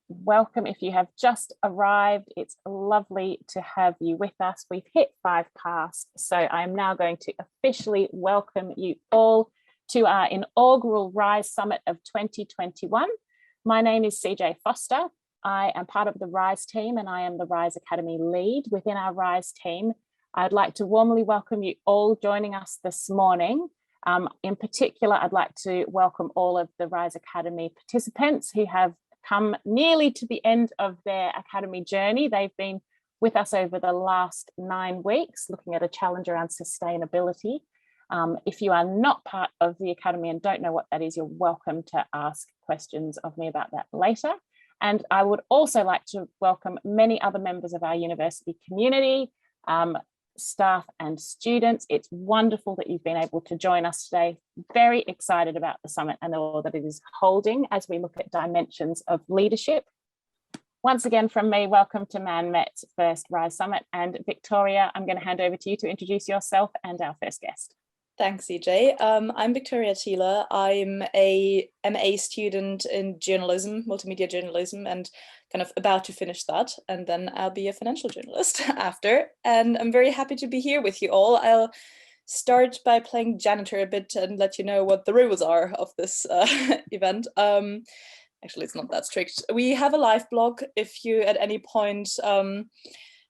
welcome if you have just arrived. It's lovely to have you with us. We've hit 5 past, so I'm now going to officially welcome you all to our inaugural RISE Summit of 2021. My name is CJ Foster. I am part of the RISE team and I am the RISE Academy lead. Within our RISE team, I'd like to warmly welcome you all joining us this morning. In particular, I'd like to welcome all of the RISE Academy participants who have come nearly to the end of their academy journey. They've been with us over the last 9 weeks, looking at a challenge around sustainability. If you are not part of the academy and don't know what that is, you're welcome to ask questions of me about that later. And I would also like to welcome many other members of our university community, staff and students. It's wonderful that you've been able to join us today. Very excited about the summit and all that it is holding as we look at dimensions of leadership. Once again from me, welcome to ManMet's first RISE Summit. And Victoria, I'm going to hand over to you to introduce yourself and our first guest. Thanks, CJ. I'm Victoria Thiele. I'm a MA student in journalism, multimedia journalism, and kind of about to finish that. And then I'll be a financial journalist after. And I'm very happy to be here with you all. I'll start by playing janitor a bit and let you know what the rules are of this event. Actually, it's not that strict. We have a live blog. If you at any point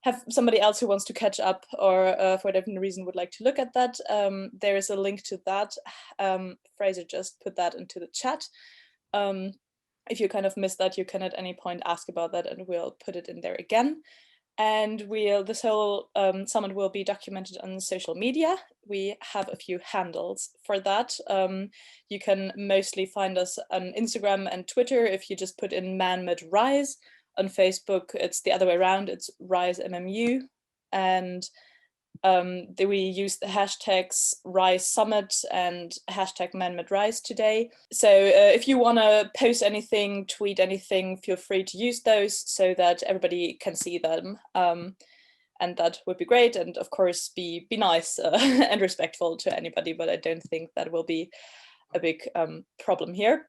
have somebody else who wants to catch up or for whatever reason would like to look at that, there is a link to that. Fraser just put that into the chat. If you kind of missed that, you can at any point ask about that and we'll put it in there again. And this whole summit will be documented on social media. We have a few handles for that. You can mostly find us on Instagram and Twitter if you just put in ManMetRISE. On Facebook, it's the other way around. It's RISE-MMU, and we use the hashtags RISE Summit and hashtag ManMetRISE today. So if you want to post anything, tweet anything, feel free to use those so that everybody can see them. And that would be great. And of course, be nice and respectful to anybody, but I don't think that will be a big problem here.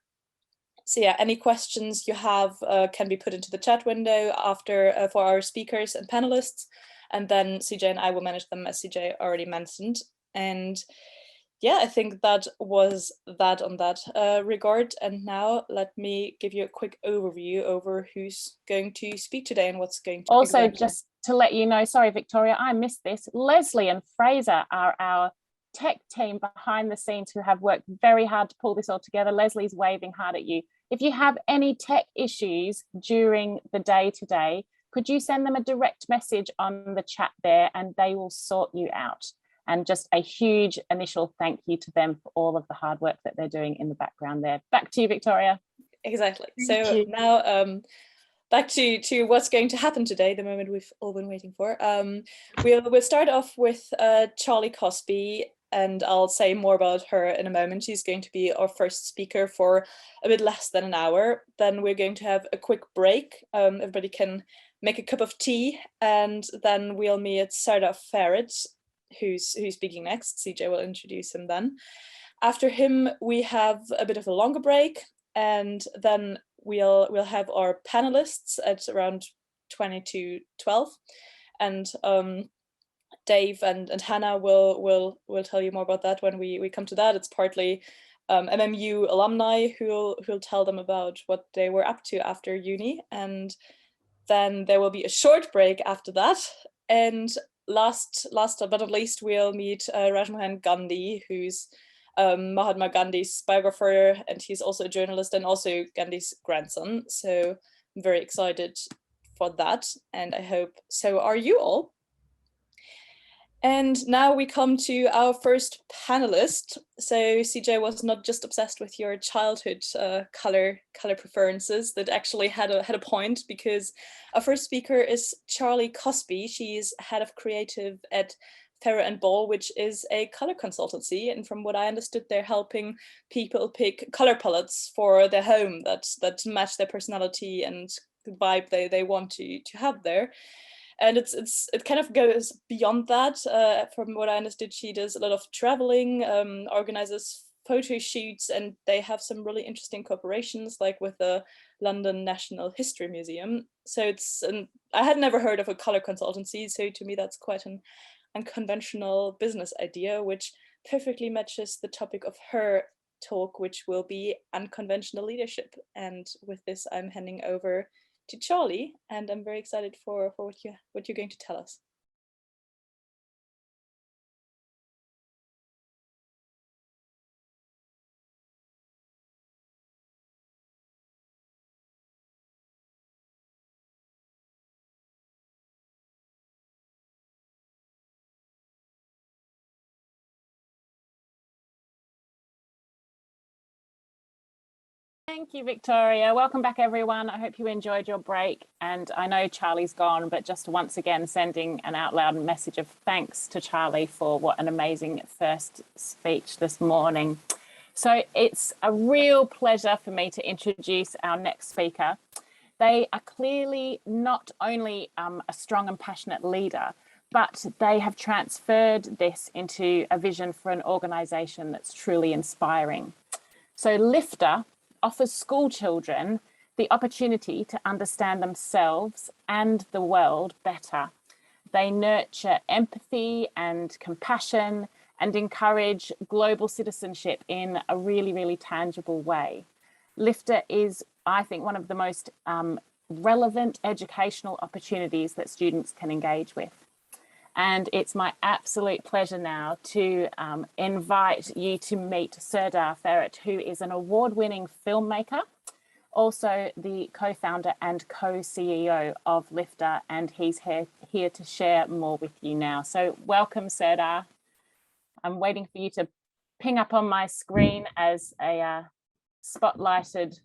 So yeah, any questions you have can be put into the chat window after for our speakers and panelists, and then CJ and I will manage them, as CJ already mentioned. And yeah, I think that was that on that regard. And now let me give you a quick overview over who's going to speak today and what's going to also exactly. Just to let you know, sorry, Victoria, I missed this. Leslie and Fraser are our tech team behind the scenes who have worked very hard to pull this all together. Leslie's waving hard at you. If you have any tech issues during the day today, could you send them a direct message on the chat there and they will sort you out? And just a huge initial thank you to them for all of the hard work that they're doing in the background there. Back to you, Victoria. Exactly. So now back to what's going to happen today, the moment we've all been waiting for. We'll start off with Charlie Cosby, and I'll say more about her in a moment. She's going to be our first speaker for a bit less than an hour. Then we're going to have a quick break. Everybody can make a cup of tea, and then we'll meet Sardar Farid, who's speaking next. CJ will introduce him then. After him, we have a bit of a longer break, and then we'll have our panelists at around 20 to 12, and Dave and Hannah will tell you more about that when we come to that. It's partly MMU alumni who'll tell them about what they were up to after uni, and then there will be a short break after that. And last but not least, we'll meet Rajmohan Gandhi, who's Mahatma Gandhi's biographer, and he's also a journalist and also Gandhi's grandson. So I'm very excited for that, and I hope so are you all. And now we come to our first panelist. So CJ was not just obsessed with your childhood color preferences, that actually had a point, because our first speaker is Charlie Cosby. She's head of creative at Farrow and Ball, which is a color consultancy. And from what I understood, they're helping people pick color palettes for their home that match their personality and the vibe they want to have there. And it kind of goes beyond that. From what I understood, she does a lot of traveling, organizes photo shoots, and they have some really interesting cooperations, like with the London National History Museum. So I had never heard of a color consultancy, so to me that's quite an unconventional business idea, which perfectly matches the topic of her talk, which will be unconventional leadership. And with this, I'm handing over to Charlie, and I'm very excited for what you're going to tell us. Thank you, Victoria. Welcome back, everyone. I hope you enjoyed your break. And I know Charlie's gone, but just once again, sending an out loud message of thanks to Charlie for what an amazing first speech this morning. So it's a real pleasure for me to introduce our next speaker. They are clearly not only a strong and passionate leader, but they have transferred this into a vision for an organisation that's truly inspiring. So Lifter offers school children the opportunity to understand themselves and the world better. They nurture empathy and compassion and encourage global citizenship in a really, really tangible way. Lifter is, I think, one of the most relevant educational opportunities that students can engage with. And it's my absolute pleasure now to invite you to meet Serdar Ferit, who is an award-winning filmmaker, also the co-founder and co-CEO of Lifter, and he's here to share more with you now. So welcome, Serdar. I'm waiting for you to ping up on my screen as a spotlighted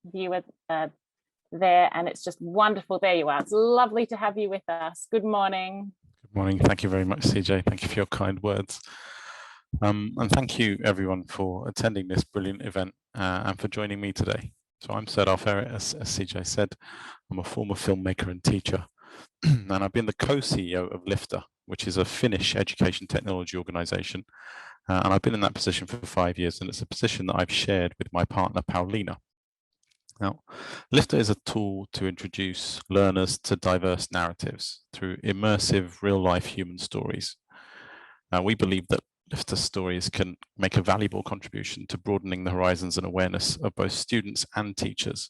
viewer there, and it's just wonderful. There you are. It's lovely to have you with us. Good morning. Good morning. Thank you very much, CJ. Thank you for your kind words. And thank you, everyone, for attending this brilliant event and for joining me today. So I'm Serdar Ferit, as CJ said. I'm a former filmmaker and teacher, and I've been the co-CEO of Lifter, which is a Finnish education technology organization. And I've been in that position for 5 years, and it's a position that I've shared with my partner, Paulina. Now, Lifter is a tool to introduce learners to diverse narratives through immersive, real-life human stories. Now, we believe that Lifter stories can make a valuable contribution to broadening the horizons and awareness of both students and teachers.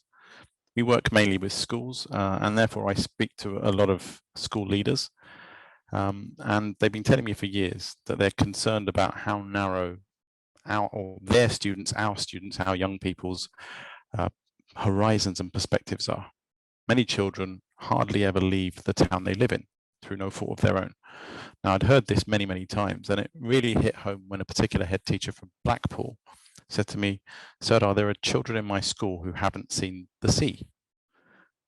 We work mainly with schools, and therefore I speak to a lot of school leaders. And they've been telling me for years that they're concerned about how narrow our young people's horizons and perspectives are. Many children hardly ever leave the town they live in through no fault of their own. Now, I'd heard this many, many times, and it really hit home when a particular head teacher from Blackpool said to me, Serdar, there are children in my school who haven't seen the sea.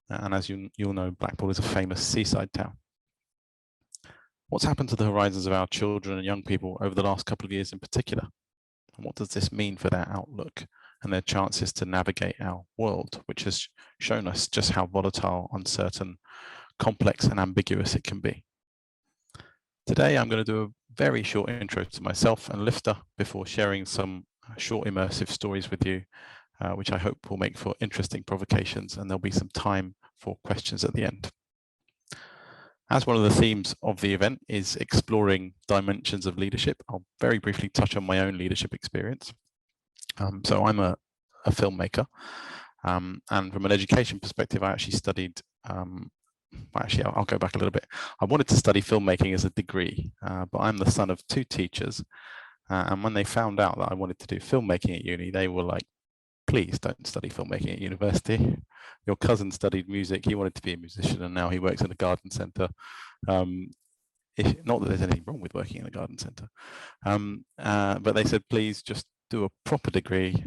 And as you'll know, Blackpool is a famous seaside town. What's happened to the horizons of our children and young people over the last couple of years in particular? And what does this mean for their outlook and their chances to navigate our world, which has shown us just how volatile, uncertain, complex, and ambiguous it can be? Today, I'm going to do a very short intro to myself and Lifter before sharing some short immersive stories with you, which I hope will make for interesting provocations, and there'll be some time for questions at the end. As one of the themes of the event is exploring dimensions of leadership, I'll very briefly touch on my own leadership experience. So I'm a filmmaker, and from an education perspective, I actually studied, I'll go back a little bit. I wanted to study filmmaking as a degree, but I'm the son of two teachers, and when they found out that I wanted to do filmmaking at uni, they were like, please don't study filmmaking at university. Your cousin studied music, he wanted to be a musician, and now he works in a garden centre. Not that there's anything wrong with working in a garden centre, but they said, please just do a proper degree,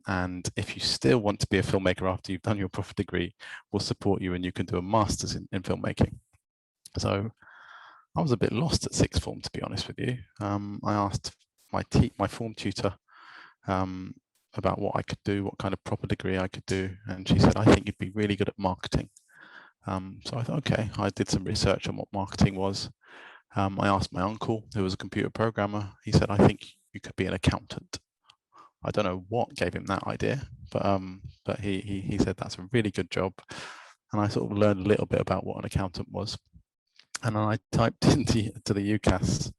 and if you still want to be a filmmaker after you've done your proper degree, we'll support you and you can do a master's in filmmaking. So I was a bit lost at sixth form, to be honest with you. I asked my form tutor about what I could do, what kind of proper degree I could do, and she said, I think you'd be really good at marketing. So I thought, okay, I did some research on what marketing was. I asked my uncle, who was a computer programmer. He said, I think you could be an accountant. I don't know what gave him that idea, but he said that's a really good job. And I sort of learned a little bit about what an accountant was. And then I typed into the UCAS.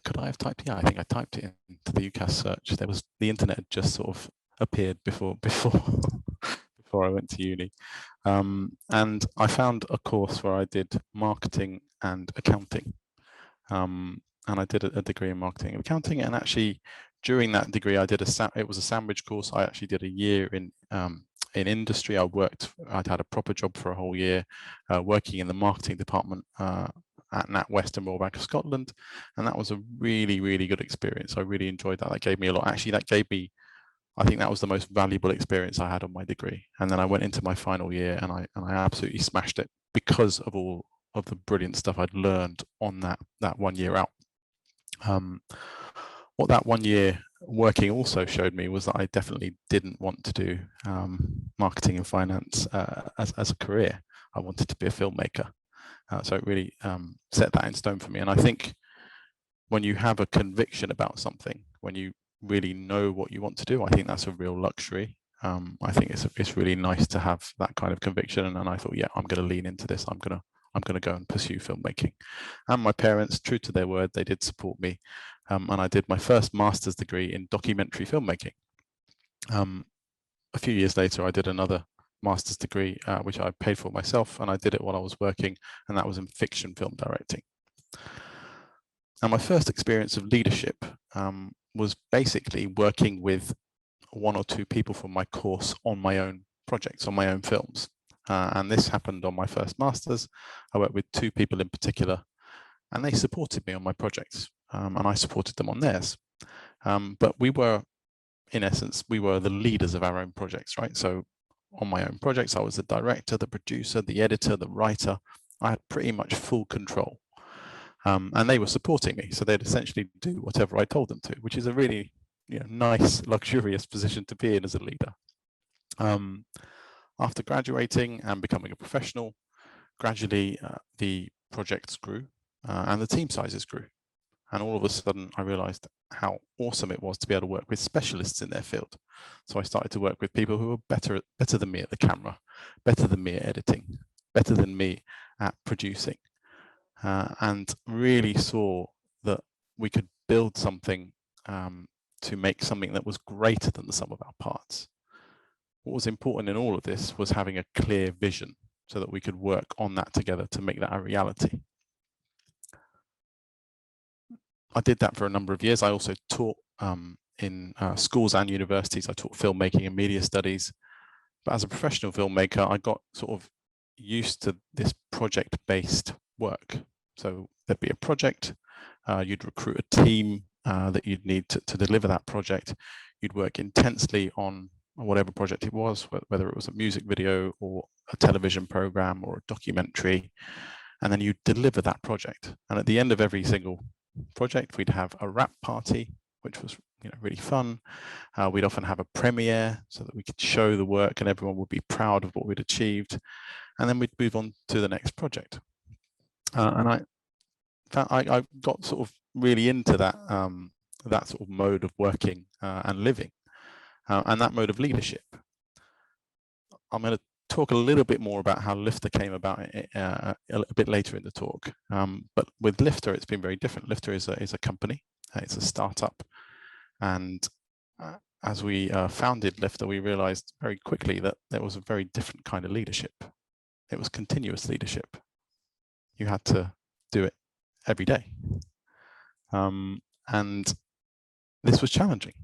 Could I have typed? Yeah, I think I typed it into the UCAS search. There was, the internet had just sort of appeared before I went to uni. And I found a course where I did marketing and accounting. And I did a degree in marketing and accounting. And actually, during that degree, I did it was a sandwich course. I actually did a year in industry. I'd had a proper job for a whole year, working in the marketing department at NatWest and Royal Bank of Scotland. And that was a really, really good experience. I really enjoyed that. That gave me a lot. Actually, that gave me, I think that was the most valuable experience I had on my degree. And then I went into my final year and I absolutely smashed it because of all of the brilliant stuff I'd learned on that 1 year out. What that 1 year working also showed me was that I definitely didn't want to do marketing and finance as a career. I wanted to be a filmmaker. So it really set that in stone for me. And I think when you have a conviction about something, when you really know what you want to do, I think that's a real luxury. I think it's really nice to have that kind of conviction. And I thought, yeah, I'm going to lean into this. I'm going to go and pursue filmmaking. And my parents, true to their word, they did support me. And I did my first master's degree in documentary filmmaking. A few years later, I did another master's degree, which I paid for myself, and I did it while I was working, and that was in fiction film directing. And my first experience of leadership was basically working with 1 or 2 people from my course on my own projects, on my own films. And this happened on my first master's. I worked with 2 people in particular, and they supported me on my projects, and I supported them on theirs. But we were, in essence, we were the leaders of our own projects, right? So on my own projects, I was the director, the producer, the editor, the writer. I had pretty much full control. And they were supporting me. So they'd essentially do whatever I told them to, which is a really nice, luxurious position to be in as a leader. After graduating and becoming a professional, gradually the projects grew and the team sizes grew. And all of a sudden, I realized how awesome it was to be able to work with specialists in their field. So I started to work with people who were better than me at the camera, better than me at editing, better than me at producing, and really saw that we could build something to make something that was greater than the sum of our parts. What was important in all of this was having a clear vision so that we could work on that together to make that a reality. I did that for a number of years. I also taught in schools and universities. I taught filmmaking and media studies. But as a professional filmmaker, I got sort of used to this project-based work. So there'd be a project, you'd recruit a team that you'd need to deliver that project. You'd work intensely on whatever project it was, whether it was a music video or a television program or a documentary, and then you'd deliver that project. And at the end of every single project, we'd have a wrap party, which was really fun. We'd often have a premiere so that we could show the work and everyone would be proud of what we'd achieved. And then we'd move on to the next project. And I got sort of really into that that sort of mode of working and living, and that mode of leadership. I'm going to talk a little bit more about how Lifter came about a bit later in the talk. But with Lifter, it's been very different. Lifter is a company. It's a startup. And as we founded Lifter, we realized very quickly that there was a very different kind of leadership. It was continuous leadership. You had to do it every day. And this was challenging.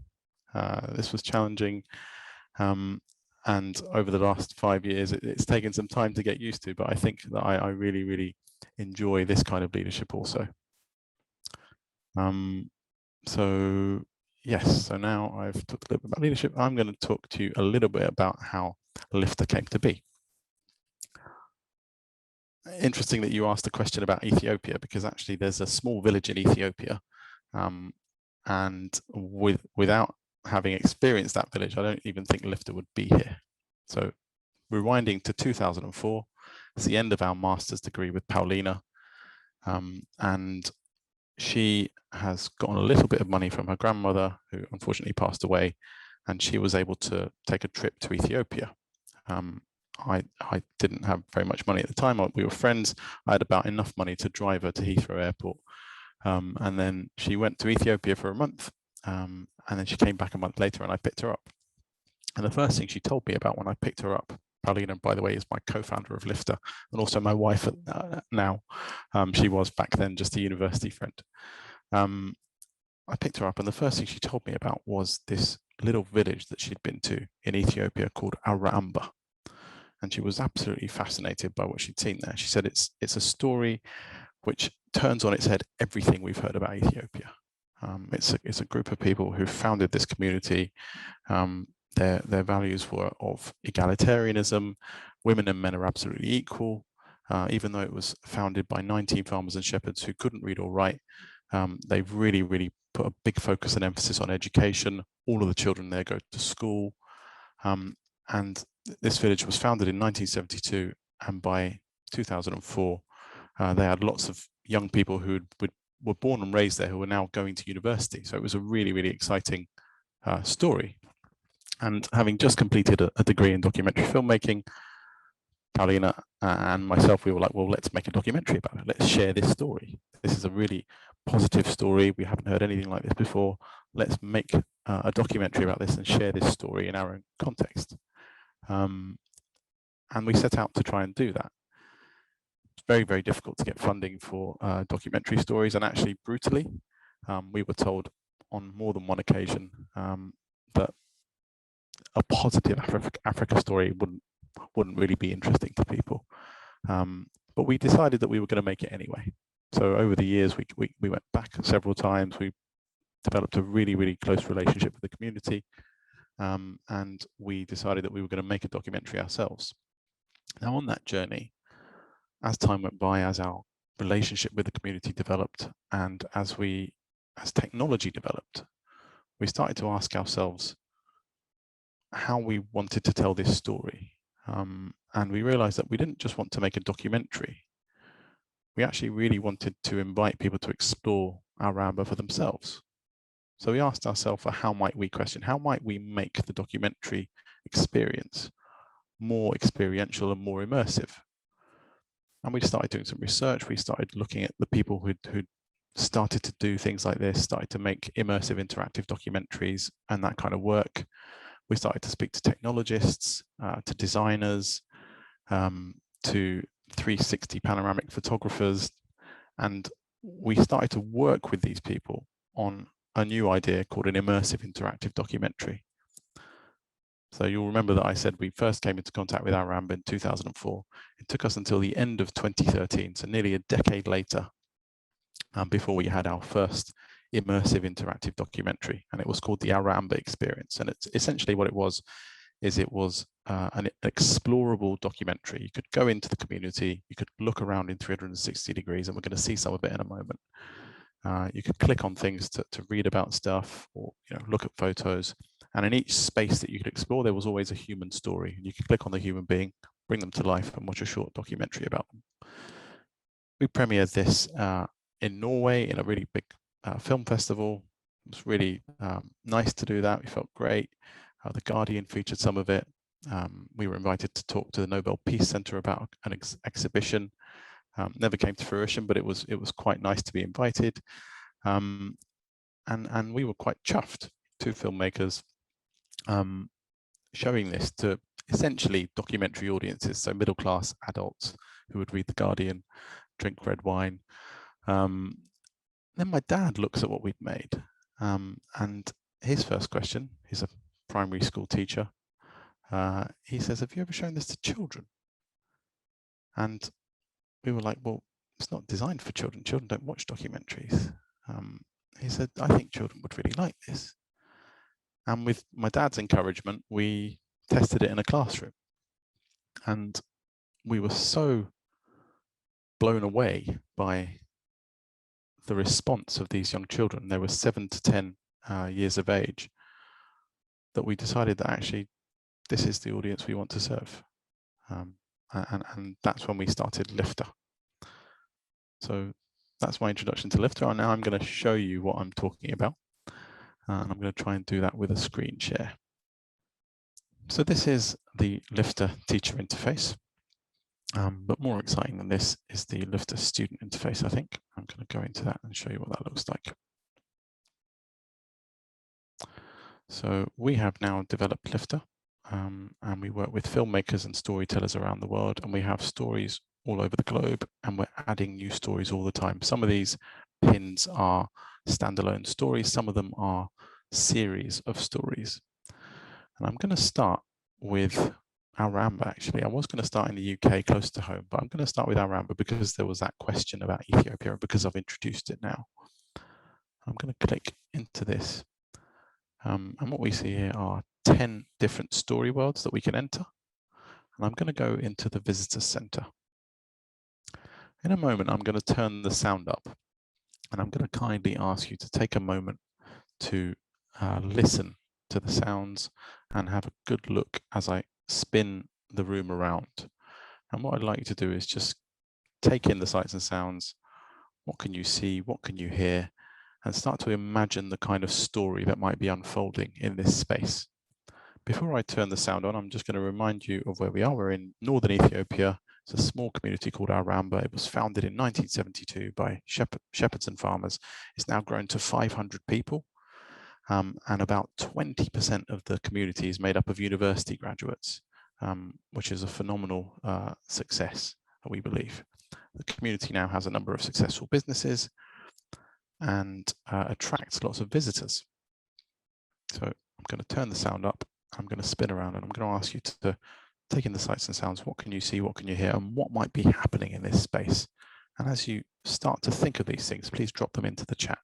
And over the last 5 years, it's taken some time to get used to, but I think that I really, really enjoy this kind of leadership also. So yes, so now I've talked a little bit about leadership. I'm going to talk to you a little bit about how Lifter came to be. Interesting that you asked a question about Ethiopia, because actually there's a small village in Ethiopia, and without having experienced that village, I don't even think Lifter would be here. So rewinding to 2004, it's the end of our master's degree with Paulina, and she has gotten a little bit of money from her grandmother, who unfortunately passed away, and she was able to take a trip to Ethiopia. I didn't have very much money at the time. We were friends. I had about enough money to drive her to Heathrow Airport. And then she went to Ethiopia for a month. And then she came back a month later and I picked her up. And the first thing she told me about when I picked her up, Paulina, by the way, is my co-founder of Lifter and also my wife now. She was back then just a university friend. I picked her up and the first thing she told me about was this little village that she'd been to in Ethiopia called Aramba. And she was absolutely fascinated by what she'd seen there. She said it's a story which turns on its head everything we've heard about Ethiopia. It's a group of people who founded this community. Their values were of egalitarianism. Women and men are absolutely equal. Even though it was founded by 19 farmers and shepherds who couldn't read or write, they've really put a big focus and emphasis on education. All of the children there go to school. And this village was founded in 1972, and by 2004, they had lots of young people who were born and raised there who are now going to university. So it was a really exciting story. And having just completed a degree in documentary filmmaking, Paulina and myself, we were like, well, let's make a documentary about it. Let's share this story. This is a really positive story. We haven't heard anything like this before. Let's make a documentary about this and share this story in our own context. And we set out to try and do that. It's very difficult to get funding for documentary stories, and actually brutally, we were told on more than one occasion that a positive Africa story wouldn't really be interesting to people. But we decided that we were going to make it anyway. So over the years, we went back several times. We developed a really close relationship with the community. And we decided that we were going to make a documentary ourselves. Now, on that journey, as time went by, as our relationship with the community developed, and as technology developed, we started to ask ourselves how we wanted to tell this story. And we realized that we didn't just want to make a documentary. We actually really wanted to invite people to explore Aramba for themselves. So we asked ourselves, how might we make the documentary experience more experiential and more immersive? And we started doing some research. We started looking at the people who'd started to do things like this, started to make immersive interactive documentaries and that kind of work. We started to speak to technologists, to designers, to 360 panoramic photographers. And we started to work with these people on a new idea called an immersive interactive documentary. So you'll remember that I said we first came into contact with Aramba in 2004. It took us until the end of 2013, so nearly a decade later, before we had our first immersive interactive documentary, and it was called the Aramba Experience. And it's essentially what it was an explorable documentary. You could go into the community, you could look around in 360 degrees, and we're going to see some of it in a moment. You could click on things to read about stuff, or look at photos. And in each space that you could explore, there was always a human story. And you could click on the human being, bring them to life, and watch a short documentary about them. We premiered this in Norway in a really big film festival. It was really nice to do that. We felt great. The Guardian featured some of it. We were invited to talk to the Nobel Peace Center about an exhibition. Never came to fruition, but it was quite nice to be invited. And we were quite chuffed, two filmmakers showing this to essentially documentary audiences, so middle-class adults who would read The Guardian, drink red wine. Then my dad looks at what we'd made, and his first question, he's a primary school teacher, he says, "Have you ever shown this to children?" And we were like, well, it's not designed for children. Children don't watch documentaries. He said, I think children would really like this. And with my dad's encouragement, we tested it in a classroom. And we were so blown away by the response of these young children. They were 7 to 10 years of age, that we decided that actually this is the audience we want to serve. And that's when we started Lifter. So that's my introduction to Lifter. And now I'm going to show you what I'm talking about. And I'm going to try and do that with a screen share. So this is the Lifter teacher interface. But more exciting than this is the Lifter student interface, I think. I'm going to go into that and show you what that looks like. So we have now developed Lifter, and we work with filmmakers and storytellers around the world, and we have stories all over the globe, and we're adding new stories all the time. Some of these pins are standalone stories, some of them are series of stories. And I'm going to start with Aramba, actually. I was going to start in the UK, close to home, but I'm going to start with Aramba because there was that question about Ethiopia, and because I've introduced it now. I'm going to click into this. And what we see here are 10 different story worlds that we can enter. And I'm going to go into the visitor center. In a moment, I'm going to turn the sound up, and I'm going to kindly ask you to take a moment to listen to the sounds and have a good look as I spin the room around. And what I'd like you to do is just take in the sights and sounds. What can you see? What can you hear? And start to imagine the kind of story that might be unfolding in this space. Before I turn the sound on, I'm just going to remind you of where we are. We're in northern Ethiopia. It's a small community called Aramba. It was founded in 1972 by shepherds and farmers. It's now grown to 500 people. And about 20% of the community is made up of university graduates, which is a phenomenal success, we believe. The community now has a number of successful businesses and attracts lots of visitors. So I'm going to turn the sound up, I'm going to spin around, and I'm going to ask you to take in the sights and sounds. What can you see, what can you hear, and what might be happening in this space? And as you start to think of these things, please drop them into the chat.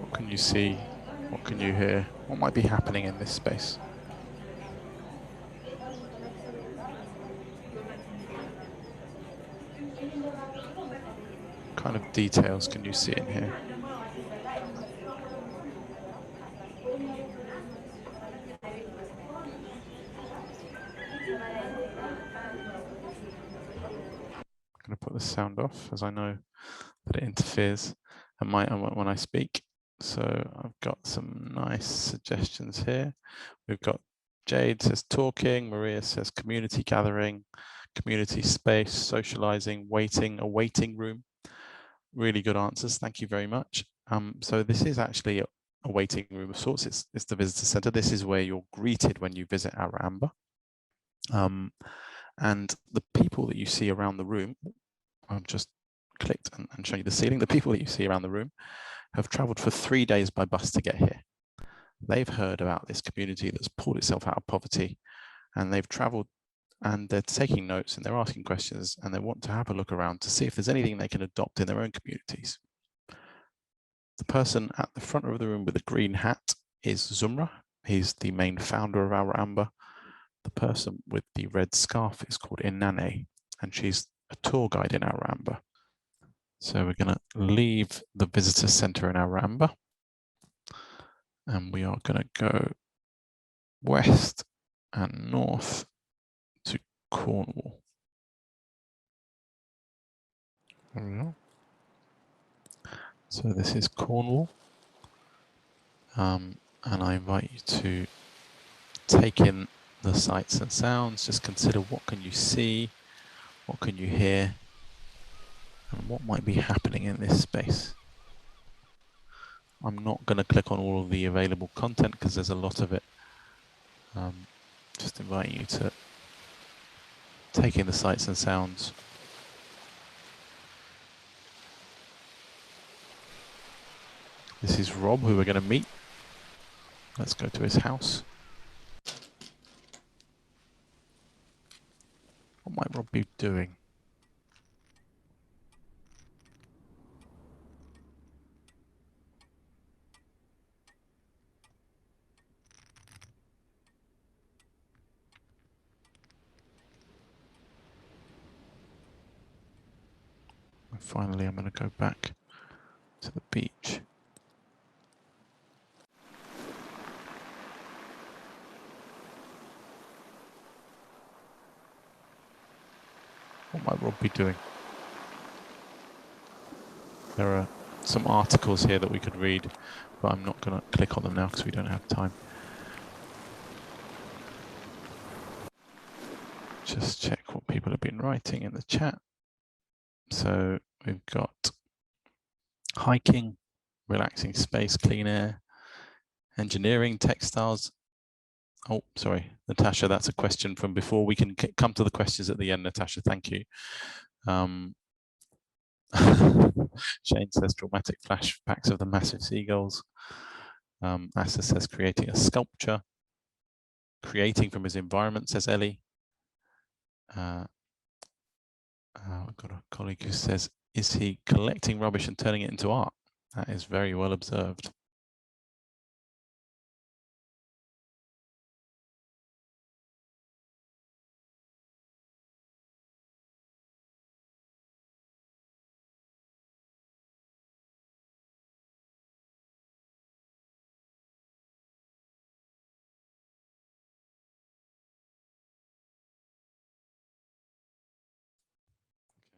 What can you see? What can you hear? What might be happening in this space? What kind of details can you see in here? I'm going to put the sound off as I know that it interferes when I speak. So I've got some nice suggestions here. We've got Jade says talking, Maria says community gathering, community space, socializing, waiting, a waiting room. Really good answers. Thank you very much. So this is actually a waiting room of sorts. It's the visitor center. This is where you're greeted when you visit Aramba. And the people that you see around the room, I've just clicked and shown you the ceiling. The people that you see around the room have traveled for 3 days by bus to get here. They've heard about this community that's pulled itself out of poverty, and they've traveled and they're taking notes and they're asking questions, and they want to have a look around to see if there's anything they can adopt in their own communities. The person at the front of the room with the green hat is Zumra. He's the main founder of Aramba. The person with the red scarf is called Inane, and she's a tour guide in Aramba. So we're going to leave the visitor center in Aramba, and we are going to go west and north to Cornwall. There we are. So this is Cornwall, and I invite you to take in the sights and sounds. Just consider, what can you see, what can you hear, and what might be happening in this space. I'm not going to click on all of the available content because there's a lot of it. Just inviting you to take in the sights and sounds. This is Rob, who we're going to meet. Let's go to his house. What might Rob be doing? finally, I'm going to go back to the beach. What might Rob be doing? There are some articles here that we could read, but I'm not going to click on them now because we don't have time. Just check what people have been writing in the chat. So we've got hiking, relaxing space, clean air, engineering, textiles. Oh, sorry, Natasha, that's a question from before. We can come to the questions at the end, Natasha, thank you. Shane says dramatic flashbacks of the massive seagulls. Asta says creating a sculpture. Creating from his environment, says Ellie. I've got a colleague who says, is he collecting rubbish and turning it into art? That is very well observed.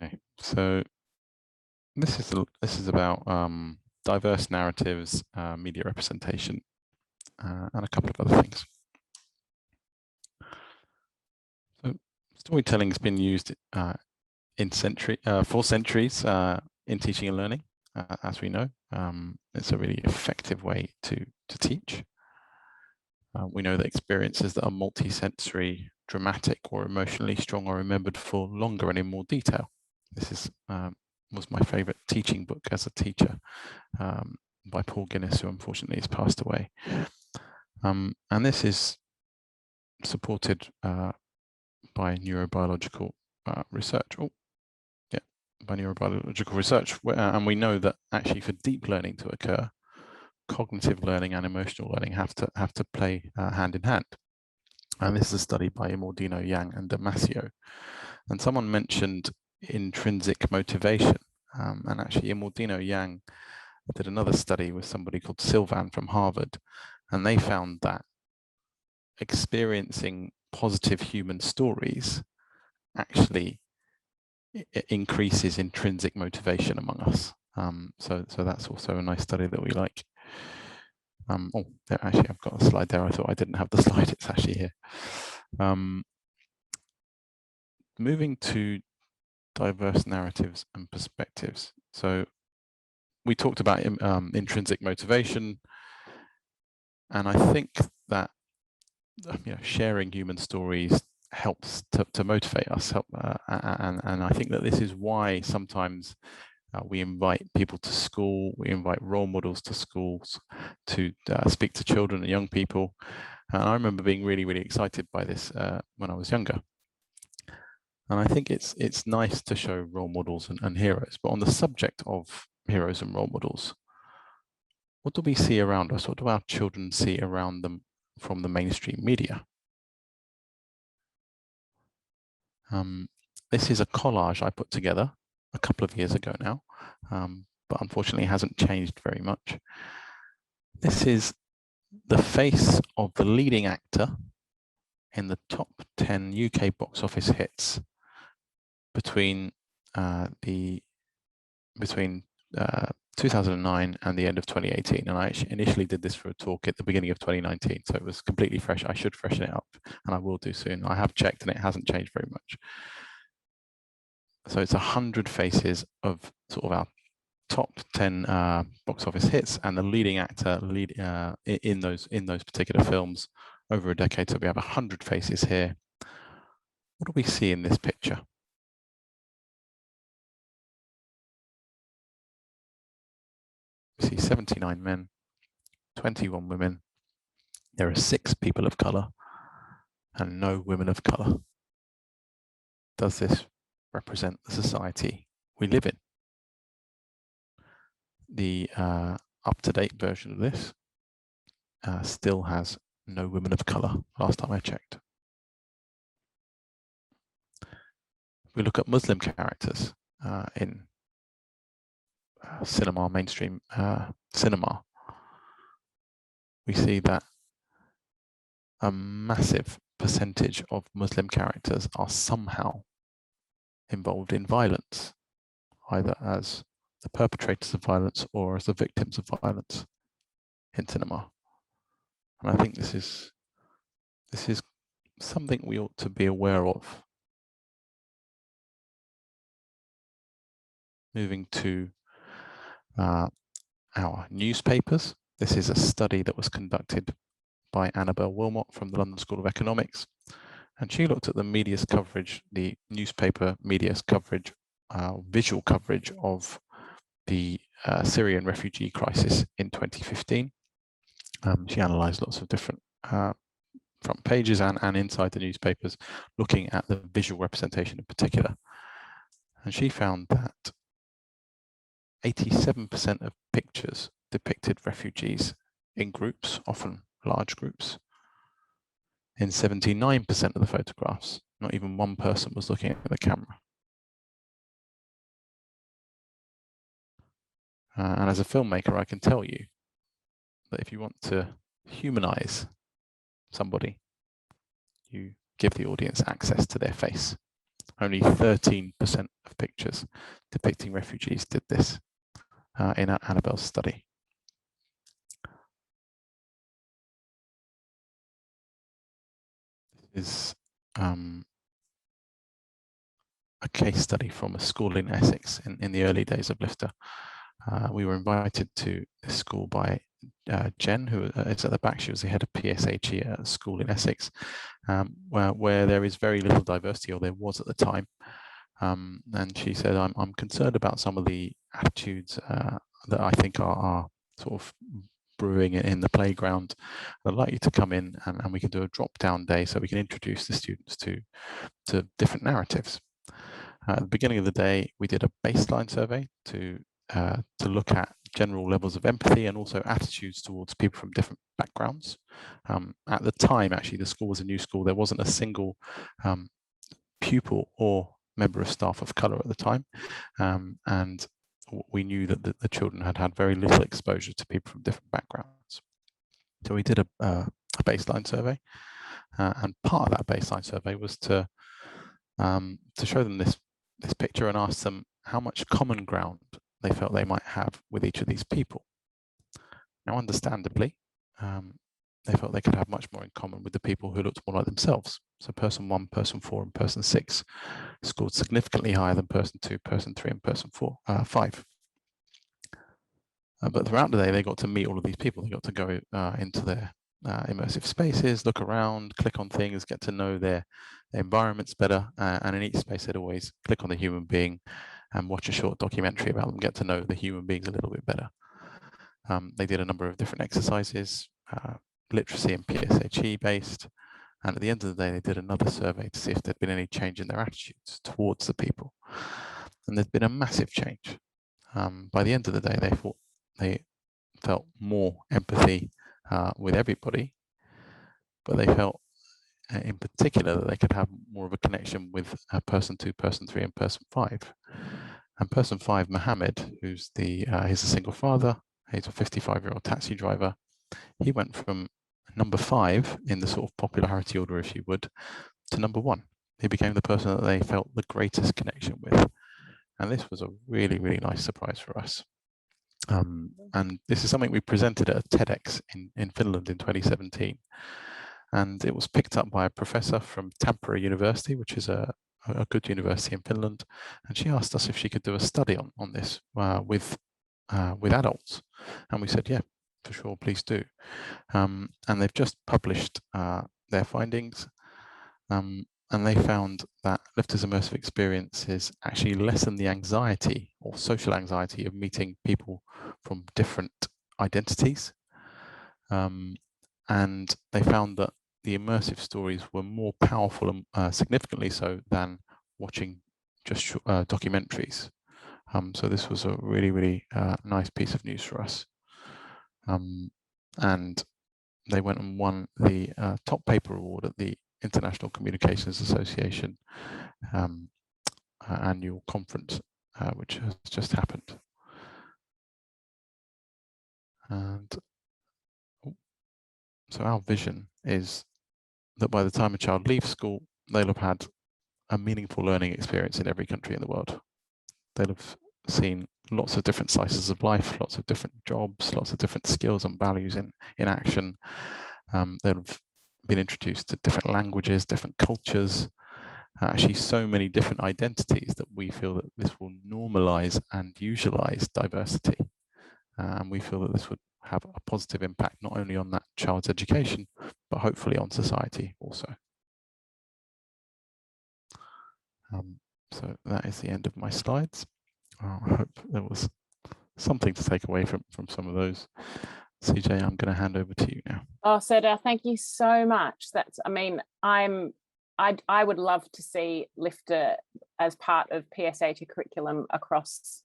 Okay, so this is about diverse narratives, media representation, and a couple of other things. So storytelling has been used for centuries in teaching and learning, as we know. It's a really effective way to teach. We know that experiences that are multi-sensory, dramatic, or emotionally strong are remembered for longer and in more detail. This was my favorite teaching book as a teacher, by Paul Guinness, who unfortunately has passed away. And this is supported by neurobiological research. By neurobiological research, and we know that actually for deep learning to occur, cognitive learning and emotional learning have to play hand in hand. And this is a study by Imordino, Yang, and Damasio. And someone mentioned intrinsic motivation, and actually Imordino, Yang did another study with somebody called Sylvan from Harvard, and they found that experiencing positive human stories actually increases intrinsic motivation among us. So that's also a nice study that we like. Oh, actually, I've got a slide there. I thought I didn't have the slide. It's actually here. Moving to diverse narratives and perspectives. So we talked about intrinsic motivation, and I think that sharing human stories helps to motivate us. And I think that this is why sometimes we invite people to school, we invite role models to schools to speak to children and young people. And I remember being really, really excited by this when I was younger. And I think it's nice to show role models and heroes. But on the subject of heroes and role models, what do we see around us? What do our children see around them from the mainstream media? This is a collage I put together a couple of years ago now, but unfortunately hasn't changed very much. This is the face of the leading actor in the top 10 UK box office hits between 2009 and the end of 2018. And I actually initially did this for a talk at the beginning of 2019, so it was completely fresh. I should freshen it up, and I will do soon. I have checked and it hasn't changed very much. So it's 100 faces of sort of our top 10 box office hits and the leading actor in those particular films over a decade. So we have 100 faces here. What do we see in this picture? We see 79 men, 21 women. There are 6 people of color and no women of color. Does this represent the society we live in? The up-to-date version of this still has no women of color, last time I checked. We look at Muslim characters in cinema, mainstream cinema, we see that a massive percentage of Muslim characters are somehow involved in violence, either as the perpetrators of violence or as the victims of violence in cinema. And I think this is something we ought to be aware of. Moving to our newspapers. This is a study that was conducted by Annabel Wilmot from the London School of Economics. And she looked at the media's coverage, the newspaper media's coverage, visual coverage of the Syrian refugee crisis in 2015. She analysed lots of different front pages and inside the newspapers, looking at the visual representation in particular. And she found that 87% of pictures depicted refugees in groups, often large groups. In 79% of the photographs, not even one person was looking at the camera. And as a filmmaker, I can tell you that if you want to humanize somebody, you give the audience access to their face. Only 13% of pictures depicting refugees did this in Annabel's study. This is a case study from a school in Essex in the early days of Lifter. We were invited to this school by Jen, who is at the back. She was the head of PSHE at a school in Essex, where there is very little diversity, or there was at the time. And she said, I'm concerned about some of the attitudes that I think are sort of brewing in the playground. I'd like you to come in and we can do a drop-down day so we can introduce the students to different narratives. At the beginning of the day, we did a baseline survey to look at general levels of empathy and also attitudes towards people from different backgrounds. At the time, actually, the school was a new school. There wasn't a single pupil or member of staff of colour at the time. And we knew that the children had had very little exposure to people from different backgrounds. So we did a baseline survey. And part of that baseline survey was to show them this picture and ask them how much common ground they felt they might have with each of these people. Now, understandably, they felt they could have much more in common with the people who looked more like themselves. So person 1, person 4, and person 6 scored significantly higher than person 2, person 3, and person 5. But throughout the day, they got to meet all of these people. They got to go into their immersive spaces, look around, click on things, get to know their environments better. And in each space, they'd always click on the human being and watch a short documentary about them, get to know the human beings a little bit better. They did a number of different exercises, literacy and PSHE based. And at the end of the day, they did another survey to see if there'd been any change in their attitudes towards the people. And there'd been a massive change. By the end of the day, they felt more empathy with everybody, but they felt in particular that they could have more of a connection with person 2, person 3, and person 5. And person 5, Mohammed, who's he's a single father, he's a 55-year-old taxi driver. He went from number 5 in the sort of popularity order, if you would, to number 1. He became the person that they felt the greatest connection with. And this was a really, really nice surprise for us. And this is something we presented at a TEDx in Finland in 2017. And it was picked up by a professor from Tampere University, which is a good university in Finland. And she asked us if she could do a study on this with adults. And we said, yeah, for sure, please do. And they've just published their findings. And they found that Lifter's immersive experiences actually lessen the anxiety or social anxiety of meeting people from different identities. And they found that the immersive stories were more powerful and significantly so than watching just documentaries. So this was a really, really nice piece of news for us. And they went and won the top paper award at the International Communications Association annual conference, which has just happened. And so our vision is that by the time a child leaves school, they'll have had a meaningful learning experience in every country in the world. They'll have seen lots of different slices of life, lots of different jobs, lots of different skills and values in action. They'll have been introduced to different languages, different cultures, actually so many different identities that we feel that this will normalize and usualize diversity. And we feel that this would have a positive impact not only on that child's education, but hopefully on society also. So that is the end of my slides. I hope there was something to take away from some of those. CJ, I'm going to hand over to you now. Oh, Seda, thank you so much. That's, I mean, I would love to see Lifter as part of PSHE curriculum across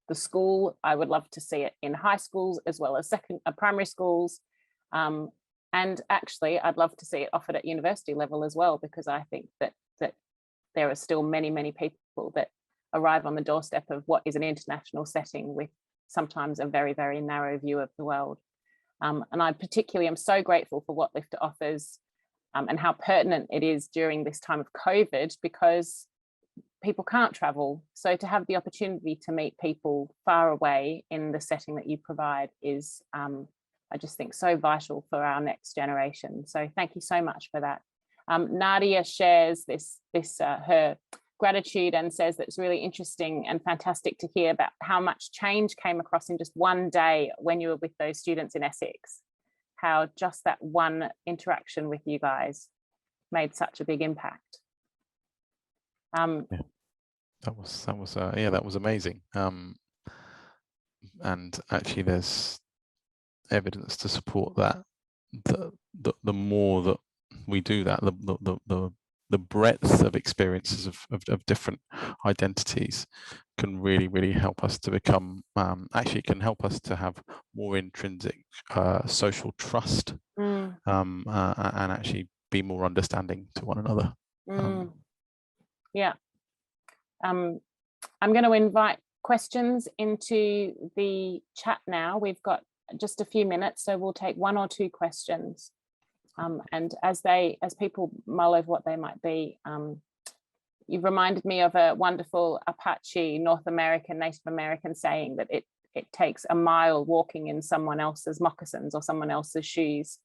the school. I would love to see it in high schools as well as primary schools. And actually, I'd love to see it offered at university level as well, because I think that there are still many, many people that arrive on the doorstep of what is an international setting with sometimes a very, very narrow view of the world. And I particularly am so grateful for what Lifter offers and how pertinent it is during this time of COVID, because people can't travel. So to have the opportunity to meet people far away in the setting that you provide is, I just think, so vital for our next generation. So thank you so much for that. Nadia shares her gratitude and says that it's really interesting and fantastic to hear about how much change came across in just one day when you were with those students in Essex, how just that one interaction with you guys made such a big impact. Yeah, that was amazing. And actually there's evidence to support that the more that we do that, the breadth of experiences of different identities can really help us to become, actually can help us to have more intrinsic social trust, and actually be more understanding to one another. Yeah. I'm going to invite questions into the chat now. We've got just a few minutes, so we'll take 1 or 2 questions. And as people mull over what they might be, you've reminded me of a wonderful Apache North American, Native American saying that it takes a mile walking in someone else's moccasins or someone else's shoes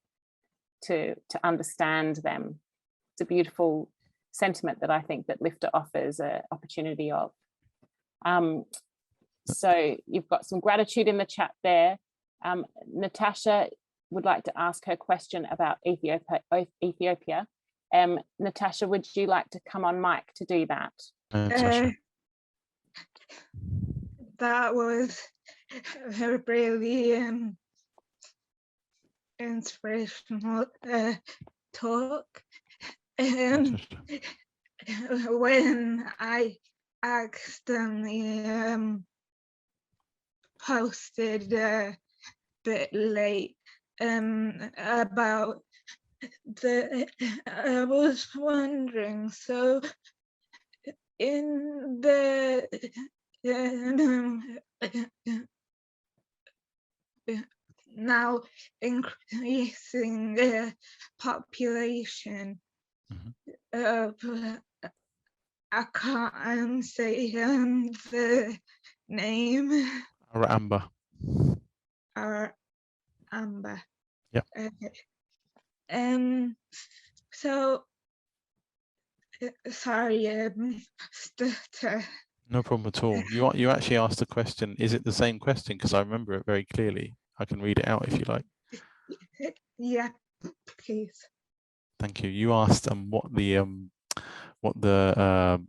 to understand them. It's a beautiful sentiment that I think that Lifter offers an opportunity of. So you've got some gratitude in the chat there. Natasha would like to ask her question about Ethiopia. Natasha, would you like to come on mic to do that? That was a really inspirational talk. When I accidentally posted a bit late about I was wondering, so in the now increasing population of, I can't say the name. Aramba. Aramba. Yeah. Okay. So sorry, stutter. No problem at all. You actually asked a question. Is it the same question? Because I remember it very clearly. I can read it out if you like. Yeah, please. Thank you. You asked what the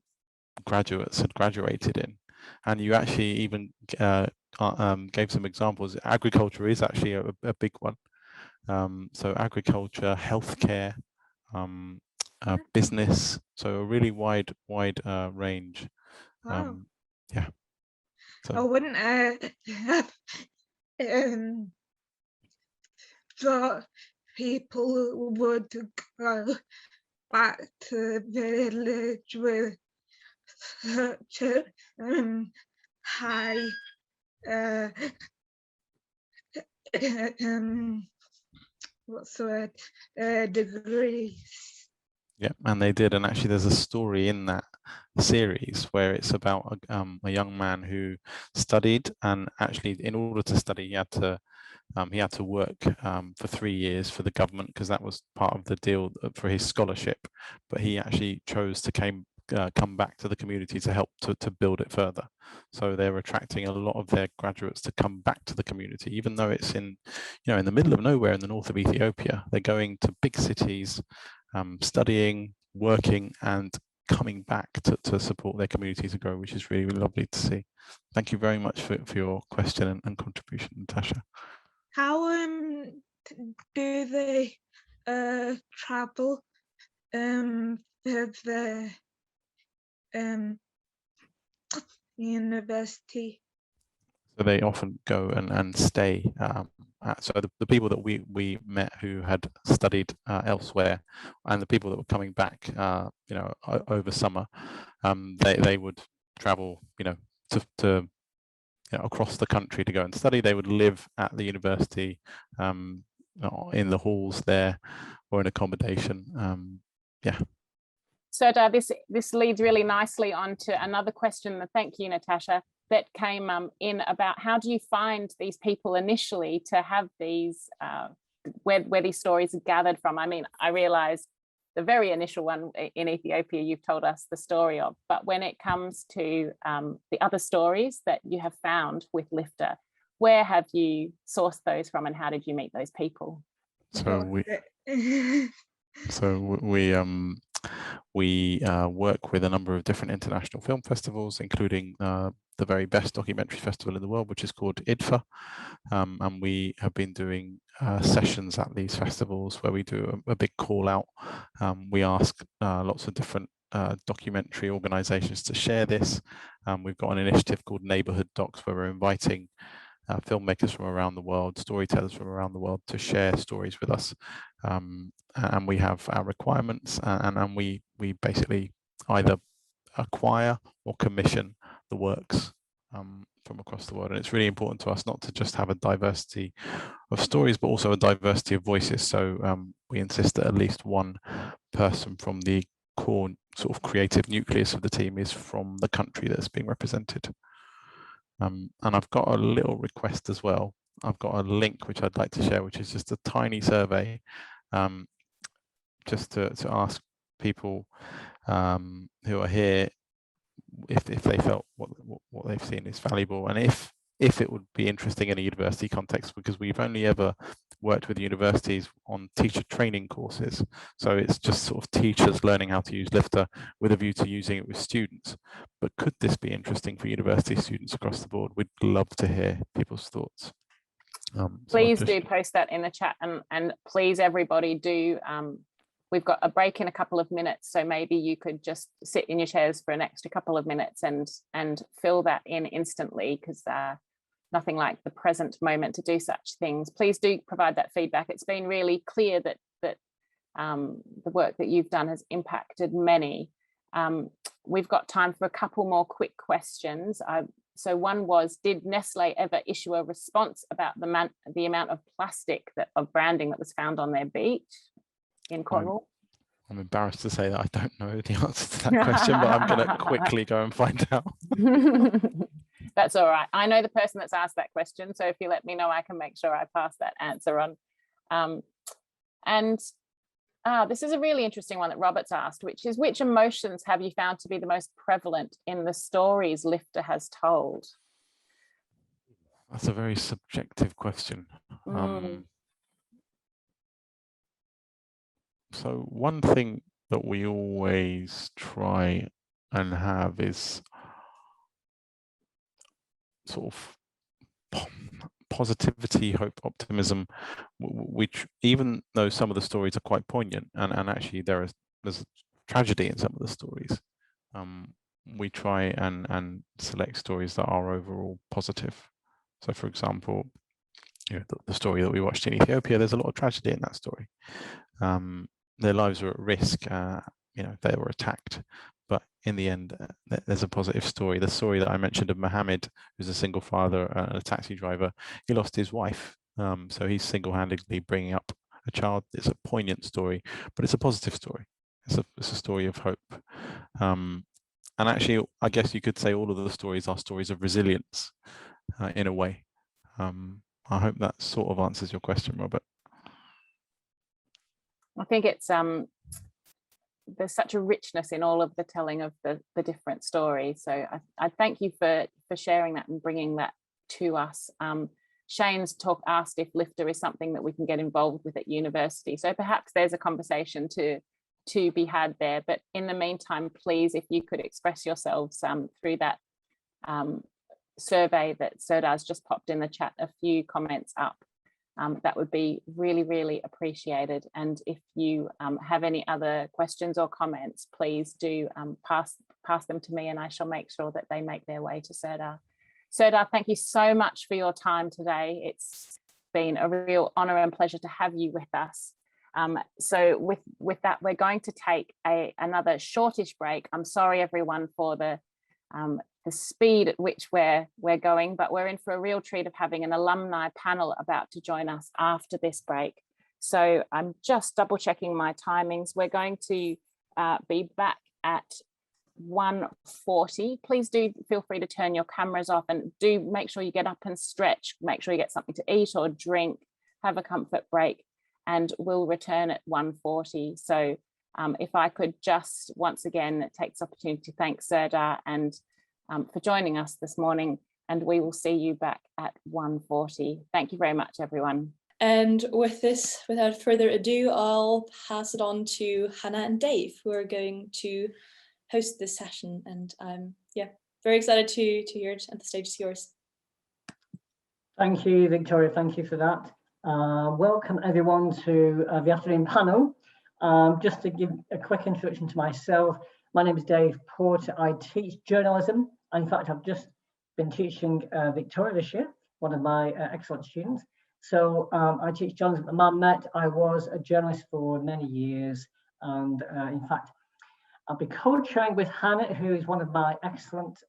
graduates had graduated in, and you actually even gave some examples. Agriculture is actually a big one. So agriculture, healthcare, business. So a really wide range. Wow. Yeah. So. I wouldn't have thought people would go back to the village with such a high what's the word, degrees. Yeah, and they did, and actually there's a story in that series where it's about a young man who studied, and actually in order to study he had to work for 3 years for the government, because that was part of the deal for his scholarship, but he actually chose to come back to the community to help to build it further. So they're attracting a lot of their graduates to come back to the community, even though it's in the middle of nowhere in the north of Ethiopia. They're going to big cities, studying, working, and coming back to support their community to grow, which is really, really lovely to see. Thank you very much for your question and contribution, Natasha. How do they travel for the university? So they often go and stay. So the people that we met who had studied elsewhere, and the people that were coming back, over summer, they would travel, to across the country to go and study. They would live at the university, in the halls there, or in accommodation. So this leads really nicely on to another question. Thank you, Natasha, that came in about how do you find these people initially to have these, where these stories are gathered from? I mean, I realize the very initial one in Ethiopia you've told us the story of, but when it comes to the other stories that you have found with Lifter, where have you sourced those from, and how did you meet those people? So we work with a number of different international film festivals, including the very best documentary festival in the world, which is called IDFA, and we have been doing sessions at these festivals where we do a big call out. We ask lots of different documentary organizations to share this. We've got an initiative called Neighborhood Docs, where we're inviting filmmakers from around the world, storytellers from around the world, to share stories with us, and we have our requirements, and we basically either acquire or commission the works from across the world. And it's really important to us not to just have a diversity of stories, but also a diversity of voices. So we insist that at least one person from the core sort of creative nucleus of the team is from the country that's being represented. And I've got a little request as well. I've got a link which I'd like to share, which is just a tiny survey, just to ask people who are here if they felt what they've seen is valuable, and if it would be interesting in a university context, because we've only ever worked with universities on teacher training courses. So it's just sort of teachers learning how to use Lifter with a view to using it with students. But could this be interesting for university students across the board? We'd love to hear people's thoughts. Please do post that in the chat, and please everybody do. We've got a break in a couple of minutes, so maybe you could just sit in your chairs for an extra couple of minutes and fill that in instantly, because nothing like the present moment to do such things. Please do provide that feedback. It's been really clear that the work that you've done has impacted many. We've got time for a couple more quick questions. So one was, did Nestle ever issue a response about the amount of plastic of branding that was found on their beach in Cornwall? I'm embarrassed to say that I don't know the answer to that question, but I'm going to quickly go and find out. That's all right. I know the person that's asked that question, so if you let me know, I can make sure I pass that answer on. This is a really interesting one that Robert's asked, which is, which emotions have you found to be the most prevalent in the stories Lifter has told? That's a very subjective question. So one thing that we always try and have is sort of positivity, hope, optimism, which, even though some of the stories are quite poignant, and actually there's tragedy in some of the stories, we try and select stories that are overall positive. So for example, the story that we watched in Ethiopia, there's a lot of tragedy in that story. Their lives were at risk, they were attacked, but in the end, there's a positive story. The story that I mentioned of Mohammed, who's a single father and a taxi driver, he lost his wife So he's single-handedly bringing up a child. It's a poignant story, but it's a positive story. It's a story of hope. And actually, I guess you could say all of the stories are stories of resilience in a way. I hope that sort of answers your question, Robert. I think it's there's such a richness in all of the telling of the different stories. So I thank you for sharing that and bringing that to us. Shane's asked if Lifter is something that we can get involved with at university. So perhaps there's a conversation to be had there. But in the meantime, please, if you could express yourselves through that survey that Serdar's just popped in the chat, a few comments up, that would be really, really appreciated. And if you have any other questions or comments, please do pass them to me, and I shall make sure that they make their way to Serdar. Serdar, thank you so much for your time today. It's been a real honor and pleasure to have you with us. So with that, we're going to take another shortish break. I'm sorry, everyone, for the speed at which we're going, but we're in for a real treat of having an alumni panel about to join us after this break. So I'm just double checking my timings. We're going to be back at 1:40. Please do feel free to turn your cameras off, and do make sure you get up and stretch. Make sure you get something to eat or drink, have a comfort break, and we'll return at 1:40. So if I could just once again take this opportunity to thank Serdar and for joining us this morning, and we will see you back at 1:40. Thank you very much, everyone. And with this, without further ado, I'll pass it on to Hannah and Dave, who are going to host this session. And I'm very excited to hear it, and the stage is yours. Thank you, Victoria. Thank you for that. Welcome everyone to the afternoon panel. Just to give a quick introduction to myself, my name is Dave Porter. I teach journalism. In fact, I've just been teaching Victoria this year, one of my excellent students. So I teach journalism at Met. I was a journalist for many years, and in fact, I'll be co-chairing with Hannah, who is one of my excellent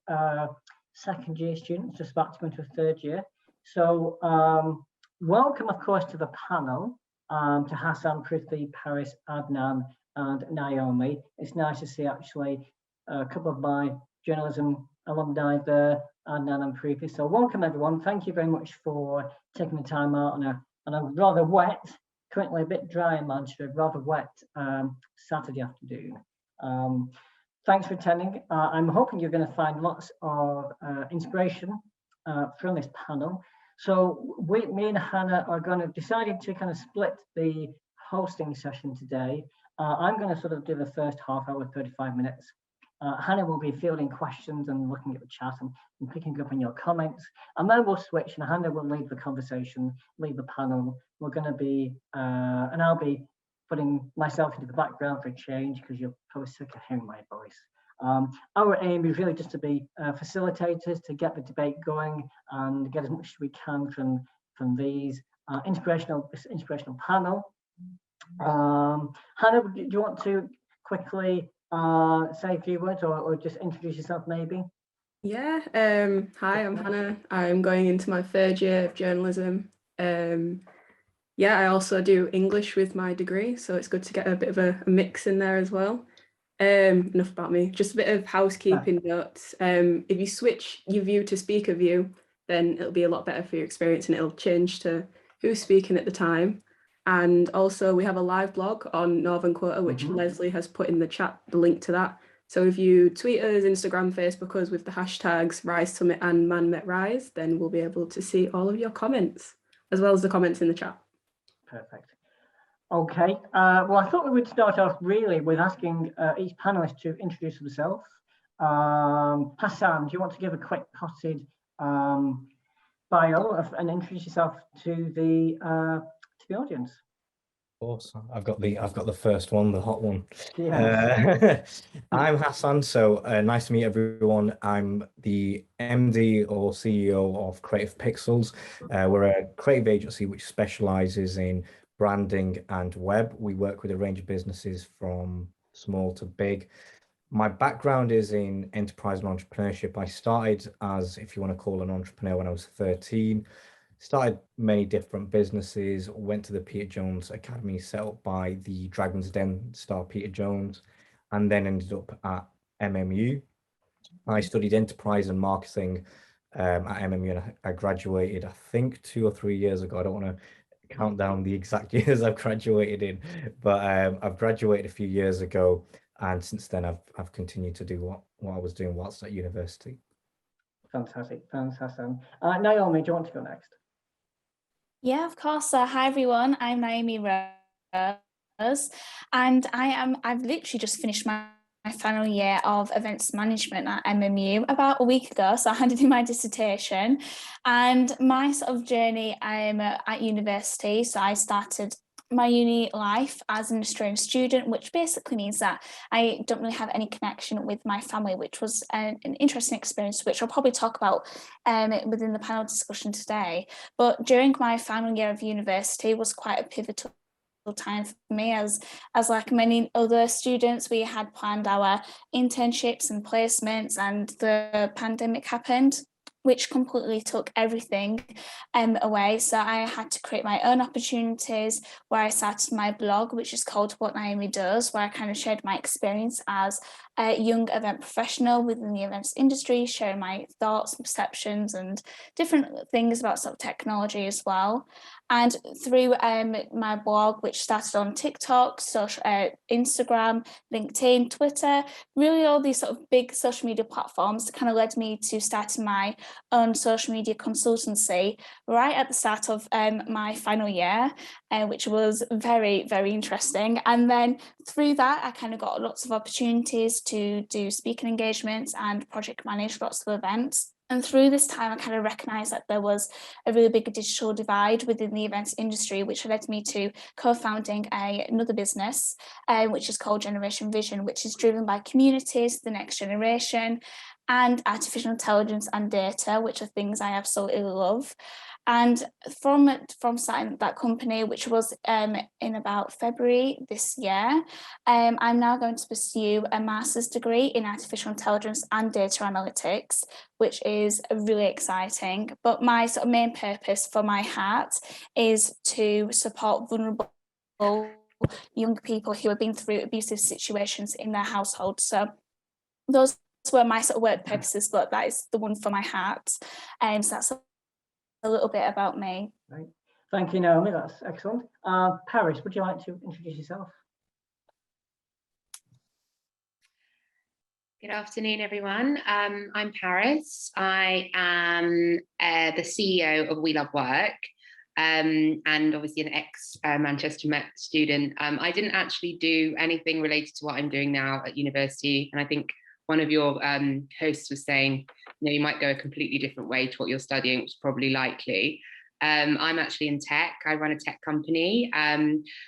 second year students, just about to go into a third year. So welcome, of course, to the panel, to Hassan, Prithvi, Paris, Adnan, and Naomi. It's nice to see actually a couple of my journalism alumni there, Adnan and Prithvi. So welcome, everyone. Thank you very much for taking the time out on a rather wet, currently a bit dry in Manchester, rather wet Saturday afternoon. Thanks for attending. I'm hoping you're going to find lots of inspiration from this panel. So me and Hannah are going to decided to kind of split the hosting session today. I'm going to sort of do the first half hour, 35 minutes. Hannah will be fielding questions and looking at the chat and picking up on your comments. And then we'll switch, and Hannah will lead the conversation, lead the panel. We're going to be, and I'll be putting myself into the background for a change, because you're probably sick of hearing my voice. Our aim is really just to be facilitators, to get the debate going and get as much as we can from these inspirational panel. Hannah, do you want to quickly say a few words, or just introduce yourself maybe? Yeah, hi, I'm Hannah. I'm going into my third year of journalism. Yeah, I also do English with my degree, so it's good to get a bit of a mix in there as well. Enough about me, just a bit of housekeeping notes. If you switch your view to speaker view, then it'll be a lot better for your experience, and it'll change to who's speaking at the time. And also we have a live blog on Northern Quota, which Leslie has put in the chat, the link to that. So if you tweet us, Instagram, Facebook us with the hashtags Rise Summit and Man Met Rise, then we'll be able to see all of your comments, as well as the comments in the chat. Perfect. Okay, well, I thought we would start off really with asking each panelist to introduce themselves. Hassan, do you want to give a quick potted bio and introduce yourself to the audience? Of course, I've got the first one, the hot one. Yes. I'm Hassan, so nice to meet everyone. I'm the MD or CEO of Creative Pixels. We're a creative agency which specializes in branding and web. We work with a range of businesses from small to big. My background is in enterprise and entrepreneurship. I started as, if you want to call an entrepreneur, when I was 13. started many different businesses, went to the Peter Jones Academy set up by the Dragon's Den star Peter Jones, and then ended up at MMU. I studied enterprise and marketing at MMU, and I graduated, I think 2 or 3 years ago. I don't want to count down the exact years I've graduated in, but I've graduated a few years ago, and since then I've continued to do what I was doing whilst at university. Fantastic, fantastic. Naomi, do you want to go next? Yeah, of course. Hi everyone, I'm Naomi Rose, and I've literally just finished my final year of events management at MMU about a week ago. So I handed in my dissertation, and my sort of journey, I'm at university. So I started my uni life as an Australian student, which basically means that I don't really have any connection with my family, which was an interesting experience, which I'll probably talk about within the panel discussion today. But during my final year of university was quite a pivotal time for me, as like many other students, we had planned our internships and placements, and the pandemic happened, which completely took everything away. So I had to create my own opportunities, where I started my blog, which is called What Naomi Does, where I kind of shared my experience as a young event professional within the events industry, sharing my thoughts, perceptions, and different things about sort of technology as well. And through my blog, which started on TikTok, Instagram, LinkedIn, Twitter, really all these sort of big social media platforms, kind of led me to starting my own social media consultancy right at the start of my final year, which was very, very interesting. And then through that, I kind of got lots of opportunities to do speaking engagements and project manage lots of events. And through this time, I kind of recognised that there was a really big digital divide within the events industry, which led me to co-founding another business, which is called Generation Vision, which is driven by communities, the next generation, and artificial intelligence and data, which are things I absolutely love. And from starting that company, which was in about February this year, I'm now going to pursue a master's degree in artificial intelligence and data analytics, which is really exciting. But my sort of main purpose for my heart is to support vulnerable young people who have been through abusive situations in their household. So those were my sort of work purposes, but that is the one for my heart. So that's a little bit about me. Right. Thank you, Naomi. That's excellent. Paris, would you like to introduce yourself? Good afternoon, everyone. I'm Paris. I am the CEO of We Love Work, and obviously an ex-Manchester Met student. I didn't actually do anything related to what I'm doing now at university, and I think one of your hosts was saying, you might go a completely different way to what you're studying, which is probably likely. I'm actually in tech. I run a tech company.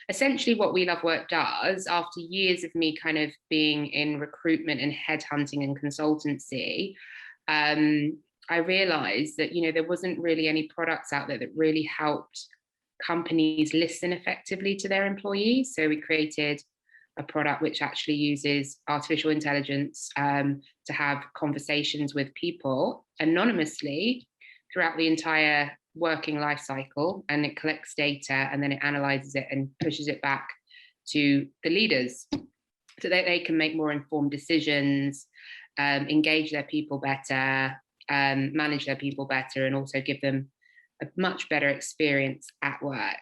Essentially what We Love Work does, after years of me kind of being in recruitment and headhunting and consultancy, I realized that, there wasn't really any products out there that really helped companies listen effectively to their employees. So we created a product which actually uses artificial intelligence to have conversations with people anonymously throughout the entire working life cycle, and it collects data and then it analyzes it and pushes it back to the leaders so that they can make more informed decisions, engage their people better, manage their people better, and also give them a much better experience at work.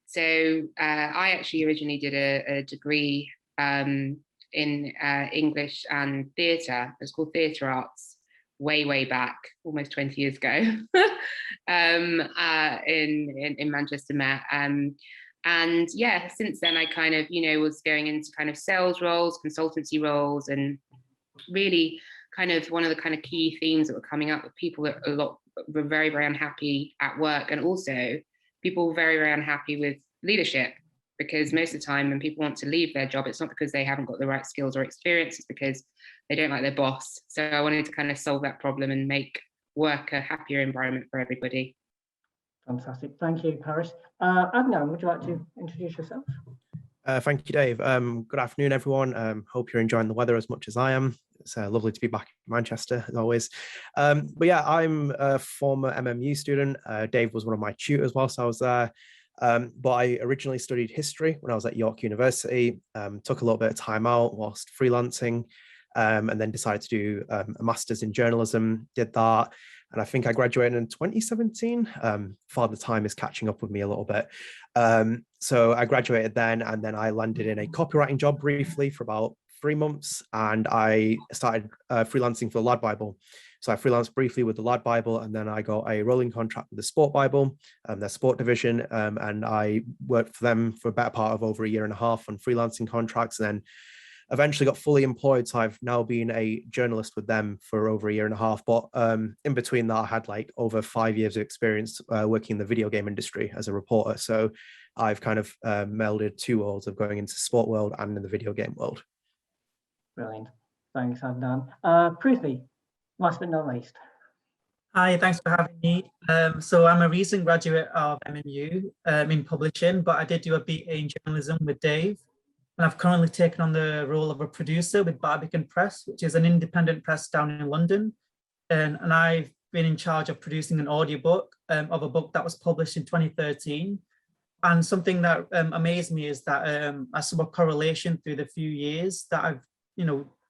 So I actually originally did a degree in English and theatre. It's called Theatre Arts, way back, almost 20 years ago, in Manchester Met. And yeah, since then I kind of, was going into kind of sales roles, consultancy roles, and really kind of one of the kind of key themes that were coming up with people that were very, very unhappy at work, and also people were very, very unhappy with leadership, because most of the time when people want to leave their job, it's not because they haven't got the right skills or experience, it's because they don't like their boss. So I wanted to kind of solve that problem and make work a happier environment for everybody. Fantastic. Thank you, Paris. Adnan, would you like to introduce yourself? Thank you, Dave. Good afternoon, everyone. Hope you're enjoying the weather as much as I am. It's lovely to be back in Manchester, as always. But yeah, I'm a former MMU student. Dave was one of my tutors whilst I was there. But I originally studied history when I was at York University, took a little bit of time out whilst freelancing, and then decided to do a master's in journalism, did that. And I think I graduated in 2017. Father time is catching up with me a little bit. So I graduated then, and then I landed in a copywriting job briefly for about 3 months, and I started freelancing for the Lad Bible. So I freelanced briefly with the Lad Bible, and then I got a rolling contract with the Sport Bible, their sport division, and I worked for them for a better part of over 1.5 years on freelancing contracts, and then eventually got fully employed. So I've now been a journalist with them for over 1.5 years. But in between that, I had like over 5 years of experience working in the video game industry as a reporter. So I've kind of melded 2 worlds of going into the sport world and in the video game world. Brilliant. Thanks, Adnan. Prithvi, last but not least. Hi, thanks for having me. So I'm a recent graduate of MMU in publishing, but I did do a BA in journalism with Dave. And I've currently taken on the role of a producer with Barbican Press, which is an independent press down in London. And I've been in charge of producing an audiobook of a book that was published in 2013. And something that amazed me is that I saw a correlation through the few years that I've,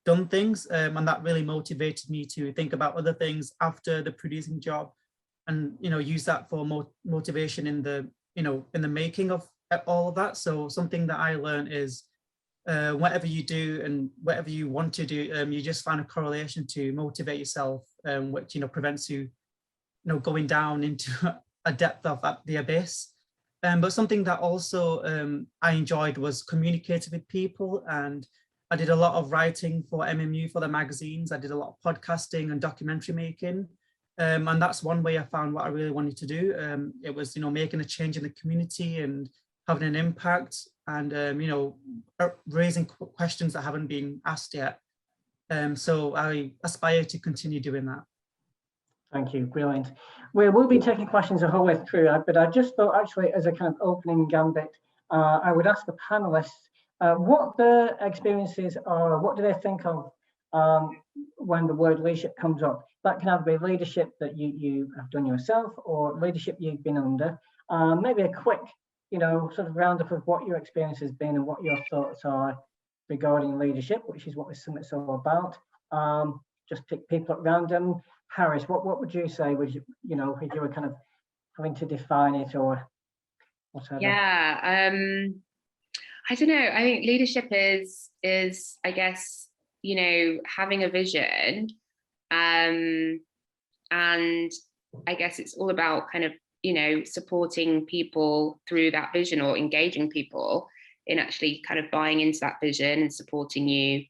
done things, and that really motivated me to think about other things after the producing job, and use that for motivation in the in the making of all of that. So something that I learned is whatever you do and whatever you want to do, you just find a correlation to motivate yourself, which prevents you going down into a depth of the abyss. But something that also I enjoyed was communicating with people, and I did a lot of writing for MMU for the magazines. I did a lot of podcasting and documentary making, and that's one way I found what I really wanted to do. It was making a change in the community and having an impact, and raising questions that haven't been asked yet. So I aspire to continue doing that. Thank you, brilliant. We will be taking questions the whole way through, but I just thought actually as a kind of opening gambit, I would ask the panelists what their experiences are, what do they think of when the word leadership comes up. That can either be leadership that you have done yourself or leadership you've been under. Maybe a quick, sort of roundup of what your experience has been and what your thoughts are regarding leadership, which is what this summit's all about. Just pick people at random. Harris, what would you say? Would you, if you were kind of having to define it or whatever? Yeah, I don't know. I think leadership is I guess, having a vision, and I guess it's all about kind of, supporting people through that vision, or engaging people in actually kind of buying into that vision and supporting you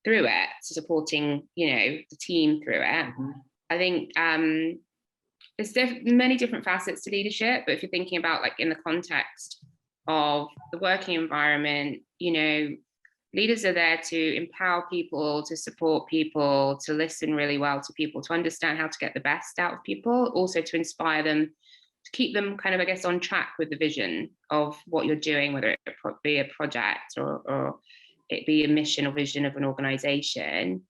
through it, so supporting, the team through it. Mm-hmm. I think there's many different facets to leadership, but if you're thinking about like in the context of the working environment, leaders are there to empower people, to support people, to listen really well to people, to understand how to get the best out of people, also to inspire them, to keep them kind of, I guess, on track with the vision of what you're doing, whether it be a project or it be a mission or vision of an organization.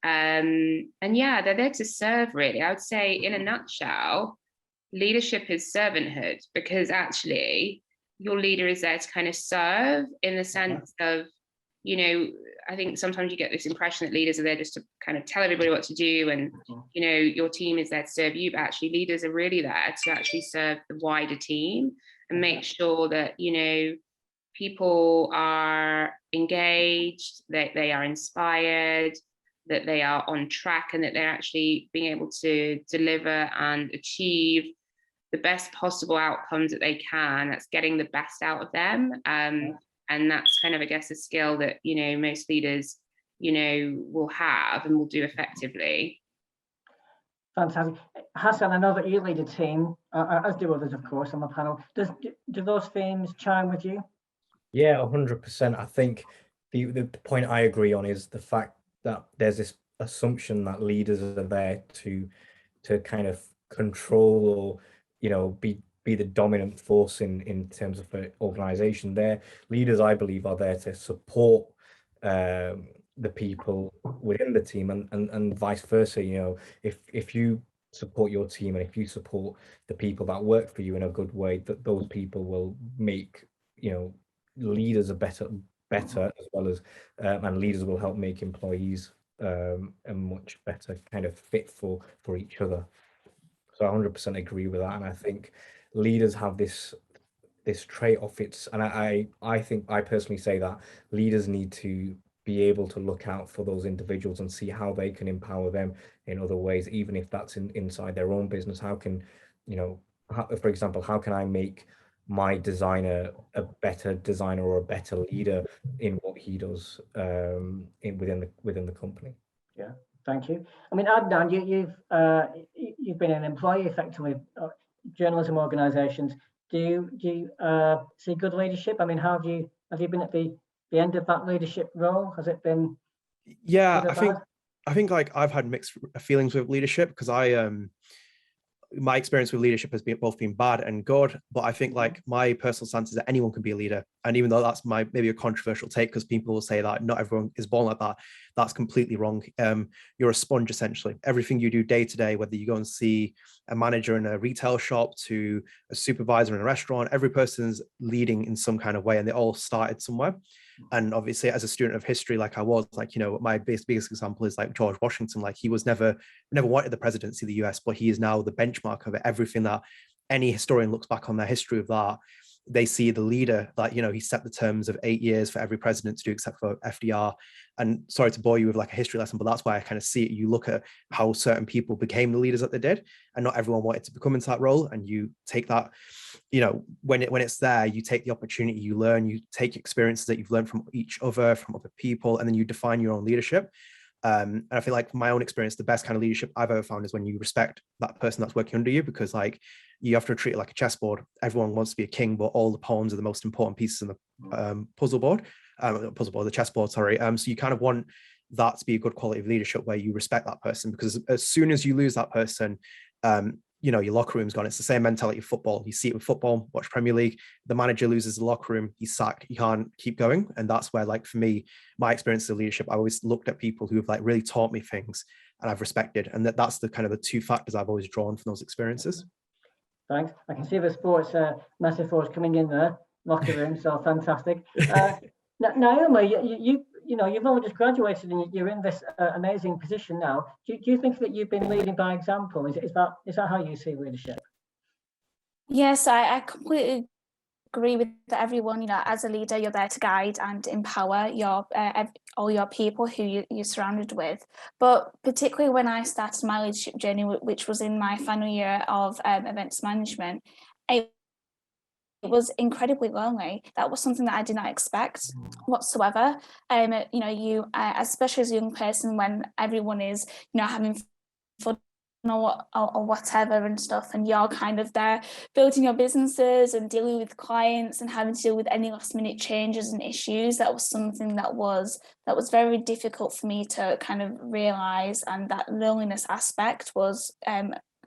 And yeah, they're there to serve, really. I would say in a nutshell, leadership is servanthood, because actually your leader is there to kind of serve in the sense of, I think sometimes you get this impression that leaders are there just to kind of tell everybody what to do, and, your team is there to serve you, but actually leaders are really there to actually serve the wider team and make sure that, people are engaged, that they are inspired, that they are on track, and that they're actually being able to deliver and achieve the best possible outcomes that they can. That's getting the best out of them. And that's kind of, I guess, a skill that, most leaders, will have and will do effectively. Fantastic. Hassan, I know that you lead a team, as do others, of course, on the panel. Do those themes chime with you? Yeah, 100%. I think the point I agree on is the fact that there's this assumption that leaders are there to kind of control or, be the dominant force in terms of an organization. Their leaders, I believe, are there to support the people within the team, and vice versa. You know, if you support your team and if you support the people that work for you in a good way, that those people will make, you know, leaders a better as well as and leaders will help make employees a much better kind of fit for each other. So I 100% agree with that, and I think leaders have this trait of it's, and I think I personally say that leaders need to be able to look out for those individuals and see how they can empower them in other ways, even if that's inside their own business. How can, you know, for example, how can I make my designer a better designer or a better leader in what he does within the company? Yeah, thank you. I mean, Adnan, you've been an employee effectively of journalism organisations. Do you see good leadership? I mean, have you been at the end of that leadership role? Has it been? Yeah, I think like I've had mixed feelings with leadership, because my experience with leadership has both been bad and good, but I think like my personal stance is that anyone can be a leader. And even though that's maybe a controversial take, because people will say that not everyone is born like that, that's completely wrong. You're a sponge, essentially. Everything you do day to day, whether you go and see a manager in a retail shop to a supervisor in a restaurant, every person's leading in some kind of way, and they all started somewhere. And obviously, as a student of history, like I was, like, you know, my biggest example is like George Washington. Like, he was never wanted the presidency of the US, but he is now the benchmark of everything that any historian looks back on their history of that. They see the leader that, you know, he set the terms of 8 years for every president to do, except for FDR. And sorry to bore you with like a history lesson, but that's why I kind of see it. You look at how certain people became the leaders that they did, and not everyone wanted to become into that role. And you take that, you know, when it's there, you take the opportunity, you learn, you take experiences that you've learned from each other, from other people, and then you define your own leadership. And I feel like from my own experience, the best kind of leadership I've ever found is when you respect that person that's working under you, because like you have to treat it like a chessboard. Everyone wants to be a king, but all the pawns are the most important pieces in the the chessboard, sorry. So you kind of want that to be a good quality of leadership where you respect that person, because as soon as you lose that person, you know, your locker room's gone. It's the same mentality of football. You see it with football, watch Premier League, the manager loses the locker room, he's sacked, he can't keep going. And that's where, like, for me, my experience of leadership, I always looked at people who have like really taught me things and I've respected. And that's the kind of the two factors I've always drawn from those experiences. Thanks. I can see the sports metaphors coming in there, locker room, so fantastic. Naomi, you know, you've only just graduated and you're in this amazing position now. Do you think that you've been leading by example? Is that how you see leadership? Yes, I completely agree with everyone. You know, as a leader, you're there to guide and empower all your people who you're surrounded with. But particularly when I started my leadership journey, which was in my final year of events management, it was incredibly lonely. That was something that I did not expect whatsoever. You know, you especially as a young person, when everyone is, you know, having fun or whatever and stuff, and you're kind of there building your businesses and dealing with clients and having to deal with any last minute changes and issues, that was something that was very difficult for me to kind of realize, and that loneliness aspect was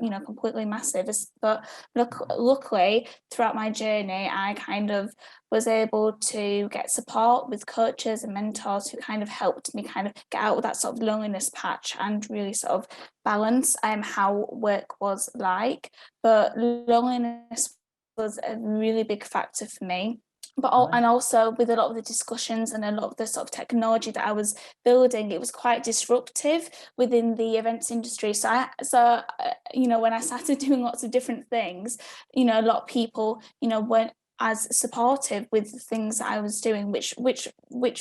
you know, completely massive. But luckily throughout my journey, I kind of was able to get support with coaches and mentors who kind of helped me kind of get out of that sort of loneliness patch and really sort of balance how work was like. But loneliness was a really big factor for me. But and also with a lot of the discussions and a lot of the sort of technology that I was building, it was quite disruptive within the events industry. So you know, when I started doing lots of different things, you know, a lot of people, you know, weren't as supportive with the things that I was doing, which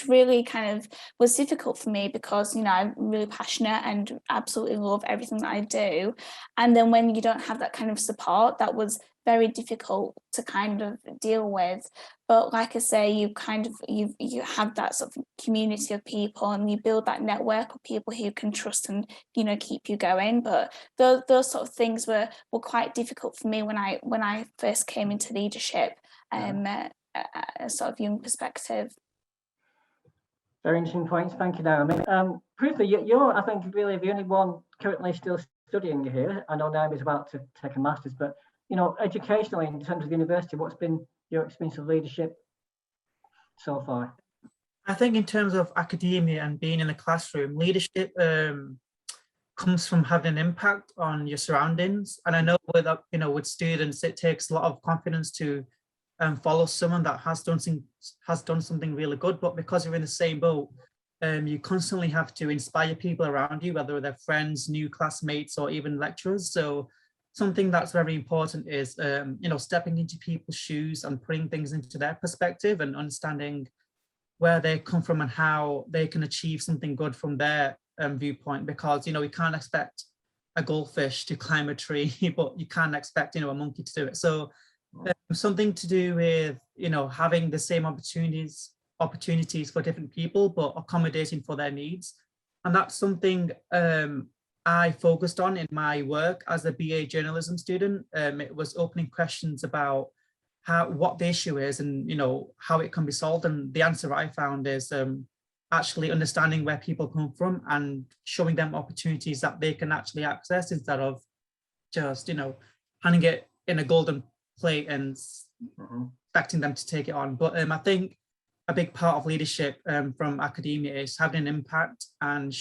really kind of was difficult for me, because, you know, I'm really passionate and absolutely love everything that I do. And then when you don't have that kind of support, that was very difficult to kind of deal with. But like I say, you have that sort of community of people, and you build that network of people who you can trust and, you know, keep you going. But those sort of things were quite difficult for me when I first came into leadership, a sort of young perspective. Very interesting points. Thank you, Naomi. Prutha, you're, I think, really the only one currently still studying here. I know Naomi's about to take a master's, but, you know, educationally, in terms of university, what's been your experience of leadership so far? I think in terms of academia and being in the classroom, leadership comes from having an impact on your surroundings. And I know with students, it takes a lot of confidence to follow someone that has done something really good. But because you're in the same boat, you constantly have to inspire people around you, whether they're friends, new classmates, or even lecturers. So something that's very important is stepping into people's shoes and putting things into their perspective and understanding where they come from and how they can achieve something good from their viewpoint, because we can't expect a goldfish to climb a tree, but you can expect a monkey to do it. So something to do with having the same opportunities for different people, but accommodating for their needs. And that's something I focused on in my work as a BA journalism student. It was opening questions about what the issue is and how it can be solved. And the answer I found is actually understanding where people come from and showing them opportunities that they can actually access, instead of just handing it in a golden plate and expecting them to take it on. But I think a big part of leadership from academia is having an impact and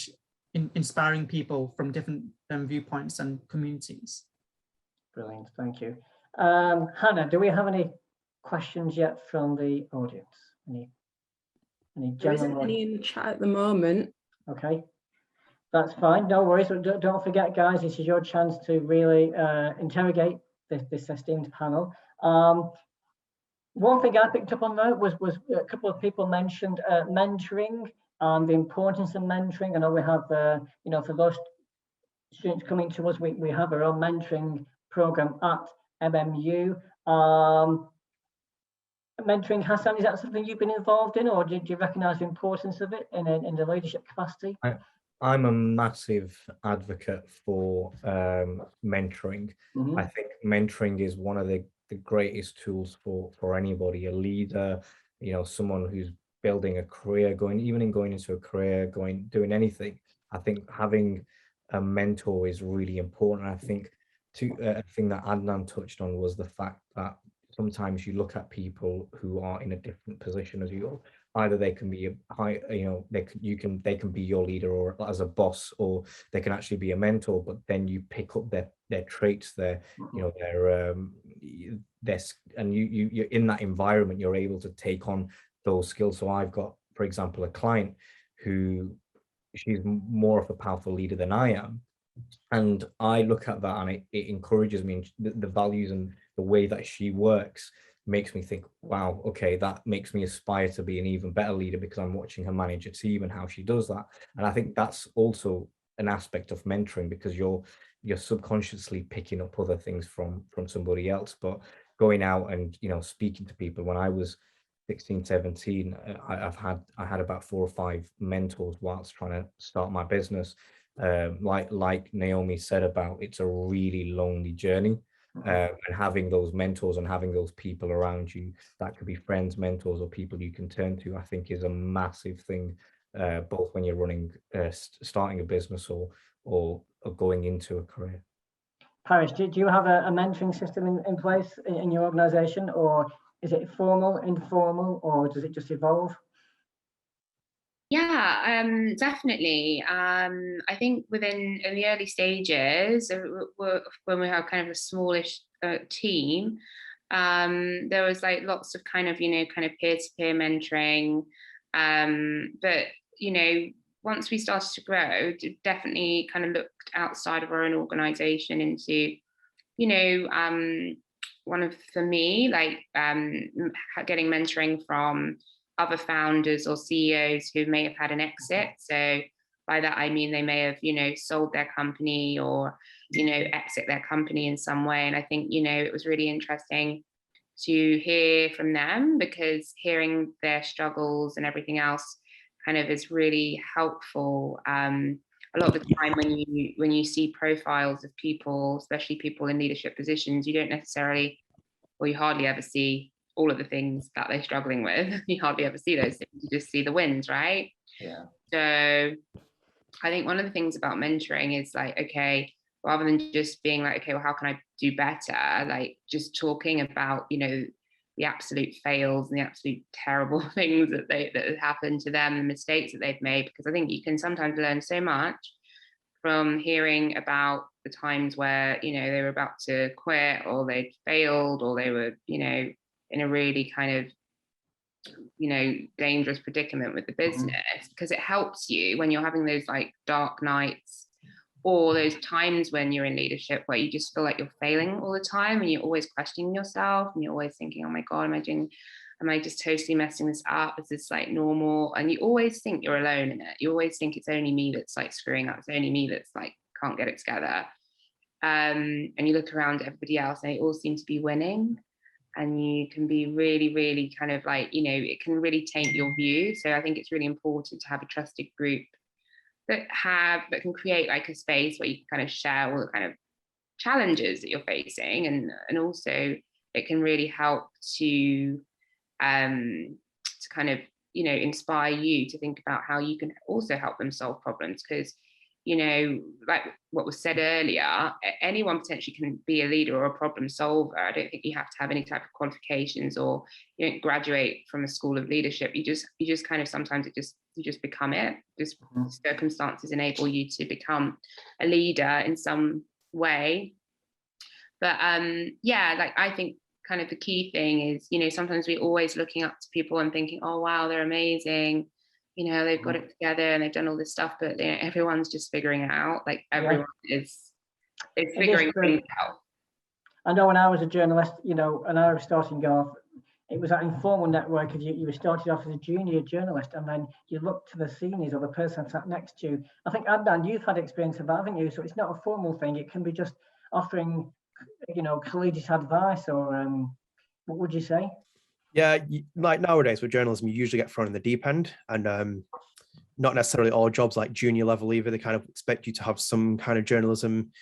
inspiring people from different viewpoints and communities. Brilliant, thank you. Hannah, do we have any questions yet from the audience? Any There isn't general? any in the chat at the moment. Okay, that's fine, no worries. Don't forget, guys, this is your chance to really interrogate this esteemed panel. One thing I picked up on there was a couple of people mentioned mentoring and the importance of mentoring. I know we have, for those students coming to us, we have our own mentoring program at MMU. Mentoring, Hassan, is that something you've been involved in, or do you recognise the importance of it in the leadership capacity? I'm a massive advocate for mentoring. I think mentoring is one of the greatest tools for anybody, a leader, someone who's building a career, going into a career, doing anything. I think having a mentor is really important. I think a thing that Adnan touched on was the fact that sometimes you look at people who are in a different position as you. Either they can be they can be your leader or as a boss, or they can actually be a mentor. But then you pick up their traits, their and you're in that environment. You're able to take on those skills. So I've got, for example, a client who she's more of a powerful leader than I am. And I look at that and it encourages me, and the values and the way that she works makes me think, wow, okay, that makes me aspire to be an even better leader, because I'm watching her manage a team and how she does that. And I think that's also an aspect of mentoring, because you're subconsciously picking up other things from somebody else. But going out and speaking to people, when I was 16, 17, I had about 4 or 5 mentors whilst trying to start my business. Like Naomi said about, it's a really lonely journey, and having those mentors and having those people around you, that could be friends, mentors, or people you can turn to, I think is a massive thing, both when you're running, starting a business or going into a career. Paris, do you have a mentoring system in place in your organisation, or is it formal, informal, or does it just evolve? Yeah, definitely. I think in the early stages, when we have kind of a smallish team, there was like lots of kind of peer-to-peer mentoring. But once we started to grow, definitely kind of looked outside of our own organization into, for me, like getting mentoring from other founders or CEOs who may have had an exit. So by that, I mean, they may have, sold their company or, exit their company in some way. And I think, it was really interesting to hear from them, because hearing their struggles and everything else kind of is really helpful. A lot of the time when you see profiles of people, especially people in leadership positions, you don't necessarily, or you hardly ever see all of the things that they're struggling with. You hardly ever see those things, you just see the wins, right? Yeah. So I think one of the things about mentoring is like, okay, rather than just being like, okay, well, how can I do better? Like just talking about, the absolute fails and the absolute terrible things that have happened to them, the mistakes that they've made, because I think you can sometimes learn so much from hearing about the times where, you know, they were about to quit, or they'd failed, or they were, you know, in a really kind of, you know, dangerous predicament with the business, because it helps you when you're having those like dark nights, or those times when you're in leadership where you just feel like you're failing all the time, and you're always questioning yourself, and you're always thinking, oh my God, am I just totally messing this up? Is this like normal? And you always think you're alone in it. You always think it's only me that's like screwing up. It's only me that's like can't get it together. And you look around at everybody else and they all seem to be winning. And you can be really, really kind of like, you know, it can really taint your view. So I think it's really important to have a trusted group that can create like a space where you can kind of share all the kind of challenges that you're facing, and also it can really help to kind of, you know, inspire you to think about how you can also help them solve problems. Because, you know, like what was said earlier, anyone potentially can be a leader or a problem solver. I don't think you have to have any type of qualifications, or you don't graduate from a school of leadership. You just kind of, sometimes you just become it. Just circumstances enable you to become a leader in some way. But yeah, like I think kind of the key thing is, you know, sometimes we're always looking up to people and thinking, oh wow, they're amazing, you know, they've got it together and they've done all this stuff, but you know, everyone's just figuring it out. Like everyone is figuring things out. I know when I was a journalist, you know, and I was starting off, it was that informal network of you were started off as a junior journalist, and then you look to the seniors or the person sat next to you. I think, Adnan, you've had experience of that, haven't you? So it's not a formal thing. It can be just offering, you know, collegiate advice, or what would you say? Yeah, like nowadays with journalism, you usually get thrown in the deep end, and not necessarily all jobs like junior level either. They kind of expect you to have some kind of journalism,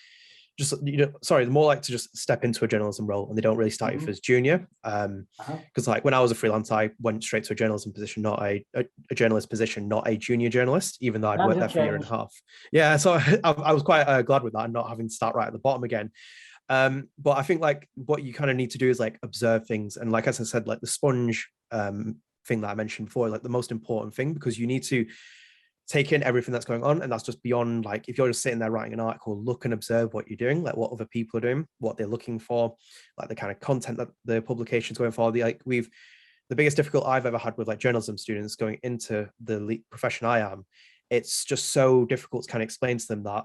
just, you know, sorry, more like to just step into a journalism role, and they don't really start you as junior. Because like when I was a freelance, I went straight to a journalism position, not a journalist position, not a junior journalist, even though I'd worked there for a year and a half. Yeah, so I was quite glad with that, and not having to start right at the bottom again. But I think like what you kind of need to do is like observe things, and like as I said, like the sponge thing that I mentioned before, like the most important thing, because you need to take in everything that's going on, and that's just beyond like if you're just sitting there writing an article, look and observe what you're doing, like what other people are doing, what they're looking for, like the kind of content that the publication's going for. The biggest difficulty I've ever had with like journalism students going into the profession I am, it's just so difficult to kind of explain to them that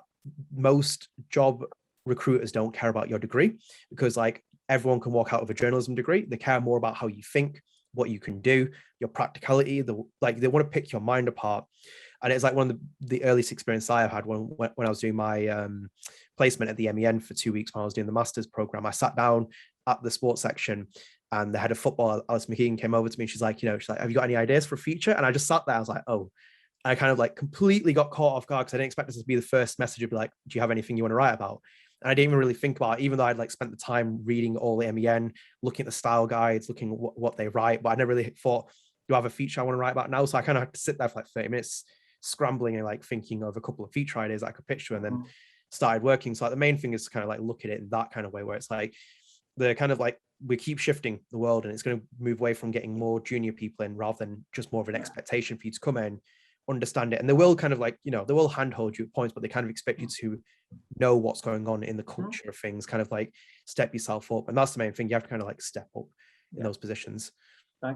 most job recruiters don't care about your degree, because like everyone can walk out of a journalism degree. They care more about how you think, what you can do, your practicality, they want to pick your mind apart. And it's like one of the earliest experiences I have had when I was doing my placement at the MEN for 2 weeks when I was doing the master's program. I sat down at the sports section, and the head of football, Alice McKean, came over to me. She's like, have you got any ideas for a feature? And I just sat there. I was like, oh. I kind of like completely got caught off guard, because I didn't expect this to be the first message. It'd be like, do you have anything you want to write about? And I didn't even really think about it, even though I'd like spent the time reading all the MEN, looking at the style guides, looking at what they write. But I never really thought, do I have a feature I want to write about now? So I kind of had to sit there for like 30 minutes scrambling and like thinking of a couple of feature ideas I could picture, and then started working. So like the main thing is to kind of like look at it in that kind of way, where it's like the kind of like we keep shifting the world, and it's going to move away from getting more junior people in rather than just more of an expectation for you to come in, understand it. And they will kind of like, they will handhold you at points, but they kind of expect you to know what's going on in the culture of things, kind of like step yourself up. And that's the main thing. You have to kind of like step up in those positions. Right.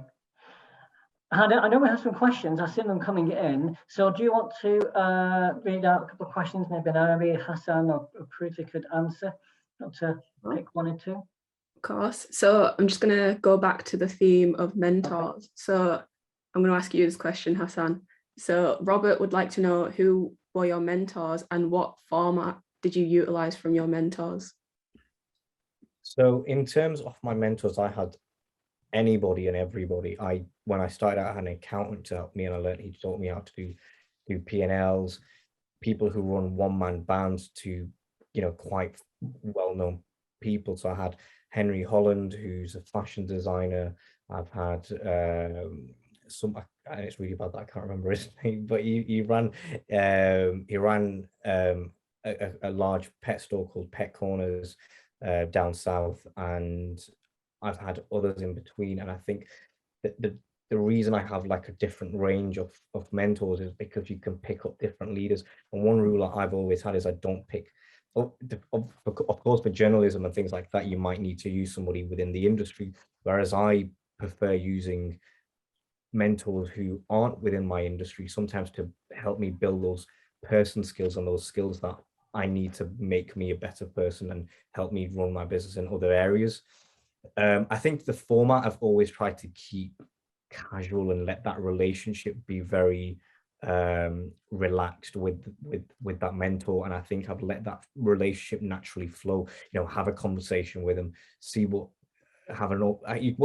I know we have some questions. I've seen them coming in. So do you want to read out a couple of questions? Maybe Naomi, Hassan, or Pruti could answer. Want to pick one or two? Of course. So I'm just going to go back to the theme of mentors. Okay. So I'm going to ask you this question, Hassan. So Robert would like to know, who were your mentors and what format did you utilize from your mentors? So in terms of my mentors, I had anybody and everybody. When I started out, I had an accountant to help me, and he taught me how to do P&Ls, people who run one-man bands to, quite well-known people. So I had Henry Holland, who's a fashion designer. I've had it's really bad that I can't remember his name, but he ran a large pet store called Pet Corners down south, and I've had others in between, and I think that the reason I have like a different range of mentors is because you can pick up different leaders. And one rule that I've always had is I don't pick, of course, for journalism and things like that, you might need to use somebody within the industry, whereas I prefer using mentors who aren't within my industry sometimes to help me build those person skills and those skills that I need to make me a better person and help me run my business in other areas. I think the format I've always tried to keep casual and let that relationship be very relaxed with that mentor, and I think I've let that relationship naturally flow. You know, have a conversation with them, see what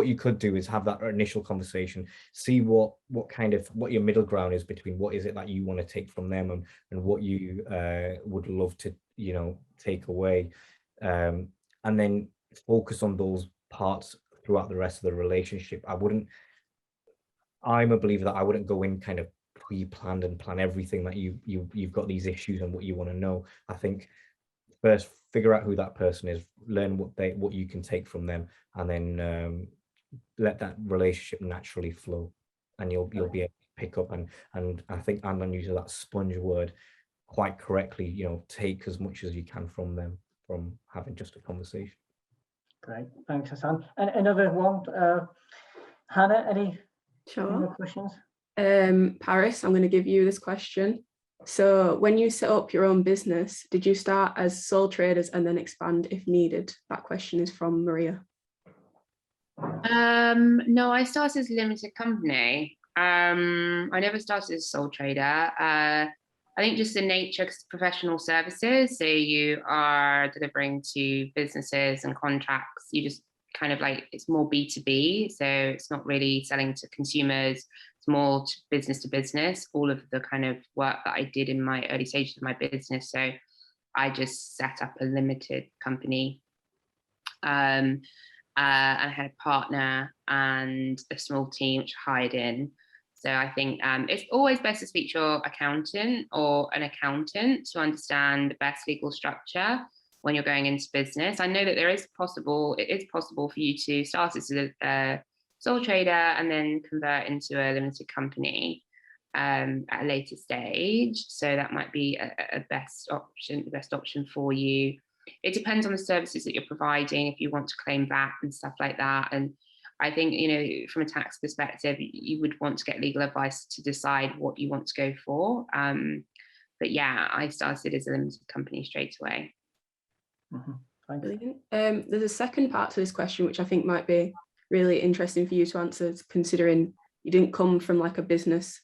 you could do is have that initial conversation, see what your middle ground is between what is it that you want to take from them and what you would love to, you know, take away, and then focus on those parts throughout the rest of the relationship. I'm a believer that I wouldn't go in kind of pre-planned and plan everything that you've got these issues and what you want to know. I think first figure out who that person is, learn what you can take from them, and then let that relationship naturally flow, and you'll be able to pick up and I think Andan uses that sponge word quite correctly, you know, take as much as you can from them from having just a conversation. Great, thanks, Hassan. And another one, Hannah, any other questions? Paris, I'm going to give you this question. So when you set up your own business, did you start as sole traders and then expand if needed? That question is from Maria. No, I started as a limited company. I never started as a sole trader. I think just the nature, because it's professional services, so you are delivering to businesses and contracts, you just kind of like, it's more B2B, so it's not really selling to consumers, it's more to business, all of the kind of work that I did in my early stages of my business. So I just set up a limited company, and I had a partner and a small team which I hired in. So I think it's always best to speak to your accountant or an accountant to understand the best legal structure when you're going into business. I know that it is possible for you to start as a sole trader and then convert into a limited company at a later stage. So that might be the best option for you. It depends on the services that you're providing, if you want to claim back and stuff like that. And I think, you know, from a tax perspective, you would want to get legal advice to decide what you want to go for. But yeah, I started as a limited company straight away. Brilliant. There's a second part to this question, which I think might be really interesting for you to answer, considering you didn't come from like a business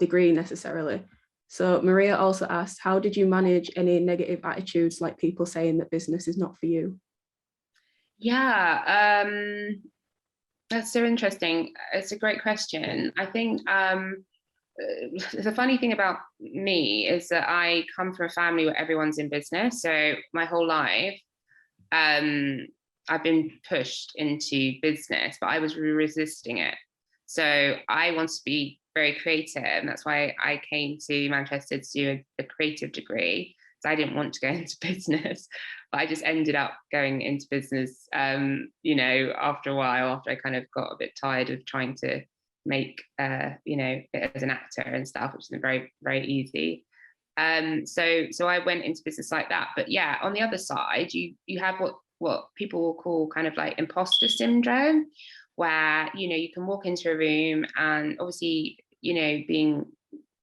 degree necessarily. So Maria also asked, how did you manage any negative attitudes, like people saying that business is not for you? Yeah, that's so interesting. It's a great question. I think the funny thing about me is that I come from a family where everyone's in business. So my whole life, I've been pushed into business, but I was resisting it. So I want to be very creative. And that's why I came to Manchester to do a creative degree. So I didn't want to go into business, but I just ended up going into business, you know, after a while, after I kind of got a bit tired of trying to make, you know, it as an actor and stuff, which is very, very easy. So I went into business like that. But yeah, on the other side, you have what people will call kind of like imposter syndrome, where, you know, you can walk into a room and obviously, you know, being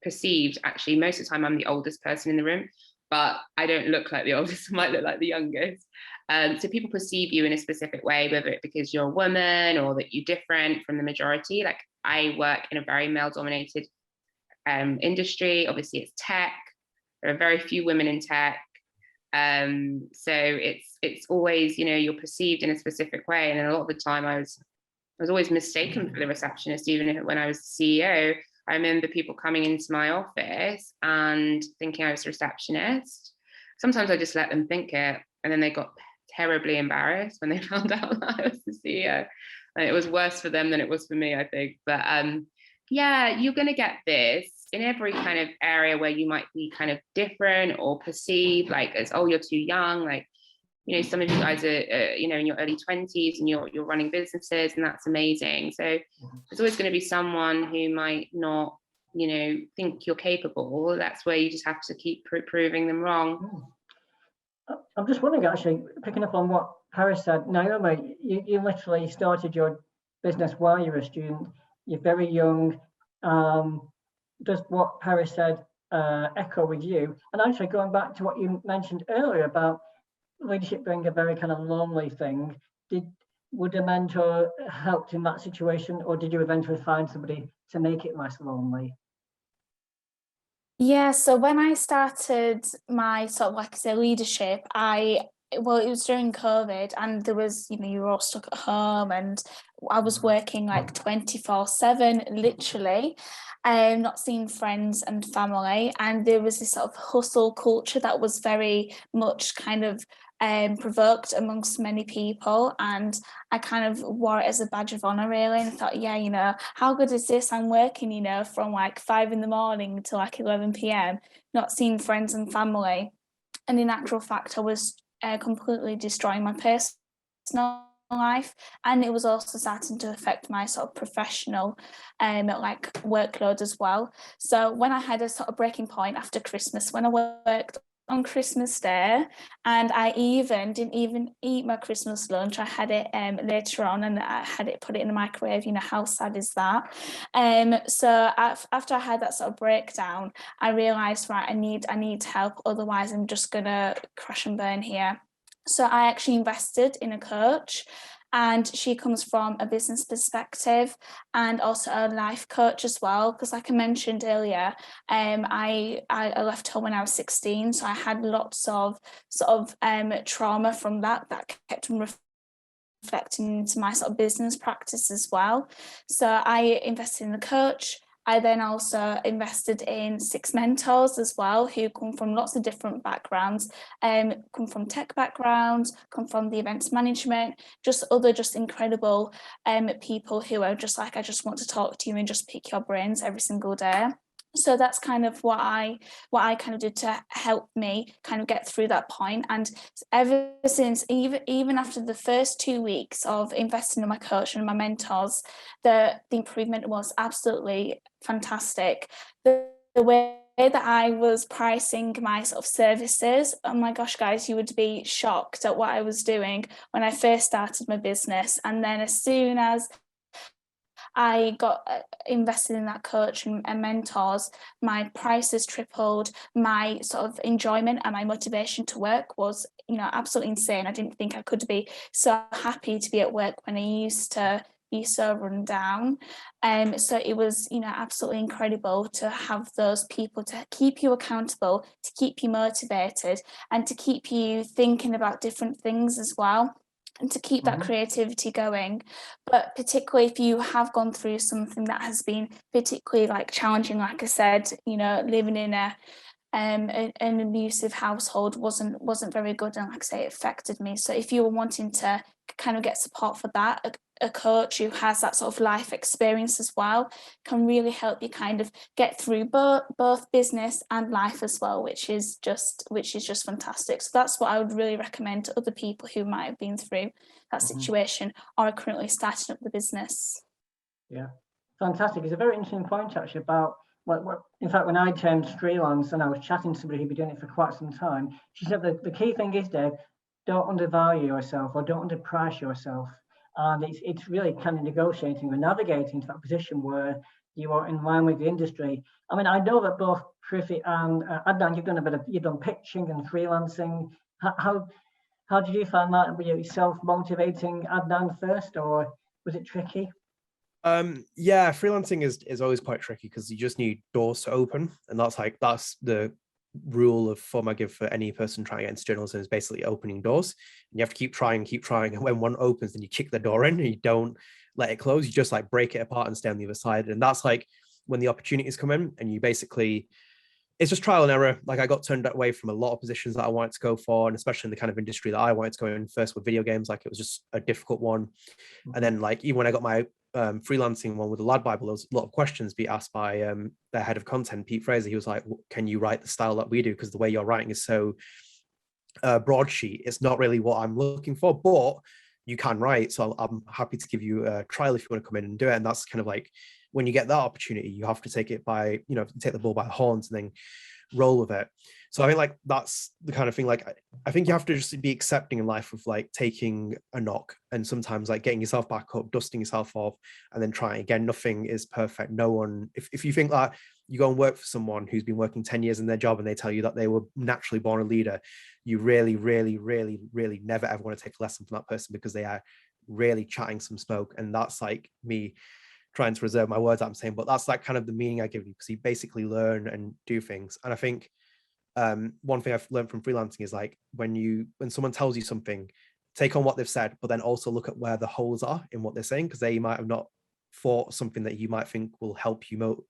perceived, actually, most of the time I'm the oldest person in the room, but I don't look like the oldest, I might look like the youngest. So people perceive you in a specific way, whether it's because you're a woman or that you're different from the majority. Like I work in a very male-dominated industry. Obviously, it's tech. There are very few women in tech. So it's always, you know, you're perceived in a specific way. And then a lot of the time I was always mistaken for the receptionist, even when I was the CEO. I remember people coming into my office and thinking I was a receptionist. Sometimes I just let them think it, and then they got terribly embarrassed when they found out that I was the CEO. And it was worse for them than it was for me, I think. But yeah, you're going to get this in every kind of area where you might be kind of different or perceived like as, oh, you're too young. Like you know, some of you guys are you know, in your early 20s and you're running businesses, and that's amazing. So there's always going to be someone who might not, you know, think you're capable. That's where you just have to keep proving them wrong. I'm just wondering, actually, picking up on what Paris said, Naomi, you literally started your business while you were a student. You're very young. Does what Paris said echo with you? And actually, going back to what you mentioned earlier about leadership being a very kind of lonely thing, would a mentor help in that situation, or did you eventually find somebody to make it less lonely? Yeah, so when I started my sort of, like I say, leadership, well, it was during COVID, and there was, you know, you were all stuck at home, and I was working like 24/7, literally, not seeing friends and family. And there was this sort of hustle culture that was very much kind of provoked amongst many people, and I kind of wore it as a badge of honor, really, and thought, yeah, you know, how good is this? I'm working, you know, from like 5 in the morning to like 11 p.m, not seeing friends and family. And in actual fact, I was completely destroying my personal life, and it was also starting to affect my sort of professional like workload as well. So when I had a sort of breaking point after Christmas, when I worked on Christmas Day, and I didn't even eat my Christmas lunch. I had it later on, and I had it put it in the microwave. You know, how sad is that? So after I had that sort of breakdown, I realised, right, I need help. Otherwise, I'm just gonna crash and burn here. So I actually invested in a coach, and she comes from a business perspective and also a life coach as well. Because like I mentioned earlier, I left home when I was 16, so I had lots of sort of trauma from that kept on reflecting into my sort of business practice as well. So I invested in the coach. I then also invested in 6 mentors as well, who come from lots of different backgrounds, come from tech backgrounds, come from the events management, just incredible people who are just like, I just want to talk to you and just pick your brains every single day. So that's kind of what I kind of did to help me kind of get through that point. And ever since, even after the first 2 weeks of investing in my coach and my mentors, the improvement was absolutely fantastic. The way that I was pricing my sort of services, oh my gosh, guys, you would be shocked at what I was doing when I first started my business. And then as soon as I got invested in that coach and mentors, my prices tripled, my sort of enjoyment and my motivation to work was, you know, absolutely insane. I didn't think I could be so happy to be at work when I used to be so run down. So it was, you know, absolutely incredible to have those people to keep you accountable, to keep you motivated, and to keep you thinking about different things as well, and to keep that creativity going. But particularly if you have gone through something that has been particularly like challenging, like I said, you know, living in an abusive household wasn't very good, and like I say, it affected me. So if you were wanting to kind of get support for that, a coach who has that sort of life experience as well can really help you kind of get through both business and life as well, which is just fantastic. So that's what I would really recommend to other people who might have been through that situation or are currently starting up the business. Yeah, fantastic. It's a very interesting point actually about what in fact, when I turned freelance and I was chatting to somebody who'd been doing it for quite some time, she said that the key thing is, Dave, don't undervalue yourself or don't underprice yourself. And it's really kind of negotiating or navigating to that position where you are in line with the industry. I mean, I know that both Prithvi and Adnan, you've done pitching and freelancing. How did you find that? Were you self-motivating, Adnan, first, or was it tricky? Yeah, freelancing is always quite tricky because you just need doors to open, and that's the rule of form I give for any person trying to get into journalism, is basically opening doors. And you have to keep trying, and when one opens, then you kick the door in and you don't let it close. You just like break it apart and stay on the other side. And that's like when the opportunities come in, and you basically, it's just trial and error. Like I got turned away from a lot of positions that I wanted to go for, and especially in the kind of industry that I wanted to go in first with video games, like it was just a difficult one. And then like even when I got my freelancing one with the Lad Bible, there was a lot of questions being asked by their head of content, Pete Fraser. He was like, can you write the style that we do? Because the way you're writing is so broadsheet, it's not really what I'm looking for, but you can write. So I'm happy to give you a trial if you want to come in and do it. And that's kind of like, when you get that opportunity, you have to take it by, take the bull by the horns and then roll with it. So I think like that's the kind of thing, like I think you have to just be accepting in life of like taking a knock and sometimes like getting yourself back up, dusting yourself off, and then trying again. Nothing is perfect. No one, if you think that you go and work for someone who's been working 10 years in their job and they tell you that they were naturally born a leader, you really, really, really, really never ever want to take a lesson from that person, because they are really chatting some smoke. And that's like me trying to reserve my words I'm saying, but that's like kind of the meaning I give you, because you basically learn and do things. And I think one thing I've learned from freelancing is like when someone tells you something, take on what they've said, but then also look at where the holes are in what they're saying, because they might have not thought something that you might think will help you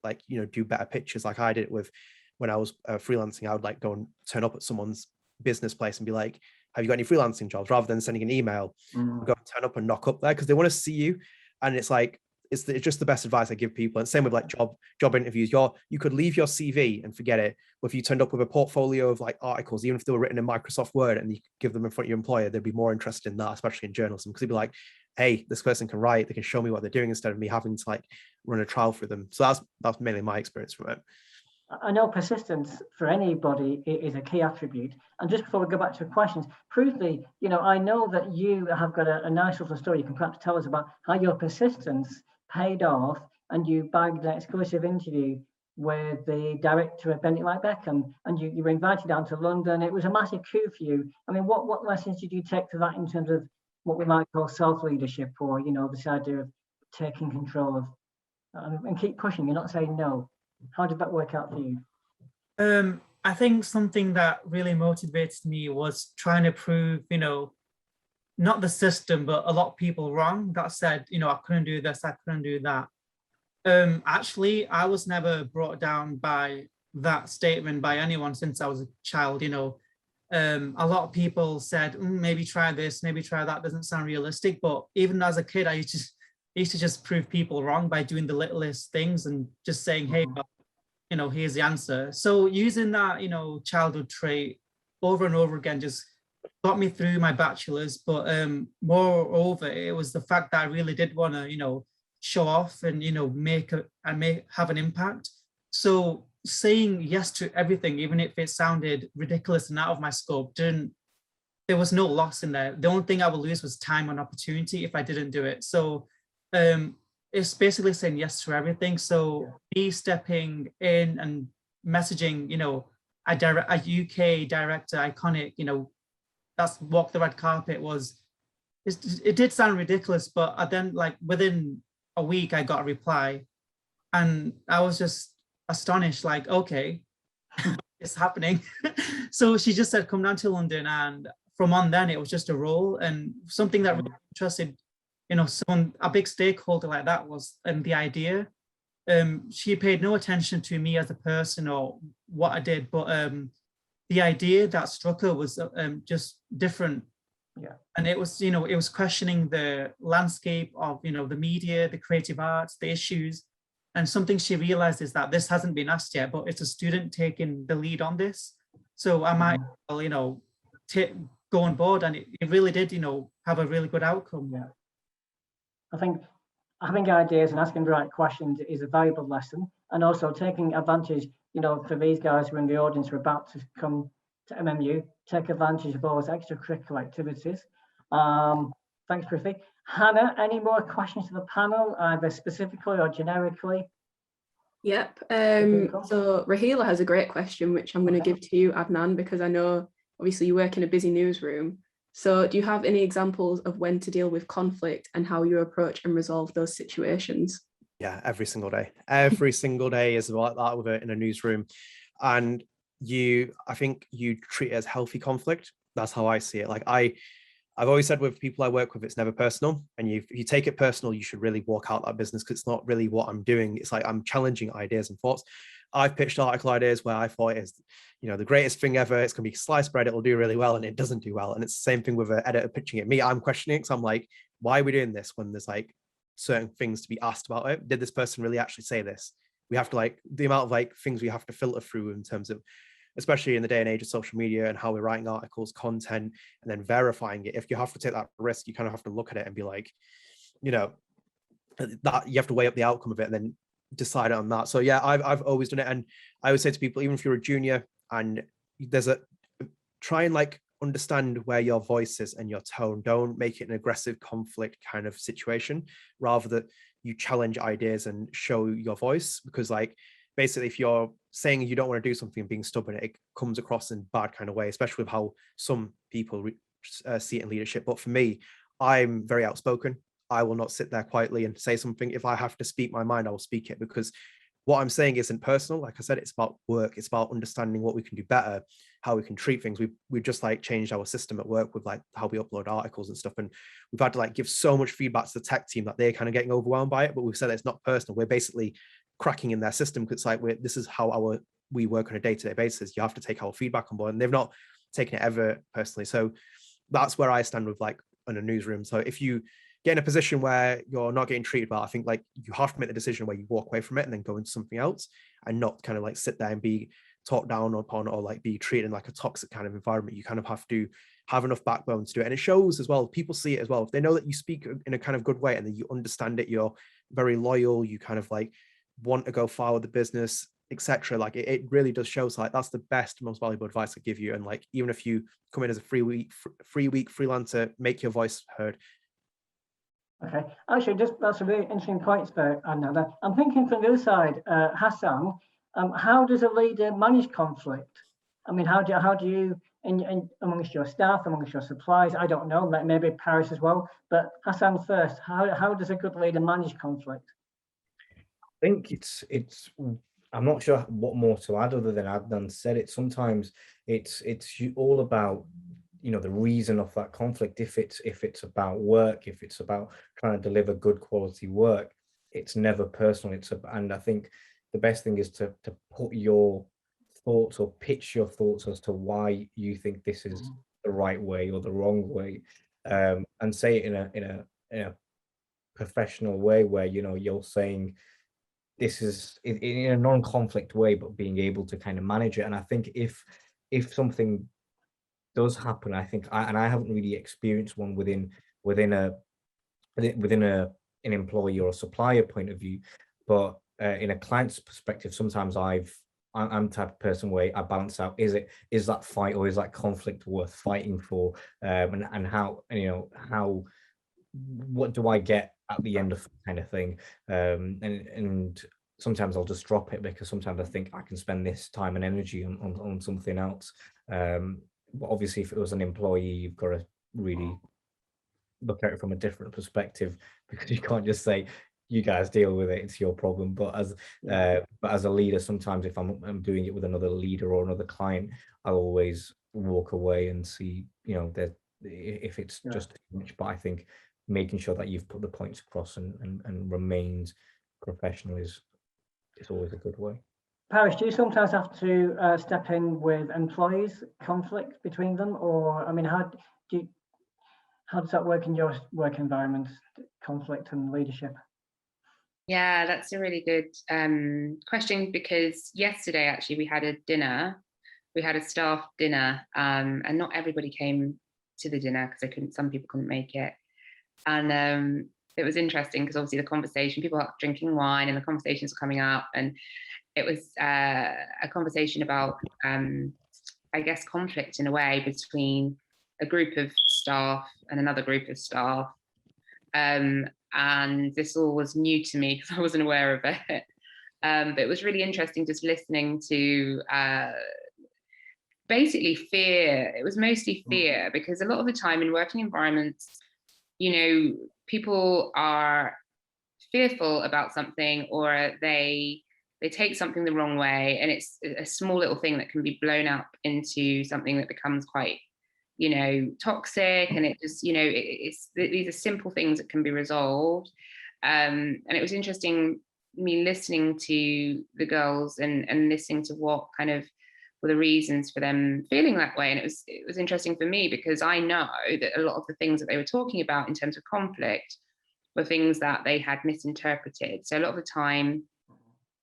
do better pitches. Like I did it with when I was freelancing. I would like go and turn up at someone's business place and be like, have you got any freelancing jobs, rather than sending an email. Go and turn up and knock up there, because they want to see you. And it's like it's just the best advice I give people. And same with like job interviews. You could leave your CV and forget it, but if you turned up with a portfolio of like articles, even if they were written in Microsoft Word, and you give them in front of your employer, they'd be more interested in that, especially in journalism, because they'd be like, hey, this person can write, they can show me what they're doing, instead of me having to like run a trial for them. So that's mainly my experience from it. I know persistence for anybody is a key attribute. And just before we go back to questions, Prudly, I know that you have got a nice little story you can perhaps tell us about how your persistence paid off and you bagged an exclusive interview with the director of Bend It Like Beckham, and you were invited down to London. It was a massive coup for you. I mean, what lessons did you take to that in terms of what we might call self-leadership, or, this idea of taking control of, and keep pushing, you're not saying no. How did that work out for you? I think something that really motivated me was trying to prove, not the system, but a lot of people wrong that said, I couldn't do this, I couldn't do that. Actually, I was never brought down by that statement by anyone since I was a child. A lot of people said, maybe try this, maybe try that, doesn't sound realistic. But even as a kid, I used to just prove people wrong by doing the littlest things and just saying, hey, here's the answer. So using that, childhood trait over and over again just got me through my bachelor's. But moreover, it was the fact that I really did want to, show off and, have an impact. So saying yes to everything, even if it sounded ridiculous and out of my scope, there was no loss in there. The only thing I would lose was time and opportunity if I didn't do it. So it's basically saying yes to everything. So me stepping in and messaging, a UK director, iconic, that's Walk the Red Carpet, it did sound ridiculous, but then like within a week I got a reply and I was just astonished, like, okay, it's happening. So she just said, come down to London. And from on then it was just a role, and something that really interested a big stakeholder like that was the idea. She paid no attention to me as a person or what I did, but the idea that struck her was just different. Yeah. And it was, it was questioning the landscape of, the media, the creative arts, the issues. And something she realized is that this hasn't been asked yet, but it's a student taking the lead on this. So I might, go on board, and it really did, have a really good outcome. Yeah. I think having ideas and asking the right questions is a valuable lesson, and also taking advantage, for these guys who are in the audience who are about to come to MMU, take advantage of all those extracurricular activities. Thanks, Prithvi. Hannah, any more questions to the panel, either specifically or generically? Yep. So Rahila has a great question, which I'm going to give to you, Adnan, because I know obviously you work in a busy newsroom. So do you have any examples of when to deal with conflict and how you approach and resolve those situations? Yeah, every single day. Every single day is like that in a newsroom. And I think you treat it as healthy conflict. That's how I see it. Like I've always said with people I work with, it's never personal. And if you take it personal, you should really walk out that business, because it's not really what I'm doing. It's like I'm challenging ideas and thoughts. I've pitched article ideas where I thought it is, the greatest thing ever. It's going to be sliced bread. It will do really well, and it doesn't do well. And it's the same thing with an editor pitching it. Me, I'm questioning it. So I'm like, why are we doing this when there's like certain things to be asked about it? Did this person really actually say this? We have to the amount of things we have to filter through in terms of especially in the day and age of social media and how we're writing articles, content, and then verifying it. If you have to take that risk, you kind of have to look at it and be like, you know, that you have to weigh up the outcome of it and then decide on that. So yeah, I've always done it. And I would say to people, even if you're a junior and try and like understand where your voice is and your tone. Don't make it an aggressive conflict kind of situation, rather that you challenge ideas and show your voice. Because like, basically, if you're saying you don't want to do something and being stubborn, it comes across in a bad kind of way, especially with how some people see it in leadership. But for me, I'm very outspoken. I will not sit there quietly and say something. If I have to speak my mind, I will speak it, because what I'm saying isn't personal. Like I said, it's about work. It's about understanding what we can do better, how we can treat things. We've just like changed our system at work with like how we upload articles and stuff. And we've had to like give so much feedback to the tech team that they're kind of getting overwhelmed by it. But we've said it's not personal. We're basically cracking in their system, because it's like, this is how we work on a day-to-day basis. You have to take our feedback on board, and they've not taken it ever personally. So that's where I stand with like in a newsroom. So if you get in a position where you're not getting treated well, I think like you have to make the decision where you walk away from it and then go into something else, and not kind of like sit there and be talked down upon or like be treated in like a toxic kind of environment. You kind of have to have enough backbone to do it. And it shows as well. People see it as well. If they know that you speak in a kind of good way and then you understand it, you're very loyal, you kind of like want to go far with the business, etc. Like it really does show. So like that's the best, most valuable advice I give you. And like, even if you come in as a free week freelancer, make your voice heard. Okay, actually, that's a really interesting point there, Anna. I'm thinking from the other side, Hassan, how does a leader manage conflict? I mean, how do you in amongst your staff, amongst your suppliers? I don't know, maybe Paris as well. But Hassan first, how does a good leader manage conflict? I think it's. I'm not sure what more to add other than Adnan said it. Sometimes it's all about, you know, the reason of that conflict. If it's about work, if it's about trying to deliver good quality work, it's never personal. And I think the best thing is to put your thoughts or pitch your thoughts as to why you think this is the right way or the wrong way, and say it in a professional way, where, you know, you're saying this is in a non-conflict way, but being able to kind of manage it. And I think if something does happen, I think I haven't really experienced one within an employee or a supplier point of view, but in a client's perspective, sometimes I'm the type of person where I balance out, is that fight or is that conflict worth fighting for, and how, you know, what do I get at the end of that kind of thing, and sometimes I'll just drop it, because sometimes I think I can spend this time and energy on something else. But obviously, if it was an employee, you've got to really look at it from a different perspective, because you can't just say, you guys deal with it, it's your problem. But as a leader, sometimes if I'm doing it with another leader or another client, I'll always walk away and see, you know, that if it's just too much. But I think making sure that you've put the points across and remained professional is always a good way. Paris, do you sometimes have to step in with employees, conflict between them, or I mean, how does that work in your work environment, conflict and leadership? Yeah, that's a really good question, because yesterday actually we had a staff dinner, and not everybody came to the dinner because some people couldn't make it. And it was interesting because obviously the conversation, people are drinking wine and the conversations were coming up, and it was a conversation about, I guess, conflict in a way between a group of staff and another group of staff. And this all was new to me because I wasn't aware of it. But it was really interesting just listening to basically fear. It was mostly fear, because a lot of the time in working environments, you know, people are fearful about something, or they take something the wrong way, and it's a small little thing that can be blown up into something that becomes quite, you know, toxic. And it just, you know, these are simple things that can be resolved. And it was interesting me listening to the girls and listening to what kind of were the reasons for them feeling that way. And it was interesting for me, because I know that a lot of the things that they were talking about in terms of conflict were things that they had misinterpreted. So a lot of the time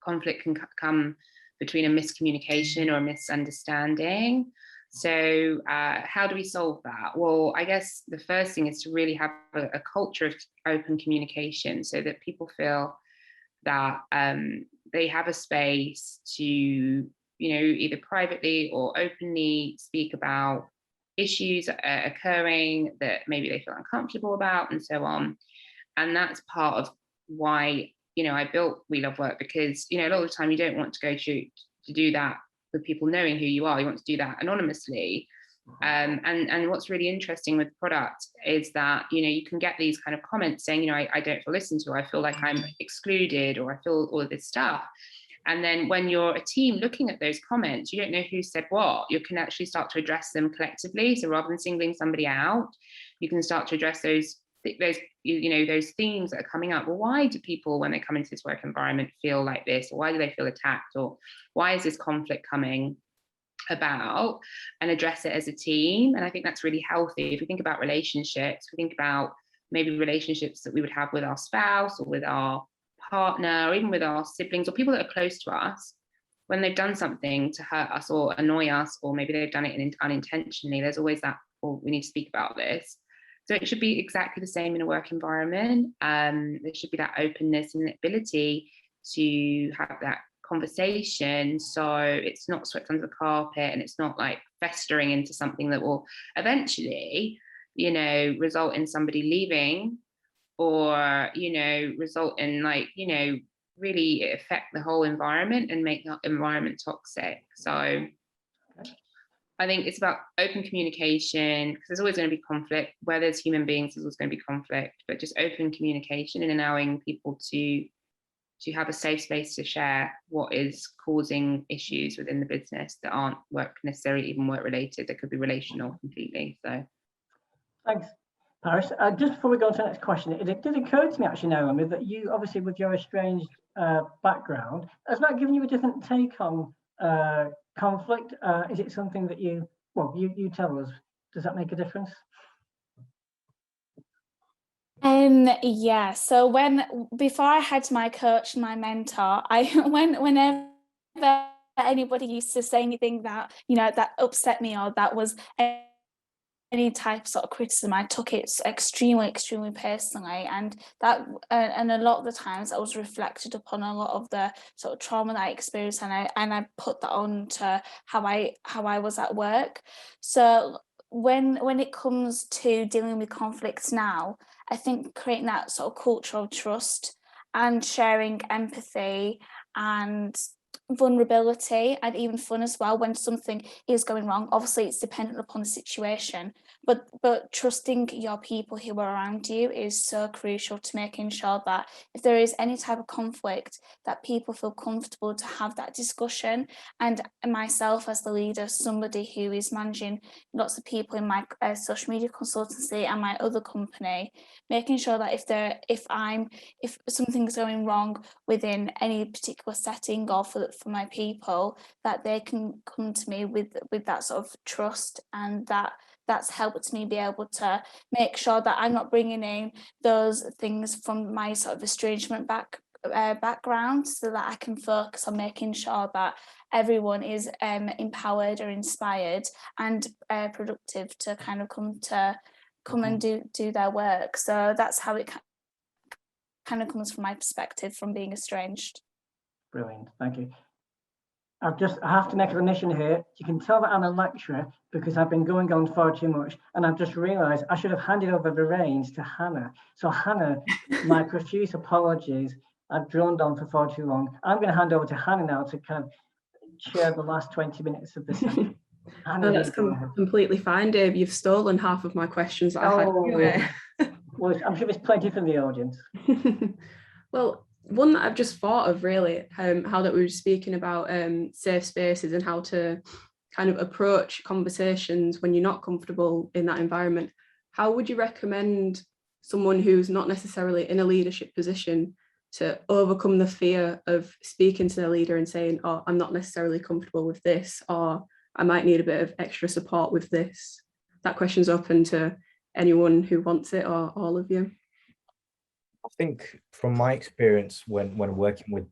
conflict can come between a miscommunication or a misunderstanding. So how do we solve that? Well, I guess the first thing is to really have a culture of open communication so that people feel that they have a space to, either privately or openly speak about issues occurring that maybe they feel uncomfortable about and so on. And that's part of why, I built We Love Work, because, a lot of the time you don't want to go to do that with people knowing who you are. You want to do that anonymously. And what's really interesting with the product is that, you can get these kind of comments saying, I don't feel listened to, I feel like I'm excluded, or I feel all of this stuff. And then when you're a team looking at those comments, you don't know who said what. You can actually start to address them collectively. So rather than singling somebody out, you can start to address those themes that are coming up. Well, why do people, when they come into this work environment, feel like this? Or why do they feel attacked? Or why is this conflict coming about? And address it as a team. And I think that's really healthy. If we think about relationships, we think about maybe relationships that we would have with our spouse or with our partner, or even with our siblings or people that are close to us. When they've done something to hurt us or annoy us, or maybe they've done it unintentionally, there's always that, oh, we need to speak about this. So it should be exactly the same in a work environment. There should be that openness and ability to have that conversation, so it's not swept under the carpet and it's not like festering into something that will eventually, result in somebody leaving, or, result in really affect the whole environment and make the environment toxic. So I think it's about open communication, because there's always going to be conflict. Where there's human beings, there's always going to be conflict, but just open communication and allowing people to have a safe space to share what is causing issues within the business that aren't necessarily even work related, that could be relational completely. So thanks, Paris. Just before we go on to the next question, it did occur to me actually, Naomi, that you obviously, with your estranged background, has that given you a different take on conflict? Is it something that you tell us, does that make a difference? Yeah, so before I had my coach and my mentor, whenever anybody used to say anything that that upset me, or that was any type of sort of criticism, I took it extremely personally, and a lot of the times that was reflected upon a lot of the sort of trauma that I experienced, and I put that on to how I was at work. So when it comes to dealing with conflicts now, I think creating that sort of culture of trust and sharing empathy and vulnerability and even fun as well when something is going wrong. Obviously it's dependent upon the situation, but trusting your people who are around you is so crucial to making sure that if there is any type of conflict, that people feel comfortable to have that discussion. And myself as the leader, somebody who is managing lots of people in my social media consultancy and my other company, making sure that if something's going wrong within any particular setting or for my people, that they can come to me with that sort of trust, and that's helped me be able to make sure that I'm not bringing in those things from my sort of estrangement background, so that I can focus on making sure that everyone is empowered or inspired and productive to kind of come and do their work. So that's how it kind of comes from my perspective from being estranged. Brilliant, thank you. I have to make an admission here. You can tell that I'm a lecturer because I've been going on far too much, and I've just realised I should have handed over the reins to Hannah. So Hannah, my profuse apologies. I've droned on for far too long. I'm going to hand over to Hannah now to kind of share the last 20 minutes of the session. No, that's completely fine, Dave. You've stolen half of my questions that I had anyway. Well, I'm sure there's plenty from the audience. Well, one that I've just thought of really, how that we were speaking about safe spaces and how to kind of approach conversations when you're not comfortable in that environment. How would you recommend someone who's not necessarily in a leadership position to overcome the fear of speaking to their leader and saying, oh, I'm not necessarily comfortable with this, or I might need a bit of extra support with this? That question's open to anyone who wants it, or all of you. I think from my experience when working with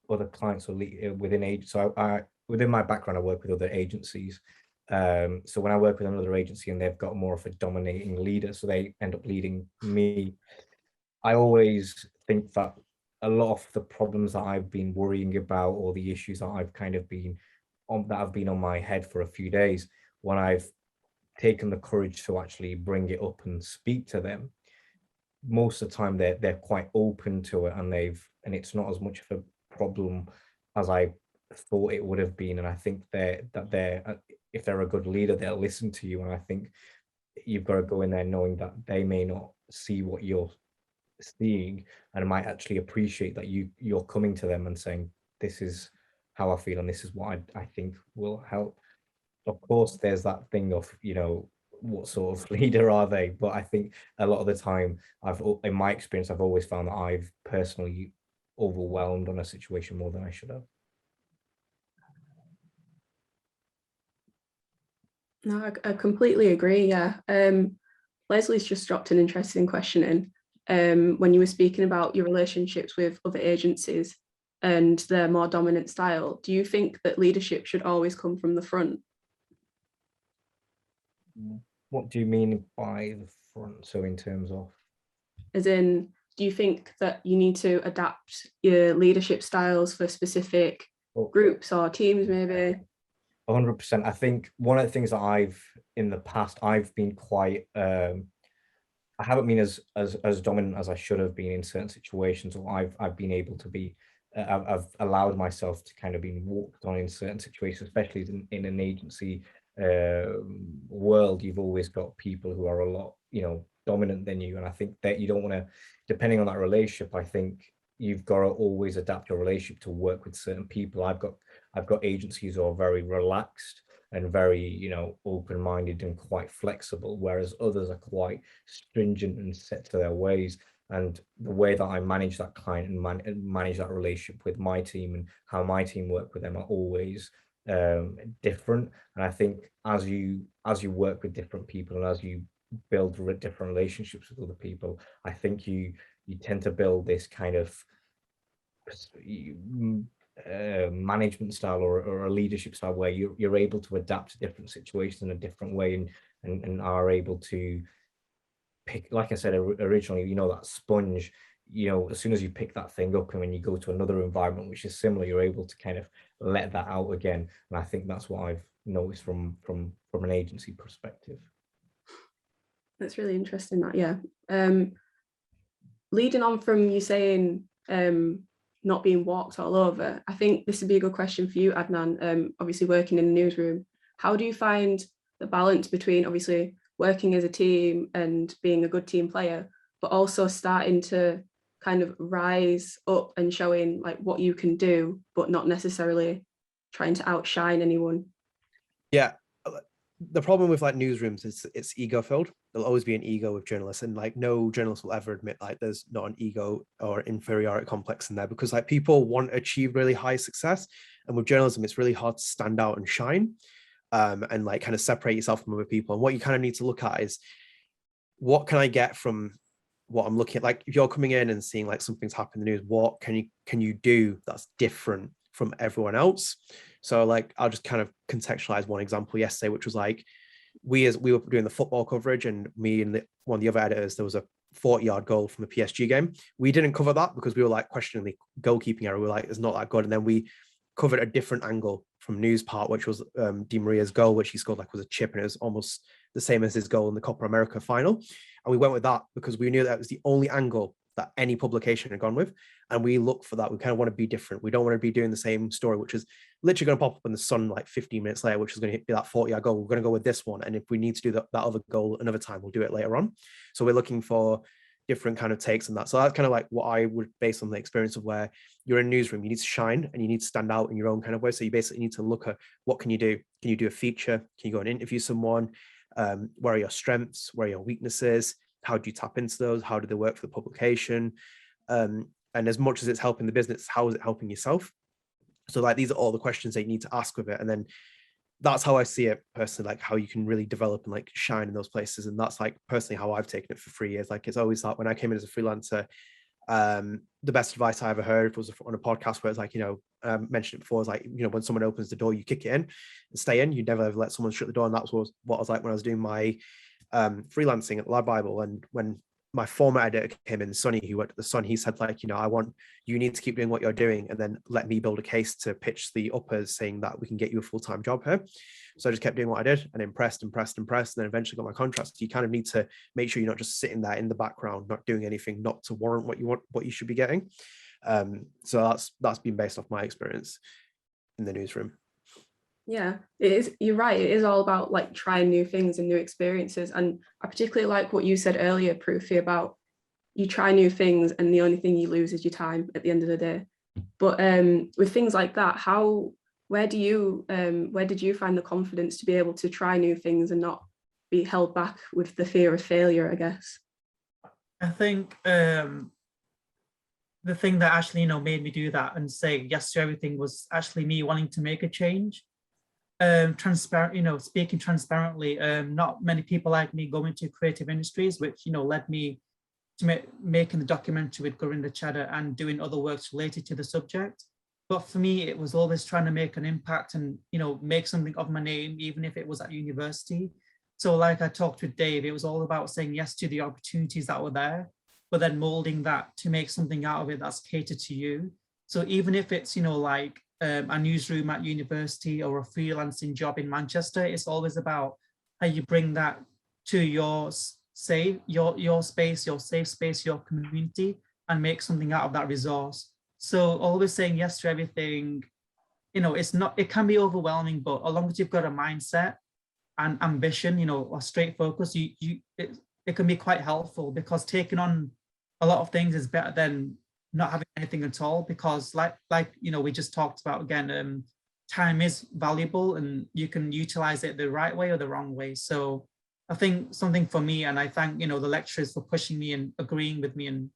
other clients or within agents. So within my background, I work with other agencies. So when I work with another agency and they've got more of a dominating leader, so they end up leading me, I always think that a lot of the problems that I've been worrying about, or the issues that I've kind of been on, that have been on my head for a few days, when I've taken the courage to actually bring it up and speak to them, most of the time they're quite open to it, and it's not as much of a problem as I thought it would have been. And I think they're if they're a good leader, they'll listen to you. And I think you've got to go in there knowing that they may not see what you're seeing, and might actually appreciate that you're coming to them and saying, this is how I feel and this is what I think will help. Of course, there's that thing of, what sort of leader are they? But I think a lot of the time, in my experience, I've always found that I've personally overwhelmed on a situation more than I should have. No, I completely agree. Yeah. Leslie's just dropped an interesting question in. When you were speaking about your relationships with other agencies and their more dominant style, do you think that leadership should always come from the front? What do you mean by the front? So in terms of? As in, do you think that you need to adapt your leadership styles for specific groups or teams, maybe? 100%. I think one of the things that in the past, I've been quite, I haven't been as dominant as I should have been in certain situations, or I've been able to be, I've allowed myself to kind of be walked on in certain situations, especially in an agency world. You've always got people who are a lot, dominant than you. And I think that you don't want to, depending on that relationship, I think you've got to always adapt your relationship to work with certain people. I've got agencies who are very relaxed and very, open-minded and quite flexible, whereas others are quite stringent and set to their ways. And the way that I manage that client and manage that relationship with my team and how my team work with them are always different. And I think as you work with different people and as you build different relationships with other people, I think you tend to build this kind of management style or a leadership style where you're able to adapt to different situations in a different way and are able to pick, like I said originally, that sponge, as soon as you pick that thing up and when you go to another environment which is similar, you're able to kind of let that out again. And I think that's what I've noticed from an agency perspective. That's really interesting, that, yeah. Leading on from you saying not being walked all over, I think this would be a good question for you, Adnan. Obviously working in the newsroom, how do you find the balance between obviously working as a team and being a good team player, but also starting to kind of rise up and showing like what you can do, but not necessarily trying to outshine anyone? Yeah, the problem with like newsrooms is it's ego filled. There'll always be an ego with journalists, and like no journalist will ever admit like there's not an ego or inferiority complex in there, because like people want to achieve really high success, and with journalism it's really hard to stand out and shine and like kind of separate yourself from other people. And what you kind of need to look at is, what can I get from what I'm looking at? Like if you're coming in and seeing like something's happened in the news, what can you do that's different from everyone else? So like I'll just kind of contextualize one example yesterday, which was like we were doing the football coverage, and me and one of the other editors, there was a 40-yard goal from a PSG game. We didn't cover that because we were like questioning the goalkeeping error. We were like, it's not that good. And then we covered a different angle from news part, which was Di Maria's goal, which he scored like was a chip, and it was almost the same as his goal in the Copa America final. And we went with that because we knew that was the only angle that any publication had gone with. And we look for that. We kind of want to be different. We don't want to be doing the same story, which is literally going to pop up in the Sun like 15 minutes later, which is going to be that 40-yard goal. We're going to go with this one. And if we need to do that other goal another time, we'll do it later on. So we're looking for different kind of takes on that. So that's kind of like what I would, based on the experience of where you're in a newsroom, you need to shine and you need to stand out in your own kind of way. So you basically need to look at what can you do? Can you do a feature? Can you go and interview someone? Where are your strengths? Where are your weaknesses? How do you tap into those? How do they work for the publication? And as much as it's helping the business, how is it helping yourself? So like these are all the questions that you need to ask with it. And then that's how I see it personally, like how you can really develop and like shine in those places. And that's like personally how I've taken it for 3 years. Like it's always that when I came in as a freelancer, The best advice I ever heard was on a podcast where it's like, mentioned it before, is like, when someone opens the door, you kick it in and stay in. You never ever let someone shut the door. And that was what I was like when I was doing my freelancing at the Lab Bible. And when my former editor came in, Sonny, who worked at the Sun, he said, like, you need to keep doing what you're doing, and then let me build a case to pitch the uppers saying that we can get you a full-time job here. So I just kept doing what I did, and impressed, and then eventually got my contract. So you kind of need to make sure you're not just sitting there in the background, not doing anything, not to warrant what you should be getting. So that's been based off my experience in the newsroom. Yeah, it is. You're right. It is all about like trying new things and new experiences. And I particularly like what you said earlier, Proofy, about you try new things and the only thing you lose is your time at the end of the day. But with things like that, where did you find the confidence to be able to try new things and not be held back with the fear of failure, I guess? I think the thing that actually, made me do that and say yes to everything was actually me wanting to make a change. Transparent, speaking transparently, not many people like me go into creative industries, which, led me to making the documentary with Gurinder Cheddar and doing other works related to the subject. But for me, it was always trying to make an impact and, make something of my name, even if it was at university. So like I talked with Dave, it was all about saying yes to the opportunities that were there, but then molding that to make something out of it that's catered to you. So even if it's, like a newsroom at university or a freelancing job in Manchester, it's always about how you bring that to your space, your safe space, your community, and make something out of that resource. So always saying yes to everything, it can be overwhelming, but as long as you've got a mindset and ambition, a straight focus, it can be quite helpful, because taking on a lot of things is better than not having anything at all, because like we just talked about again, time is valuable and you can utilize it the right way or the wrong way. So I think something for me, and I thank the lecturers for pushing me and agreeing with me and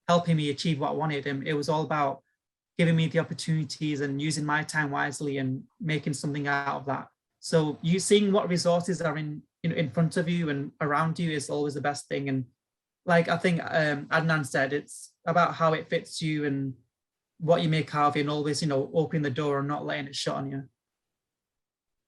helping me achieve what I wanted. And it was all about giving me the opportunities and using my time wisely and making something out of that. So you seeing what resources are in front of you and around you is always the best thing. And like I think Adnan said, it's about how it fits you and what you make out of it, and always, opening the door and not letting it shut on you.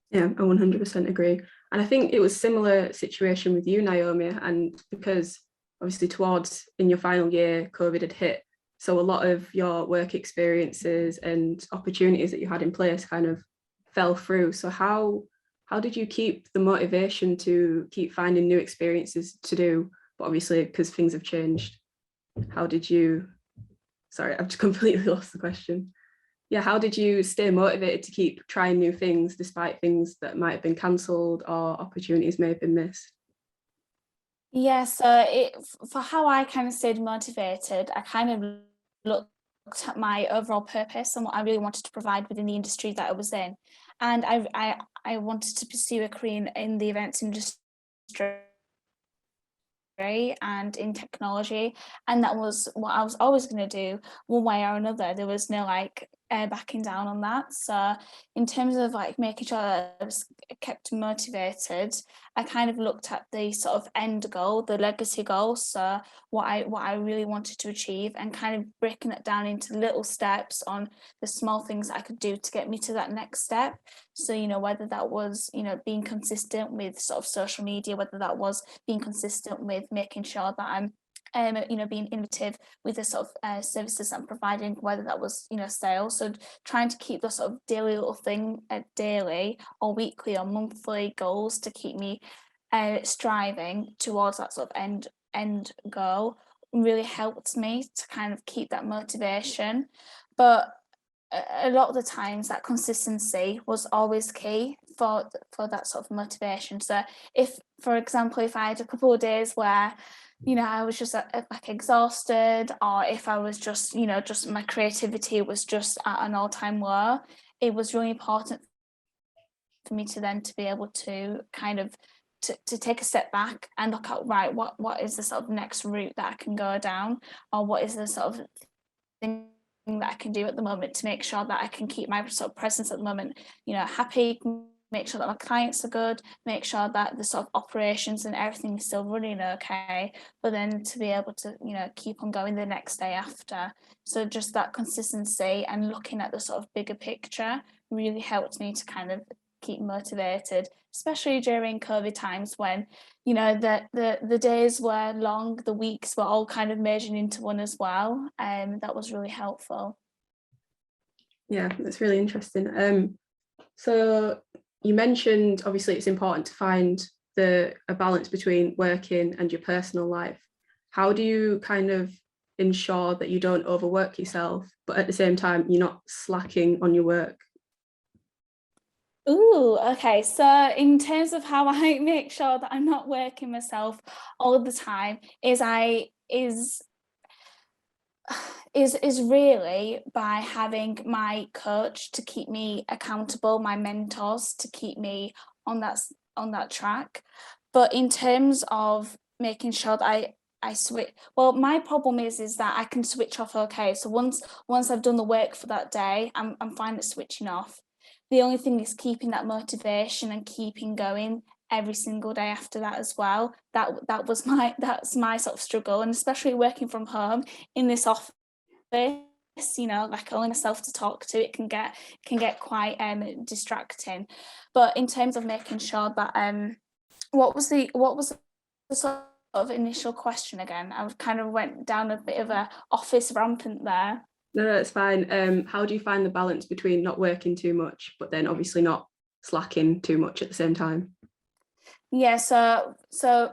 Yeah, I 100% agree. And I think it was a similar situation with you, Naomi, and because obviously towards in your final year, COVID had hit. So a lot of your work experiences and opportunities that you had in place kind of fell through. So how did you keep the motivation to keep finding new experiences to do? But obviously, because things have changed, how did you, sorry, I've just completely lost the question. Yeah, how did you stay motivated to keep trying new things despite things that might have been cancelled or opportunities may have been missed? Yeah, so for how I kind of stayed motivated, I kind of looked at my overall purpose and what I really wanted to provide within the industry that I was in. And I wanted to pursue a career in the events industry and in technology, and that was what I was always going to do one way or another. There was no backing down on that. So in terms of making sure that I was kept motivated, I kind of looked at the sort of end goal, the legacy goal, so what I really wanted to achieve, and kind of breaking it down into little steps on the small things that I could do to get me to that next step. So whether that was being consistent with sort of social media, whether that was being consistent with making sure that I'm being innovative with the sort of services I'm providing, whether that was sales. So trying to keep the sort of daily little thing, daily or weekly or monthly goals to keep me striving towards that sort of end goal really helped me to kind of keep that motivation. But a lot of the times that consistency was always key for that sort of motivation. So if, for example, if I had a couple of days where I was just exhausted, or if I was just my creativity was just at an all-time low, it was really important for me to be able to kind of to take a step back and look at, right, what is the sort of next route that I can go down, or what is the sort of thing that I can do at the moment to make sure that I can keep my sort of presence at the moment, happy, make sure that my clients are good, make sure that the sort of operations and everything is still running okay, but then to be able to, you know, keep on going the next day after. So just that consistency and looking at the sort of bigger picture really helped me to kind of keep motivated, especially during COVID times when, you know, the days were long, the weeks were all kind of merging into one as well. That was really helpful. Yeah, that's really interesting. So you mentioned obviously it's important to find a balance between working and your personal life. How do you kind of ensure that you don't overwork yourself, but at the same time you're not slacking on your work? Ooh, okay. So in terms of how I make sure that I'm not working myself all the time is really by having my coach to keep me accountable, my mentors to keep me on that track. But in terms of making sure that I switch, well, my problem is that I can switch off okay. So once I've done the work for that day, I'm fine at switching off. The only thing is keeping that motivation and keeping going every single day after that as well. That's my sort of struggle, and especially working from home in this office, you know, like only myself to talk to, it can get quite distracting. But in terms of making sure that what was the sort of initial question again? I kind of went down a bit of a office rampant there. No, it's fine. How do you find the balance between not working too much, but then obviously not slacking too much at the same time? Yeah, so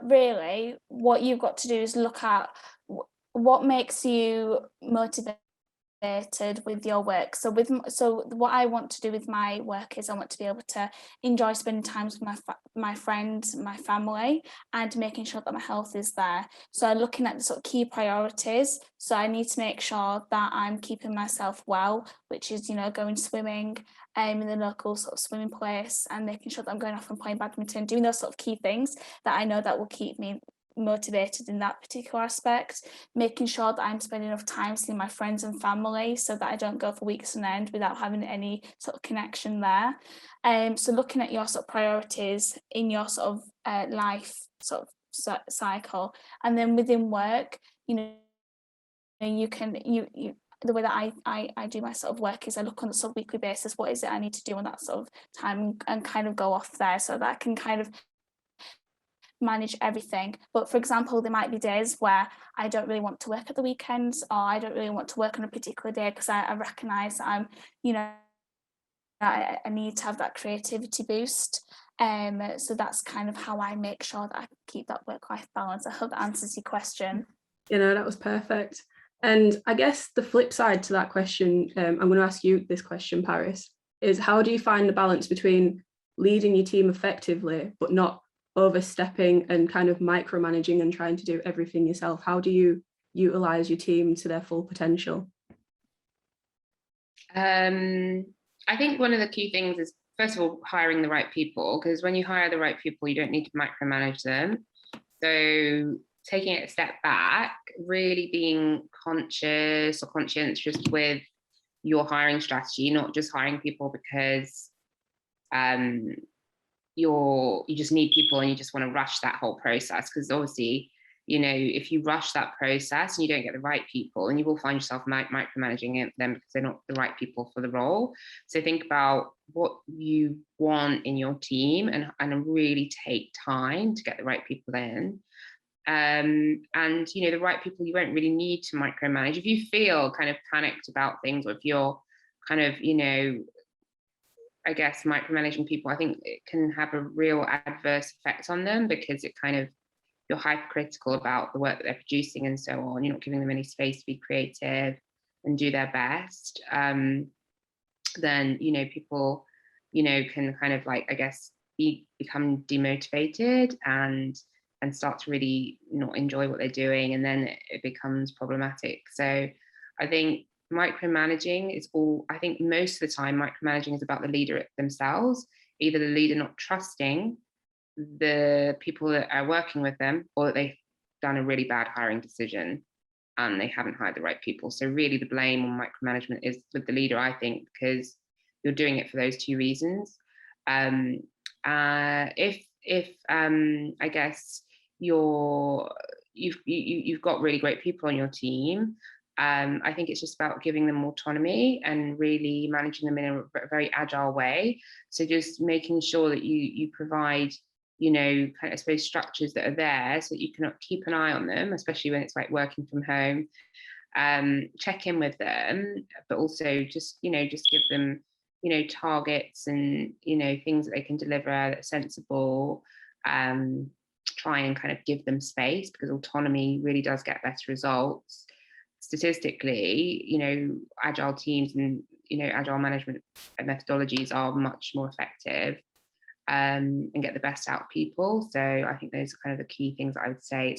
really what you've got to do is look at what makes you motivated with your work. So what I want to do with my work is I want to be able to enjoy spending time with my friends, my family, and making sure that my health is there. So looking at the sort of key priorities. So I need to make sure that I'm keeping myself well, which is, you know, going swimming in the local sort of swimming place, and making sure that I'm going off and playing badminton, doing those sort of key things that I know that will keep me motivated in that particular aspect, making sure that I'm spending enough time seeing my friends and family so that I don't go for weeks on end without having any sort of connection there. So looking at your sort of priorities in your sort of life sort of cycle, and then within work, you know, you the way that I do my sort of work is I look on a sort of weekly basis, what is it I need to do on that sort of time, and kind of go off there so that I can kind of manage everything. But for example, there might be days where I don't really want to work at the weekends, or I don't really want to work on a particular day because I recognize that I'm, you know, I need to have that creativity boost. So that's kind of how I make sure that I keep that work-life balance. I hope that answers your question. You know, that was perfect. And I guess the flip side to that question, I'm going to ask you this question, Paris, is how do you find the balance between leading your team effectively but not overstepping and kind of micromanaging and trying to do everything yourself? How do you utilize your team to their full potential? I think one of the key things is, first of all, hiring the right people, because when you hire the right people, you don't need to micromanage them. So taking it a step back, really being conscious or conscientious with your hiring strategy, not just hiring people because you just need people and you just want to rush that whole process, because obviously, you know, if you rush that process and you don't get the right people, and you will find yourself micromanaging them because they're not the right people for the role. So think about what you want in your team and really take time to get the right people in. And you know, the right people you won't really need to micromanage. If you feel kind of panicked about things, or if you're kind of, you know, I guess micromanaging people, I think it can have a real adverse effect on them, because it kind of, you're hypercritical about the work that they're producing and so on. You're not giving them any space to be creative and do their best. Then, you know, people, you know, can kind of like, I guess, become demotivated and start to really not enjoy what they're doing, and then it becomes problematic. So I think micromanaging is all, I think most of the time micromanaging is about the leader themselves, either the leader not trusting the people that are working with them, or that they've done a really bad hiring decision and they haven't hired the right people. So really the blame on micromanagement is with the leader, I think, because you're doing it for those two reasons. If I guess you've got really great people on your team, I think it's just about giving them autonomy and really managing them in a very agile way. So just making sure that you provide, you know, kind of, I suppose, structures that are there so that you can keep an eye on them, especially when it's like working from home. Check in with them, but also just, you know, just give them, you know, targets and, you know, things that they can deliver that are sensible. Try and kind of give them space, because autonomy really does get better results. Statistically, you know, agile teams and, you know, agile management methodologies are much more effective and get the best out of people. So I think those are kind of the key things that I would say.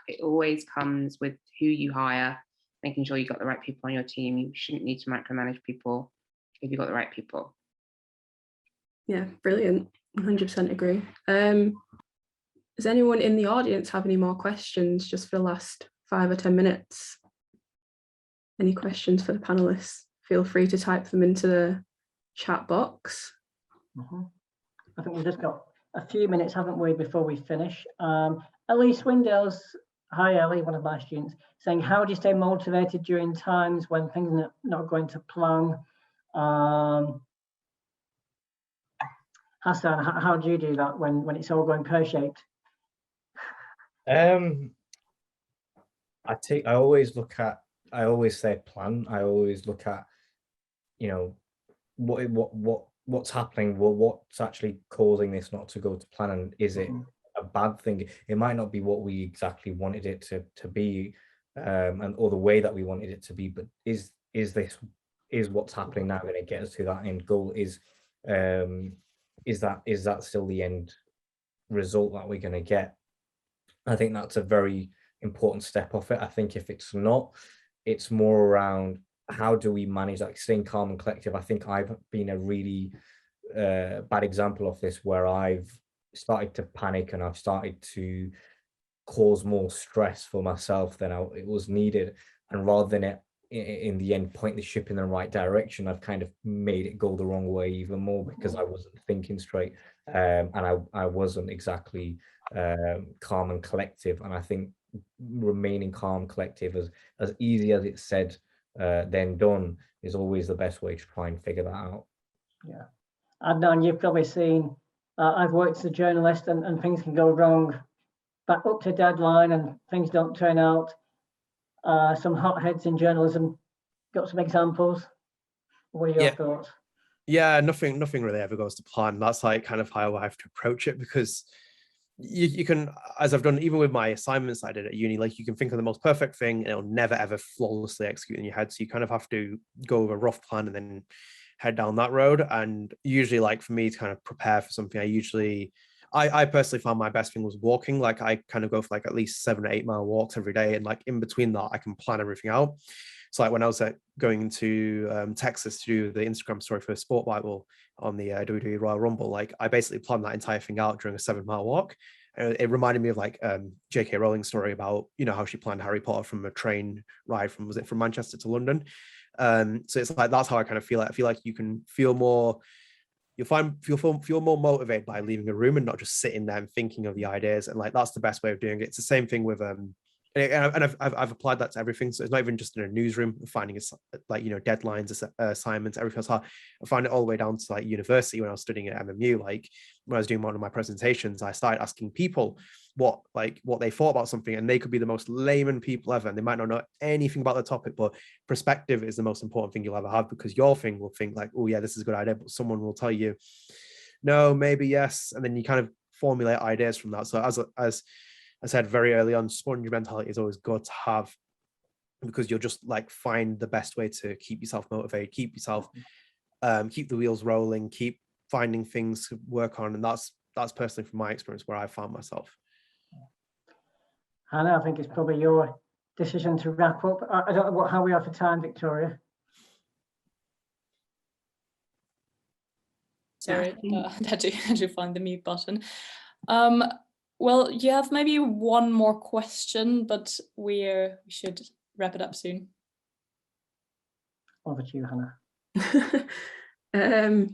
It always comes with who you hire, making sure you've got the right people on your team. You shouldn't need to micromanage people if you've got the right people. Yeah, brilliant. 100% agree. Does anyone in the audience have any more questions just for the last 5 or 10 minutes? Any questions for the panelists? Feel free to type them into the chat box. I think we've just got a few minutes, haven't we, before we finish. Ellie Swindell's, hi Ellie, one of my students, saying, how do you stay motivated during times when things are not going to plan? Hassan, how do you do that when it's all going pear-shaped? I always say plan. I always look at, you know, what's happening, what's actually causing this not to go to plan, and is it a bad thing? It might not be what we exactly wanted it to be, or the way that we wanted it to be, but is what's happening now going to get us to that end goal? Is that still the end result that we're going to get? I think that's a very important step off it. I think if it's not, it's more around how do we manage, like, staying calm and collective. I think I've been a really bad example of this, where I've started to panic and I've started to cause more stress for myself than it was needed. And rather than it in the end point the ship in the right direction, I've kind of made it go the wrong way even more, because I wasn't thinking straight, and I wasn't exactly calm and collective. And I think remaining calm, collective, as easy as it's said, then done, is always the best way to try and figure that out. Yeah, Adnan, you've probably seen, I've worked as a journalist, and things can go wrong back up to deadline and things don't turn out. Some hotheads in journalism. Got some examples? What are your thoughts? Yeah, nothing really ever goes to plan. That's like kind of how I have to approach it, because you can, as I've done even with my assignments I did at uni, like, you can think of the most perfect thing and it'll never ever flawlessly execute in your head. So you kind of have to go with a rough plan and then head down that road. And usually, like, for me to kind of prepare for something, I personally found my best thing was walking. Like, I kind of go for like at least 7 or 8 mile walks every day, and like in between that I can plan everything out. So like when I was going to Texas to do the Instagram story for Sport Bible on the WWE Royal Rumble, like, I basically planned that entire thing out during a 7 mile walk. It reminded me of like J.K. Rowling's story about, you know, how she planned Harry Potter from a train ride from Manchester to London. So it's like, that's how I kind of feel. I feel like you can feel more, feel more motivated by leaving a room and not just sitting there and thinking of the ideas. And like, that's the best way of doing it. It's the same thing with and I've applied that to everything. So it's not even just in a newsroom, finding like, you know, deadlines, assignments, everything else. I find it all the way down to like university when I was studying at MMU. Like, when I was doing one of my presentations, I started asking people what they thought about something, and they could be the most layman people ever, and they might not know anything about the topic, but perspective is the most important thing you'll ever have, because your thing will think like, oh yeah, this is a good idea, but someone will tell you no, maybe yes, and then you kind of formulate ideas from that. So as I said very early on, sponge mentality is always good to have, because you'll just like find the best way to keep yourself motivated, keep the wheels rolling, keep finding things to work on. And that's personally from my experience where I found myself. Hannah, I think it's probably your decision to wrap up. I don't know how we are for time, Victoria. Sorry, I had to find the mute button. Well, you have maybe one more question, but we should wrap it up soon. Over to you, Hannah.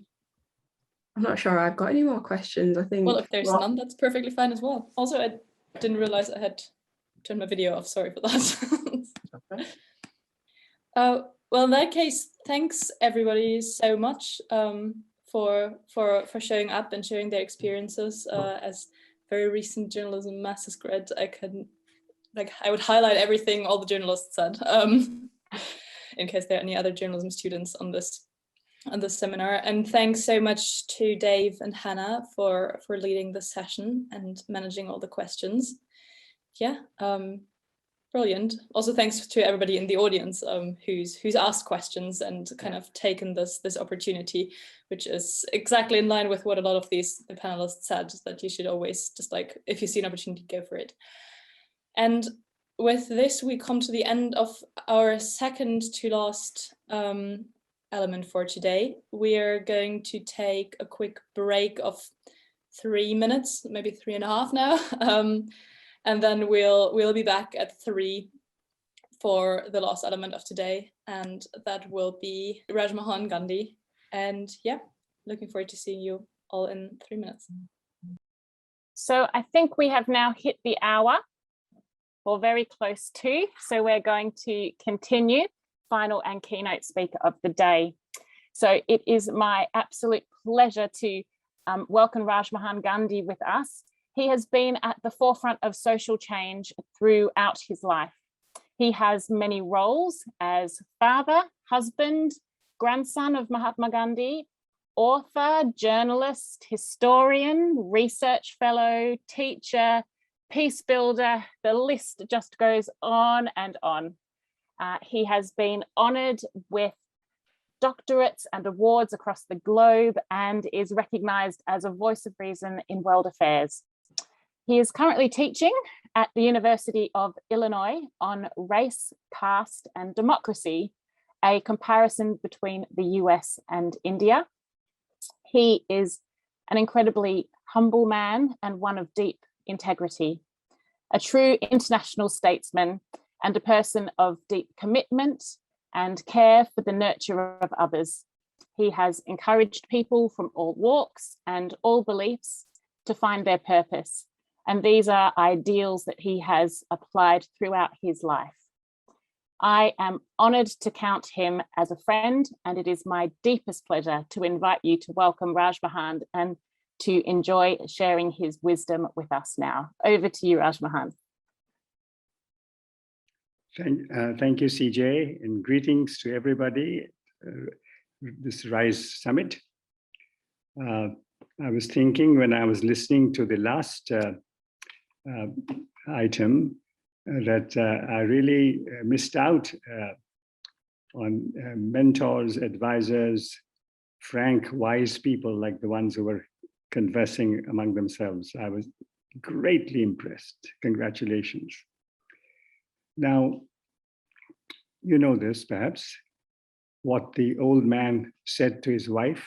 I'm not sure I've got any more questions. I think. Well, if there's none, that's perfectly fine as well. Also, I didn't realize I had turned my video off. Sorry for that. Okay. Well, in that case, thanks everybody so much for showing up and sharing their experiences. As very recent journalism master's grad, I would highlight everything all the journalists said, in case there are any other journalism students on this seminar. And thanks so much to Dave and Hannah for leading this session and managing all the questions. Yeah, brilliant. Also thanks to everybody in the audience who's asked questions and kind of taken this opportunity, which is exactly in line with what a lot of the panelists said, that you should always just, like, if you see an opportunity, go for it. And with this, we come to the end of our second to last element for today. We are going to take a quick break of 3 minutes, maybe 3.5 now. And then we'll be back at 3 for the last element of today. And that will be Rajmohan Gandhi. And yeah, looking forward to seeing you all in 3 minutes. So I think we have now hit the hour, or very close to. So we're going to continue, final and keynote speaker of the day. So it is my absolute pleasure to welcome Rajmohan Gandhi with us. He has been at the forefront of social change throughout his life. He has many roles as father, husband, grandson of Mahatma Gandhi, author, journalist, historian, research fellow, teacher, peace builder. The list just goes on and on. He has been honored with doctorates and awards across the globe and is recognized as a voice of reason in world affairs. He is currently teaching at the University of Illinois on race, caste, and democracy, a comparison between the US and India. He is an incredibly humble man and one of deep integrity, a true international statesman and a person of deep commitment and care for the nurture of others. He has encouraged people from all walks and all beliefs to find their purpose. And these are ideals that he has applied throughout his life. I am honored to count him as a friend, and it is my deepest pleasure to invite you to welcome Rajmohan and to enjoy sharing his wisdom with us now. Over to you, Rajmohan. Thank you, CJ, and greetings to everybody. This RISE Summit. I was thinking when I was listening to the last item that I really missed out on mentors, advisors, frank, wise people like the ones who were conversing among themselves. I was greatly impressed. Congratulations. Now, you know this perhaps, what the old man said to his wife.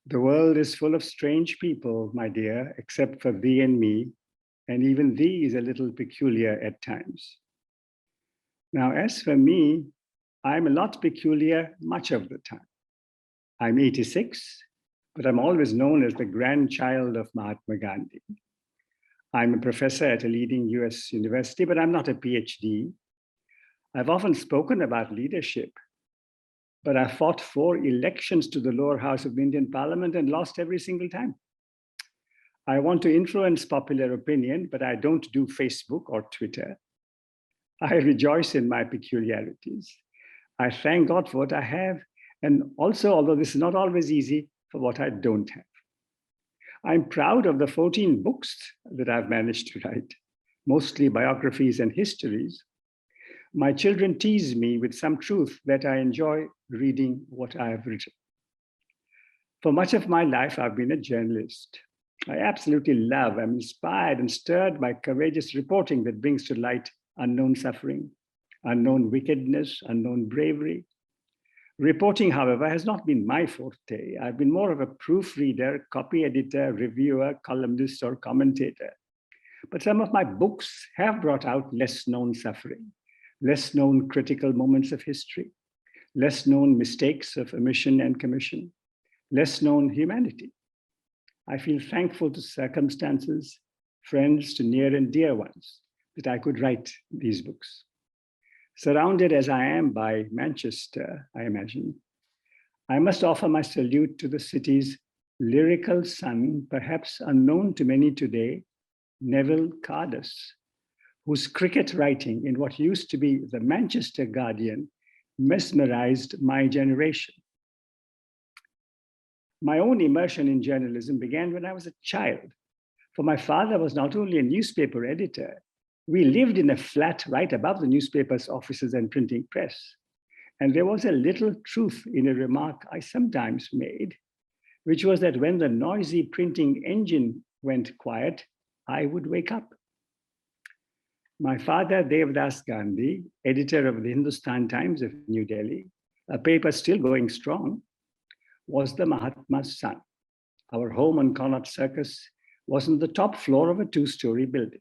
The world is full of strange people, my dear, except for thee and me, and even thee is a little peculiar at times. Now, as for me, I'm a lot peculiar much of the time. I'm 86, but I'm always known as the grandchild of Mahatma Gandhi. I'm a professor at a leading US university, but I'm not a PhD. I've often spoken about leadership, but I fought 4 elections to the lower house of the Indian Parliament and lost every single time. I want to influence popular opinion, but I don't do Facebook or Twitter. I rejoice in my peculiarities. I thank God for what I have, and also, although this is not always easy, for what I don't have. I'm proud of the 14 books that I've managed to write, mostly biographies and histories. My children tease me with some truth that I enjoy reading what I have written. For much of my life, I've been a journalist. I absolutely love, I'm inspired and stirred by courageous reporting that brings to light unknown suffering, unknown wickedness, unknown bravery. Reporting, however, has not been my forte. I've been more of a proofreader, copy editor, reviewer, columnist, or commentator. But some of my books have brought out less known suffering, less known critical moments of history, less known mistakes of omission and commission, less known humanity. I feel thankful to circumstances, friends, to near and dear ones, that I could write these books. Surrounded as I am by Manchester, I imagine, I must offer my salute to the city's lyrical son, perhaps unknown to many today, Neville Cardus, whose cricket writing in what used to be the Manchester Guardian mesmerized my generation. My own immersion in journalism began when I was a child, for my father was not only a newspaper editor, we lived in a flat right above the newspaper's offices and printing press. And there was a little truth in a remark I sometimes made, which was that when the noisy printing engine went quiet, I would wake up. My father, Devdas Gandhi, editor of the Hindustan Times of New Delhi, a paper still going strong, was the Mahatma's son. Our home on Connaught Circus was on the top floor of a two-story building.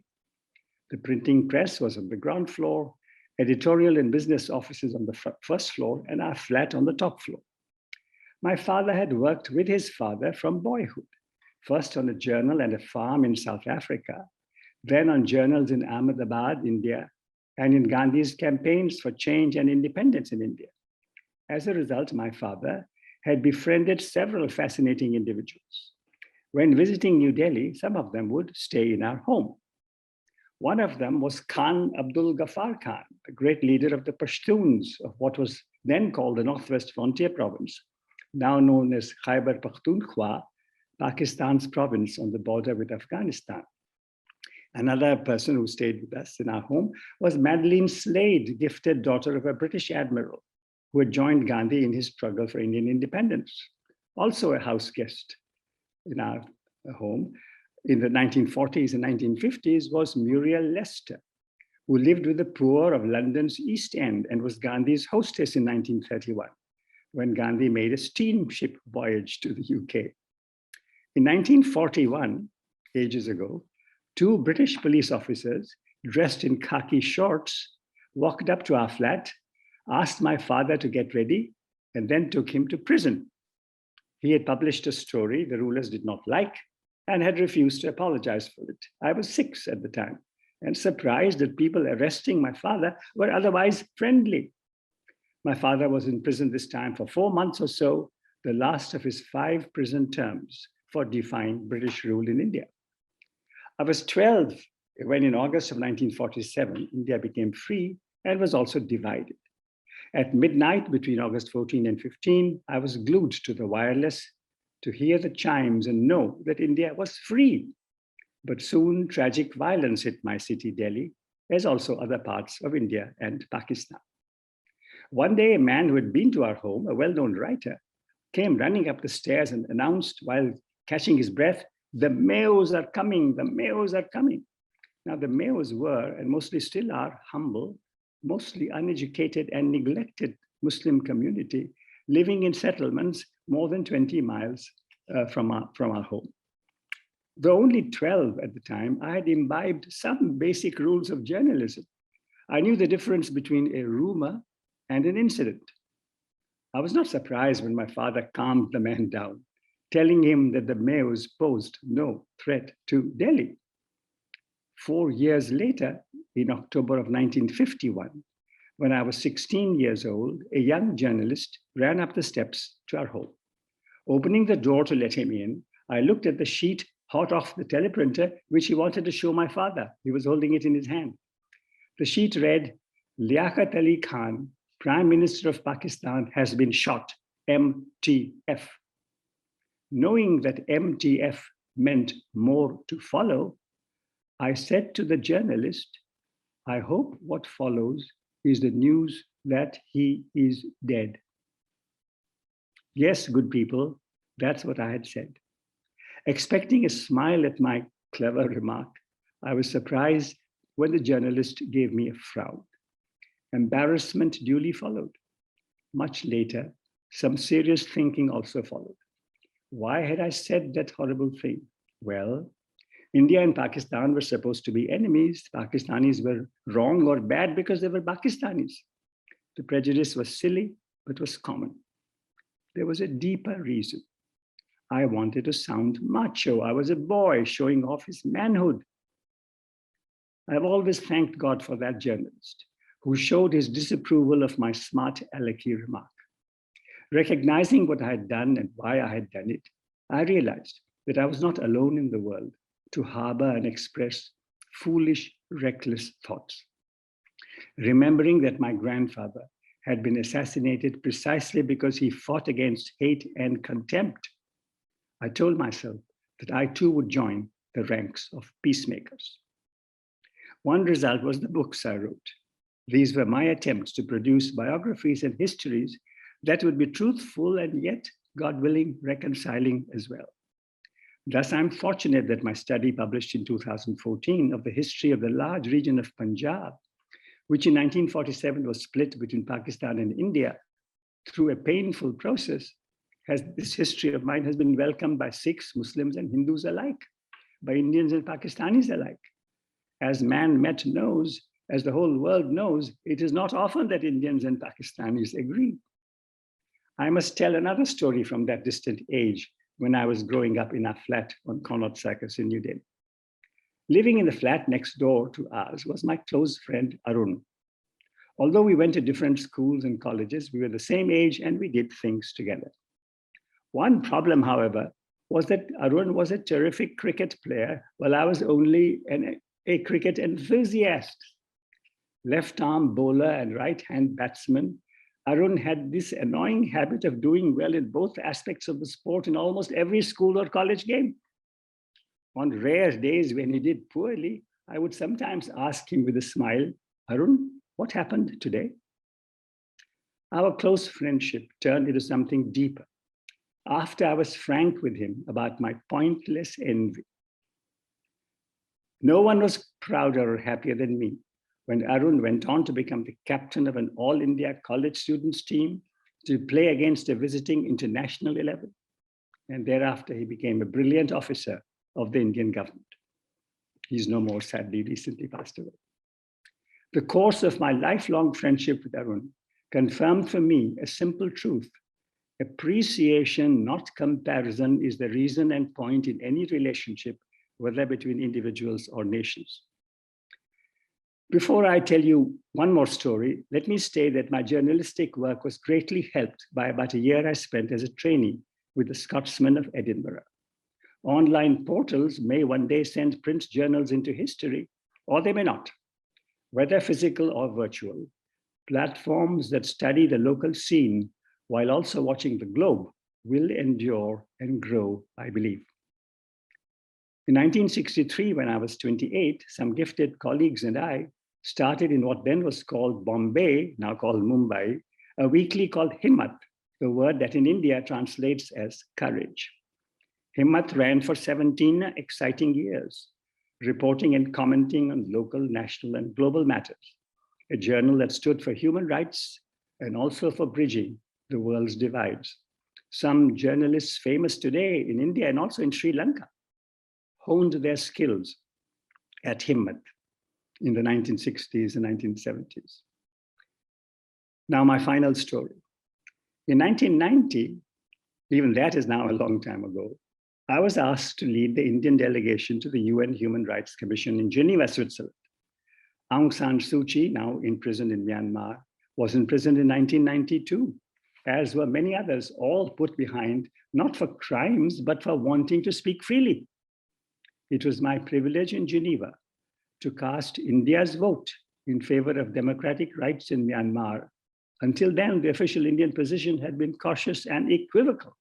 The printing press was on the ground floor, editorial and business offices on the first floor, and our flat on the top floor. My father had worked with his father from boyhood, first on a journal and a farm in South Africa, then on journals in Ahmedabad, India, and in Gandhi's campaigns for change and independence in India. As a result, my father had befriended several fascinating individuals. When visiting New Delhi, some of them would stay in our home. One of them was Khan Abdul Ghaffar Khan, a great leader of the Pashtuns of what was then called the Northwest Frontier Province, now known as Khyber Pakhtunkhwa, Pakistan's province on the border with Afghanistan. Another person who stayed with us in our home was Madeleine Slade, gifted daughter of a British admiral who had joined Gandhi in his struggle for Indian independence. Also a house guest in our home in the 1940s and 1950s was Muriel Lester, who lived with the poor of London's East End and was Gandhi's hostess in 1931, when Gandhi made a steamship voyage to the UK. In 1941, ages ago, two British police officers dressed in khaki shorts walked up to our flat, asked my father to get ready, and then took him to prison. He had published a story the rulers did not like and had refused to apologize for it. I was 6 at the time and surprised that people arresting my father were otherwise friendly. My father was in prison this time for 4 months or so, the last of his 5 prison terms for defying British rule in India. I was 12 when in August of 1947, India became free and was also divided. At midnight between August 14 and 15, I was glued to the wireless to hear the chimes and know that India was free. But soon tragic violence hit my city, Delhi, as also other parts of India and Pakistan. One day, a man who had been to our home, a well-known writer, came running up the stairs and announced while catching his breath, "The Mayos are coming, the Mayos are coming." Now, the Mayos were, and mostly still are, humble, mostly uneducated and neglected Muslim community living in settlements more than 20 miles from our home. Though only 12 at the time, I had imbibed some basic rules of journalism. I knew the difference between a rumor and an incident. I was not surprised when my father calmed the man down, telling him that the Mayos posed no threat to Delhi. 4 years later, in October of 1951, when I was 16 years old, a young journalist ran up the steps to our home. Opening the door to let him in, I looked at the sheet hot off the teleprinter, which he wanted to show my father. He was holding it in his hand. The sheet read, "Liaquat Ali Khan, Prime Minister of Pakistan, has been shot, MTF. Knowing that MTF meant more to follow, I said to the journalist, "I hope what follows is the news that he is dead." Yes, good people, that's what I had said. Expecting a smile at my clever remark, I was surprised when the journalist gave me a frown. Embarrassment duly followed. Much later, some serious thinking also followed. Why had I said that horrible thing? Well, India and Pakistan were supposed to be enemies. Pakistanis were wrong or bad because they were Pakistanis. The prejudice was silly, but was common. There was a deeper reason. I wanted to sound macho. I was a boy showing off his manhood. I've always thanked God for that journalist who showed his disapproval of my smart alecky remark. Recognizing what I had done and why I had done it, I realized that I was not alone in the world to harbor and express foolish, reckless thoughts. Remembering that my grandfather had been assassinated precisely because he fought against hate and contempt, I told myself that I too would join the ranks of peacemakers. One result was the books I wrote. These were my attempts to produce biographies and histories that would be truthful and yet, God willing, reconciling as well. Thus, I'm fortunate that my study published in 2014 of the history of the large region of Punjab, which in 1947 was split between Pakistan and India through a painful process, this history of mine has been welcomed by Sikhs, Muslims, and Hindus alike, by Indians and Pakistanis alike. As man met knows, as the whole world knows, it is not often that Indians and Pakistanis agree. I must tell another story from that distant age when I was growing up in a flat on Connaught Circus in New Delhi. Living in the flat next door to ours was my close friend Arun. Although we went to different schools and colleges, we were the same age and we did things together. One problem, however, was that Arun was a terrific cricket player while I was only a cricket enthusiast. Left arm bowler and right hand batsman, Arun had this annoying habit of doing well in both aspects of the sport in almost every school or college game. On rare days when he did poorly, I would sometimes ask him with a smile, Arun, what happened today? Our close friendship turned into something deeper after I was frank with him about my pointless envy. No one was prouder or happier than me when Arun went on to become the captain of an all India college students team to play against a visiting international 11. And thereafter, he became a brilliant officer of the Indian government. He's no more, sadly, recently passed away. The course of my lifelong friendship with Arun confirmed for me a simple truth. Appreciation, not comparison, is the reason and point in any relationship, whether between individuals or nations. Before I tell you one more story, let me state that my journalistic work was greatly helped by about a year I spent as a trainee with the Scotsman of Edinburgh. Online portals may one day send print journals into history, or they may not, whether physical or virtual. Platforms that study the local scene while also watching the globe will endure and grow, I believe. In 1963, when I was 28, some gifted colleagues and I started in what then was called Bombay, now called Mumbai, a weekly called Himmat, the word that in India translates as courage. Himmat ran for 17 exciting years, reporting and commenting on local, national, and global matters, a journal that stood for human rights and also for bridging the world's divides. Some journalists famous today in India and also in Sri Lanka honed their skills at Himmat in the 1960s and 1970s. Now my final story. In 1990, even that is now a long time ago, I was asked to lead the Indian delegation to the UN Human Rights Commission in Geneva, Switzerland. Aung San Suu Kyi, now imprisoned in Myanmar, was imprisoned in 1992, as were many others, all put behind, not for crimes, but for wanting to speak freely. It was my privilege in Geneva to cast India's vote in favor of democratic rights in Myanmar. Until then, the official Indian position had been cautious and equivocal.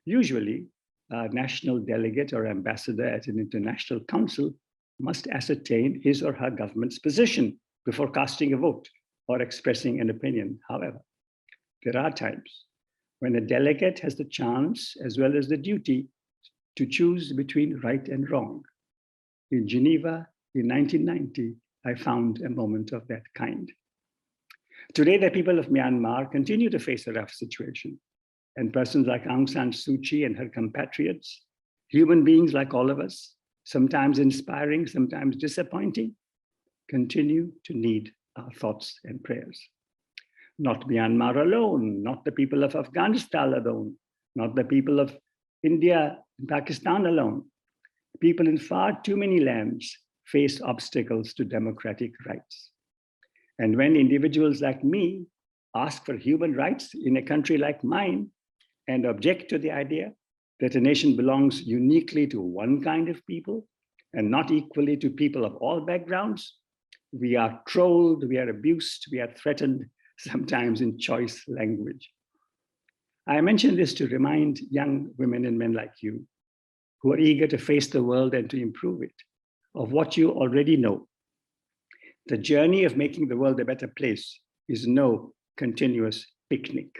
Usually, a national delegate or ambassador at an international council must ascertain his or her government's position before casting a vote or expressing an opinion. However, there are times when a delegate has the chance as well as the duty to choose between right and wrong. In Geneva in 1990, I found a moment of that kind. Today, the people of Myanmar continue to face a rough situation, and persons like Aung San Suu Kyi and her compatriots, human beings like all of us, sometimes inspiring, sometimes disappointing, continue to need our thoughts and prayers. Not Myanmar alone, not the people of Afghanistan alone, not the people of India and Pakistan alone, people in far too many lands face obstacles to democratic rights. And when individuals like me ask for human rights in a country like mine and object to the idea that a nation belongs uniquely to one kind of people and not equally to people of all backgrounds, we are trolled, we are abused, we are threatened, sometimes in choice language. I mention this to remind young women and men like you who are eager to face the world and to improve it, of what you already know. The journey of making the world a better place is no continuous picnic.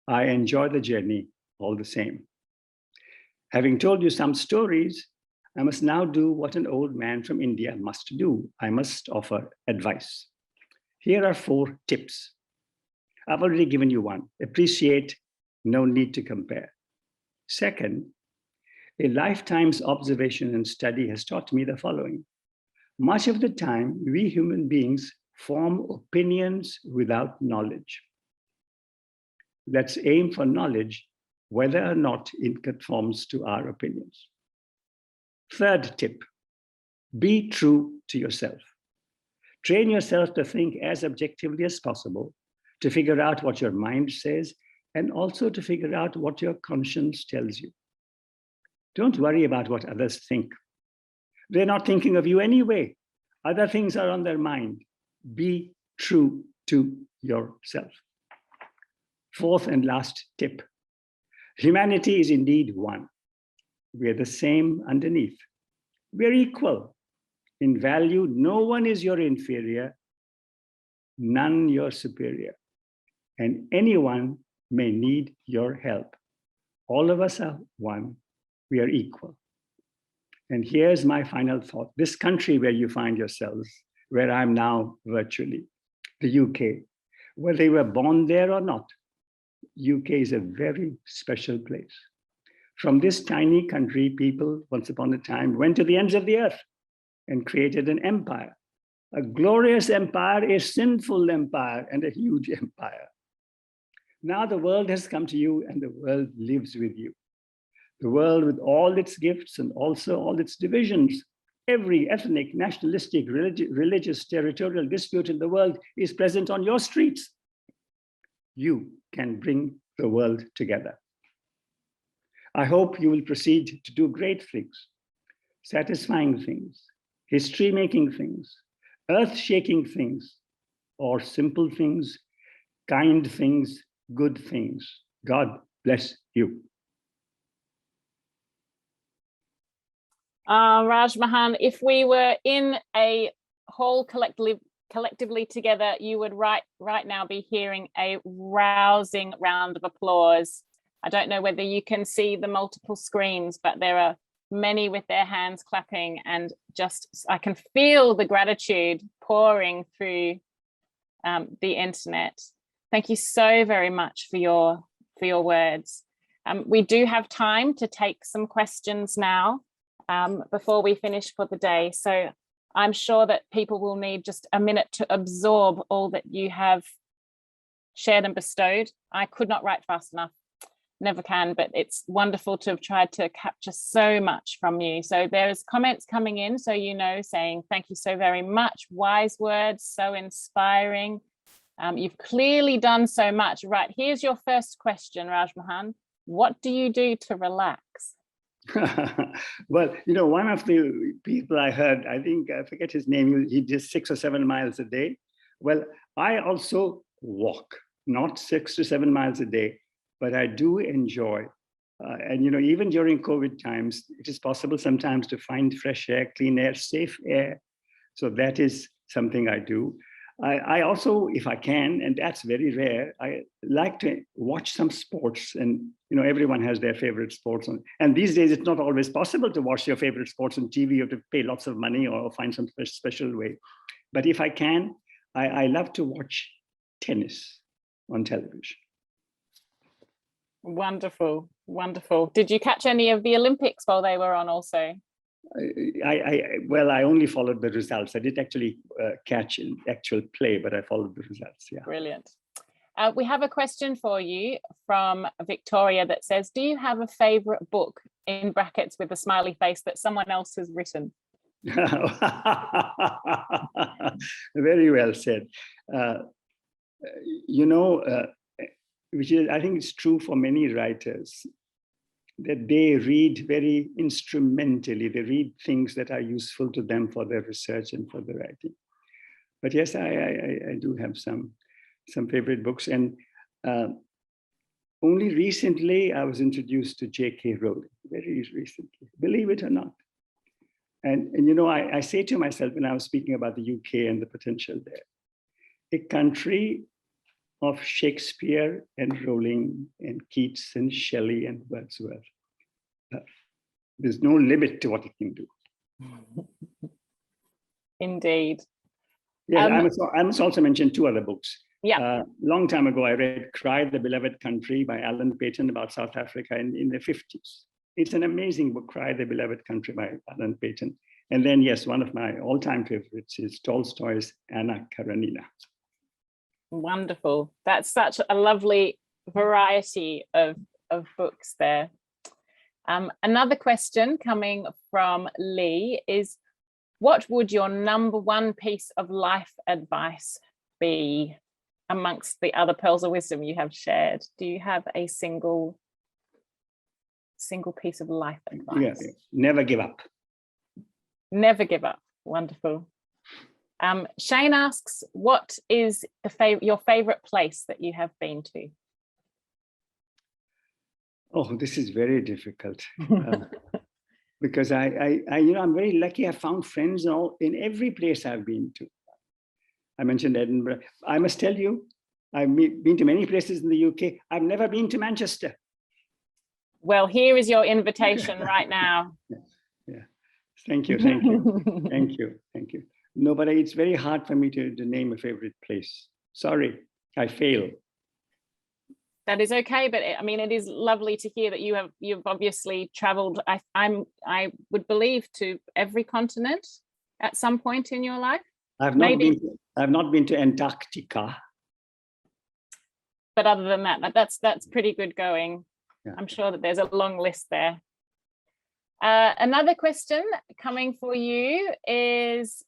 I enjoy the journey all the same. Having told you some stories, I must now do what an old man from India must do. I must offer advice. Here are 4 tips. I've already given you one. Appreciate, no need to compare. Second, a lifetime's observation and study has taught me the following. Much of the time, we human beings form opinions without knowledge. Let's aim for knowledge, whether or not it conforms to our opinions. Third tip, be true to yourself. Train yourself to think as objectively as possible, to figure out what your mind says, and also to figure out what your conscience tells you. Don't worry about what others think. They're not thinking of you anyway. Other things are on their mind. Be true to yourself. Fourth and last tip. Humanity is indeed one. We are the same underneath. We are equal. In value, no one is your inferior, none your superior. And anyone may need your help. All of us are one. We are equal. And here's my final thought. This country where you find yourselves, where I'm now virtually, the UK, whether you were born there or not, UK is a very special place. From this tiny country, people once upon a time went to the ends of the earth and created an empire, a glorious empire, a sinful empire, and a huge empire. Now the world has come to you and the world lives with you. The world with all its gifts and also all its divisions. Every ethnic, nationalistic, religious, territorial dispute in the world is present on your streets. You can bring the world together. I hope you will proceed to do great things, satisfying things, history-making things, earth-shaking things, or simple things, kind things, good things. God bless you. Raj Mahan, if we were in a hall collectively together, you would right now be hearing a rousing round of applause. I don't know whether you can see the multiple screens, but there are many with their hands clapping, and just I can feel the gratitude pouring through the internet. Thank you so very much for your words. We do have time to take some questions now before we finish for the day. So I'm sure that people will need just a minute to absorb all that you have shared and bestowed. I could not write fast enough, never can, but it's wonderful to have tried to capture so much from you. So there's comments coming in, so you know, saying thank you so very much, wise words, so inspiring. You've clearly done so much. Right, here's your first question, Raj Mahan. What do you do to relax? Well, you know, one of the people I heard, I think, I forget his name, he does 6 or 7 miles a day. Well, I also walk, not 6 to 7 miles a day, but I do enjoy. And, you know, even during COVID times, it is possible sometimes to find fresh air, clean air, safe air. So that is something I do. I also, if I can, and that's very rare, I like to watch some sports, and you know, everyone has their favorite sports. And these days, it's not always possible to watch your favorite sports on TV. You have to pay lots of money or find some special way. But if I can, I love to watch tennis on television. Wonderful, wonderful. Did you catch any of the Olympics while they were on also? Well, I only followed the results. I didn't actually catch an actual play, but I followed the results. Yeah. Brilliant. We have a question for you from Victoria that says, do you have a favorite book, in brackets with a smiley face, that someone else has written? Very well said. Which is, I think it's true for many writers, that they read very instrumentally. They read things that are useful to them for their research and for their writing. But yes, I do have some favorite books. And only recently I was introduced to J.K. Rowling, very recently, believe it or not. And I say to myself, when I was speaking about the UK and the potential there, a country of Shakespeare and Rowling and Keats and Shelley and Wordsworth. There's no limit to what it can do. Indeed. Yeah, I must also mention 2 other books. Yeah. Long time ago, I read Cry, the Beloved Country by Alan Paton about South Africa in the 50s. It's an amazing book, Cry, the Beloved Country by Alan Paton. And then, yes, one of my all-time favorites is Tolstoy's Anna Karenina. Wonderful. That's such a lovely variety of books there. Another question coming from Lee is, what would your #1 piece of life advice be amongst the other pearls of wisdom you have shared? Do you have a single piece of life advice? Yeah. Never give up. Never give up. Wonderful. Shane asks, what is your favorite place that you have been to? Oh, this is very difficult. Because I'm very lucky. I found friends in every place I've been to. I mentioned Edinburgh. I must tell you, I've been to many places in the UK. I've never been to Manchester. Well, here is your invitation right now. Yeah. Thank you. Thank you. No, but it's very hard for me to name a favorite place. Sorry, I fail. That is okay, but I mean, it is lovely to hear that you've obviously traveled. I would believe to every continent at some point in your life. I've not been to Antarctica. But other than that, that's pretty good going. Yeah. I'm sure that there's a long list there. Another question coming for you is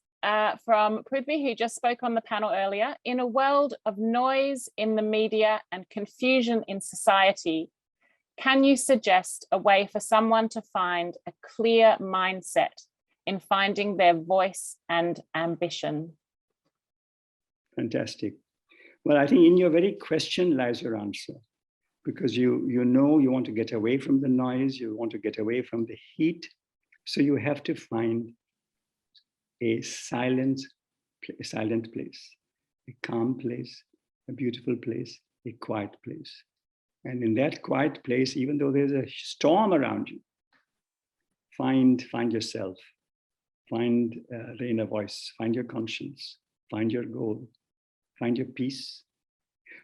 from Prithvi, who just spoke on the panel earlier. In a world of noise in the media and confusion in society, can you suggest a way for someone to find a clear mindset in finding their voice and ambition? Fantastic. Well, I think in your very question lies your answer, because you know you want to get away from the noise, you want to get away from the heat, so you have to find a silent place, a calm place, a beautiful place, a quiet place. And in that quiet place, even though there's a storm around you, find yourself, find the inner voice, find your conscience, find your goal, find your peace.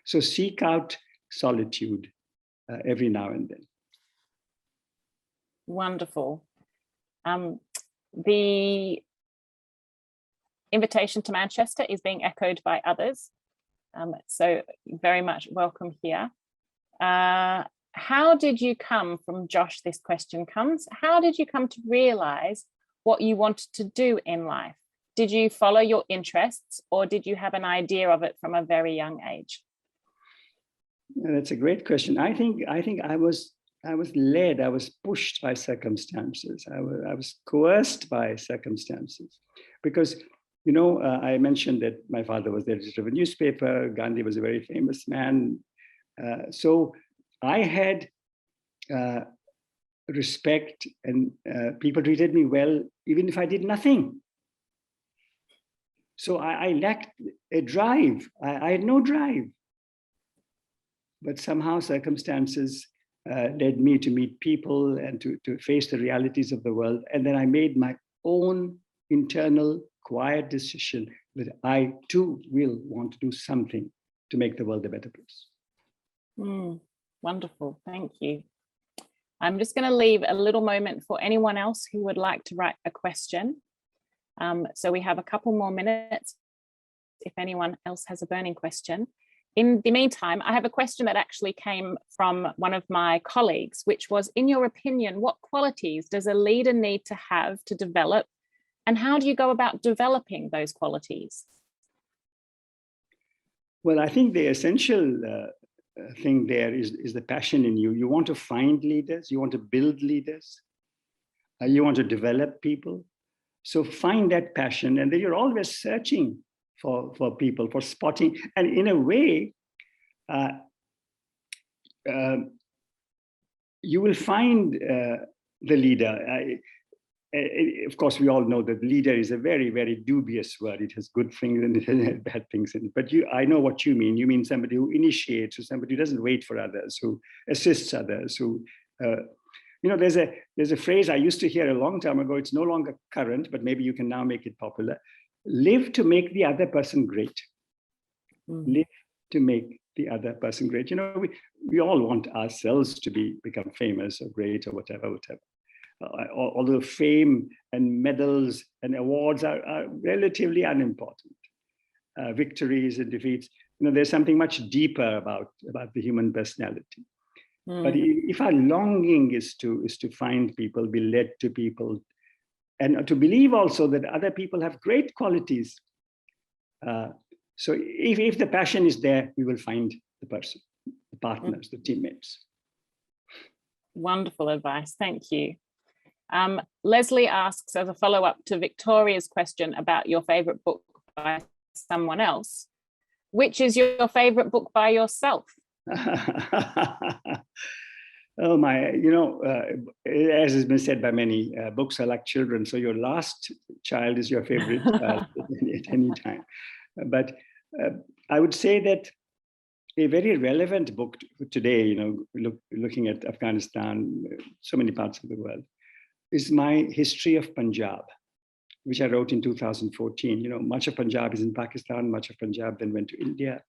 So seek out solitude every now and then. Wonderful. The invitation to Manchester is being echoed by others. So very much welcome here. How did you come, from Josh, this question comes, how did you come to realize what you wanted to do in life? Did you follow your interests, or did you have an idea of it from a very young age? That's a great question. I think I was led, I was pushed by circumstances. I was coerced by circumstances, because I mentioned that my father was the editor of a newspaper. Gandhi was a very famous man. So I had respect, and people treated me well, even if I did nothing. So I lacked a drive. I had no drive. But somehow circumstances led me to meet people and to face the realities of the world. And then I made my own internal quiet decision that I too will want to do something to make the world a better place. Wonderful, thank you. I'm just going to leave a little moment for anyone else who would like to write a question. So we have a couple more minutes if anyone else has a burning question. In the meantime, I have a question that actually came from one of my colleagues, which was, in your opinion, what qualities does a leader need to have to develop, and how do you go about developing those qualities? Well, I think the essential thing there is the passion in you. You want to find leaders, you want to build leaders, you want to develop people. So find that passion, and then you're always searching for people, for spotting. And in a way, you will find the leader. Of course, we all know that leader is a very, very dubious word. It has good things and it has bad things in it. But I know what you mean. You mean somebody who initiates, or somebody who doesn't wait for others, who assists others, who, there's a phrase I used to hear a long time ago. It's no longer current, but maybe you can now make it popular. Live to make the other person great. Live to make the other person great. We all want ourselves to become famous or great or whatever. Although fame and medals and awards are relatively unimportant. Victories and defeats, there's something much deeper about the human personality. But if our longing is to find people, be led to people, and to believe also that other people have great qualities. So if the passion is there, we will find the person, the partners, the teammates. Wonderful advice, thank you. Leslie asks, as a follow-up to Victoria's question about your favorite book by someone else, which is your favorite book by yourself? Oh my, as has been said by many, books are like children. So your last child is your favorite child at any time. But I would say that a very relevant book today, looking at Afghanistan, so many parts of the world, is my History of Punjab, which I wrote in 2014. Much of Punjab is in Pakistan, much of Punjab then went to India.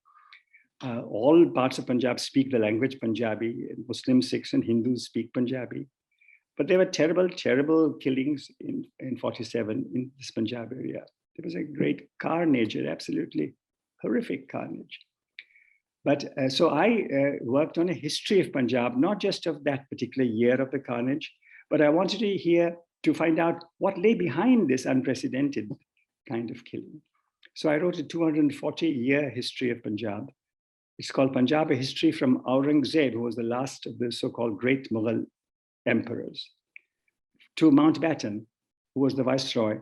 All parts of Punjab speak the language Punjabi. Muslims, Sikhs, and Hindus speak Punjabi. But there were terrible, terrible killings in 47 in this Punjab area. There was a great carnage, absolutely horrific carnage. But so I worked on a history of Punjab, not just of that particular year of the carnage, but I wanted to find out what lay behind this unprecedented kind of killing. So I wrote a 240-year history of Punjab. It's called Punjab, a history from Aurangzeb, who was the last of the so-called great Mughal emperors, to Mountbatten, who was the viceroy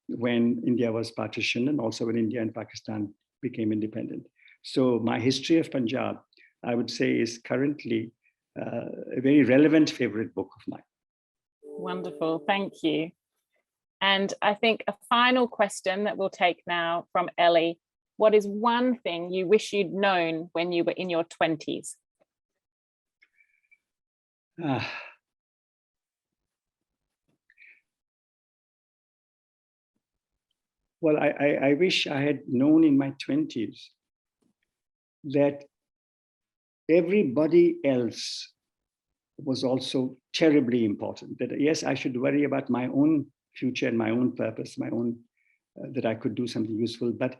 when India was partitioned, and also when India and Pakistan became independent. So my History of Punjab, I would say, is currently a very relevant favorite book of mine. Wonderful, thank you. And I think a final question that we'll take now from Ellie. What is one thing you wish you'd known when you were in your 20s? Well, I wish I had known in my 20s that everybody else was also terribly important. That yes, I should worry about my own future and my own purpose, my own, that I could do something useful. But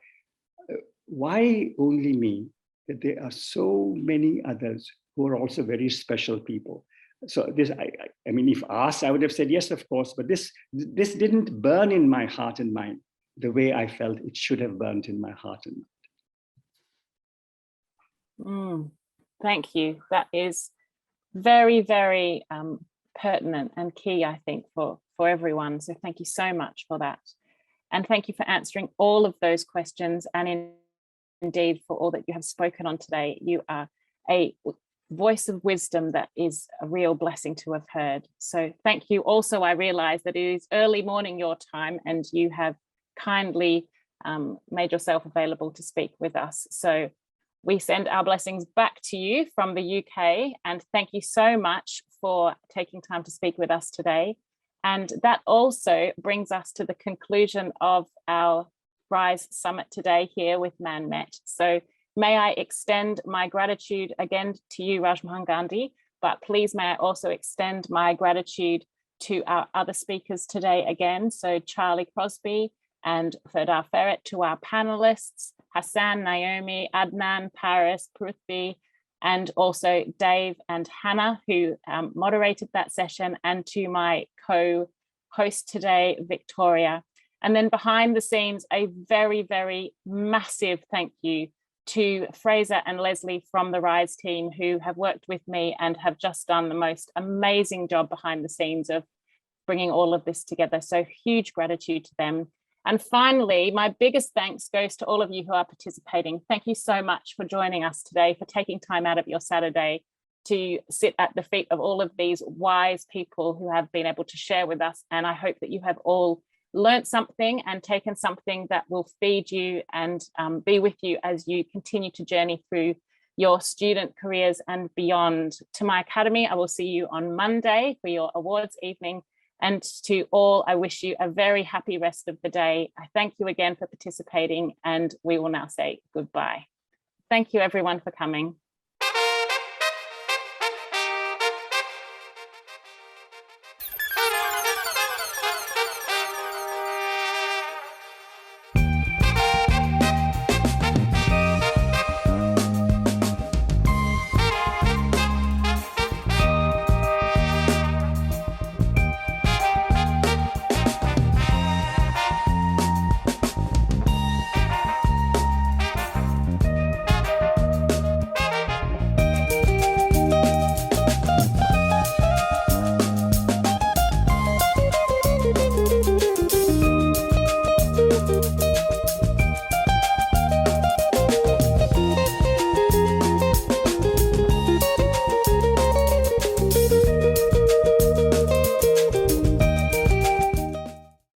why only me? That there are so many others who are also very special people. So this, I mean, if asked, I would have said yes, of course. But this didn't burn in my heart and mind the way I felt it should have burned in my heart and mind. Thank you. That is very, very pertinent and key, I think, for everyone. So thank you so much for that. And thank you for answering all of those questions, and indeed for all that you have spoken on today. You are a voice of wisdom that is a real blessing to have heard. So thank you. Also, I realize that it is early morning your time, and you have kindly made yourself available to speak with us. So we send our blessings back to you from the UK, and thank you so much for taking time to speak with us today. And that also brings us to the conclusion of our RISE Summit today here with ManMet. So may I extend my gratitude again to you, Rajmohan Gandhi, but please may I also extend my gratitude to our other speakers today again. So Charlie Cosby and Ferdar Ferret, to our panelists, Hassan, Naomi, Adnan, Paris, Prithvi, and also Dave and Hannah, who moderated that session, and to my co-host today, Victoria. And then behind the scenes, a very, very massive thank you to Fraser and Leslie from the RISE team, who have worked with me and have just done the most amazing job behind the scenes of bringing all of this together. So huge gratitude to them. And finally, my biggest thanks goes to all of you who are participating. Thank you so much for joining us today, for taking time out of your Saturday to sit at the feet of all of these wise people who have been able to share with us. And I hope that you have all learned something and taken something that will feed you and be with you as you continue to journey through your student careers and beyond. To my academy, I will see you on Monday for your awards evening. And to all, I wish you a very happy rest of the day. I thank you again for participating, and we will now say goodbye. Thank you everyone for coming.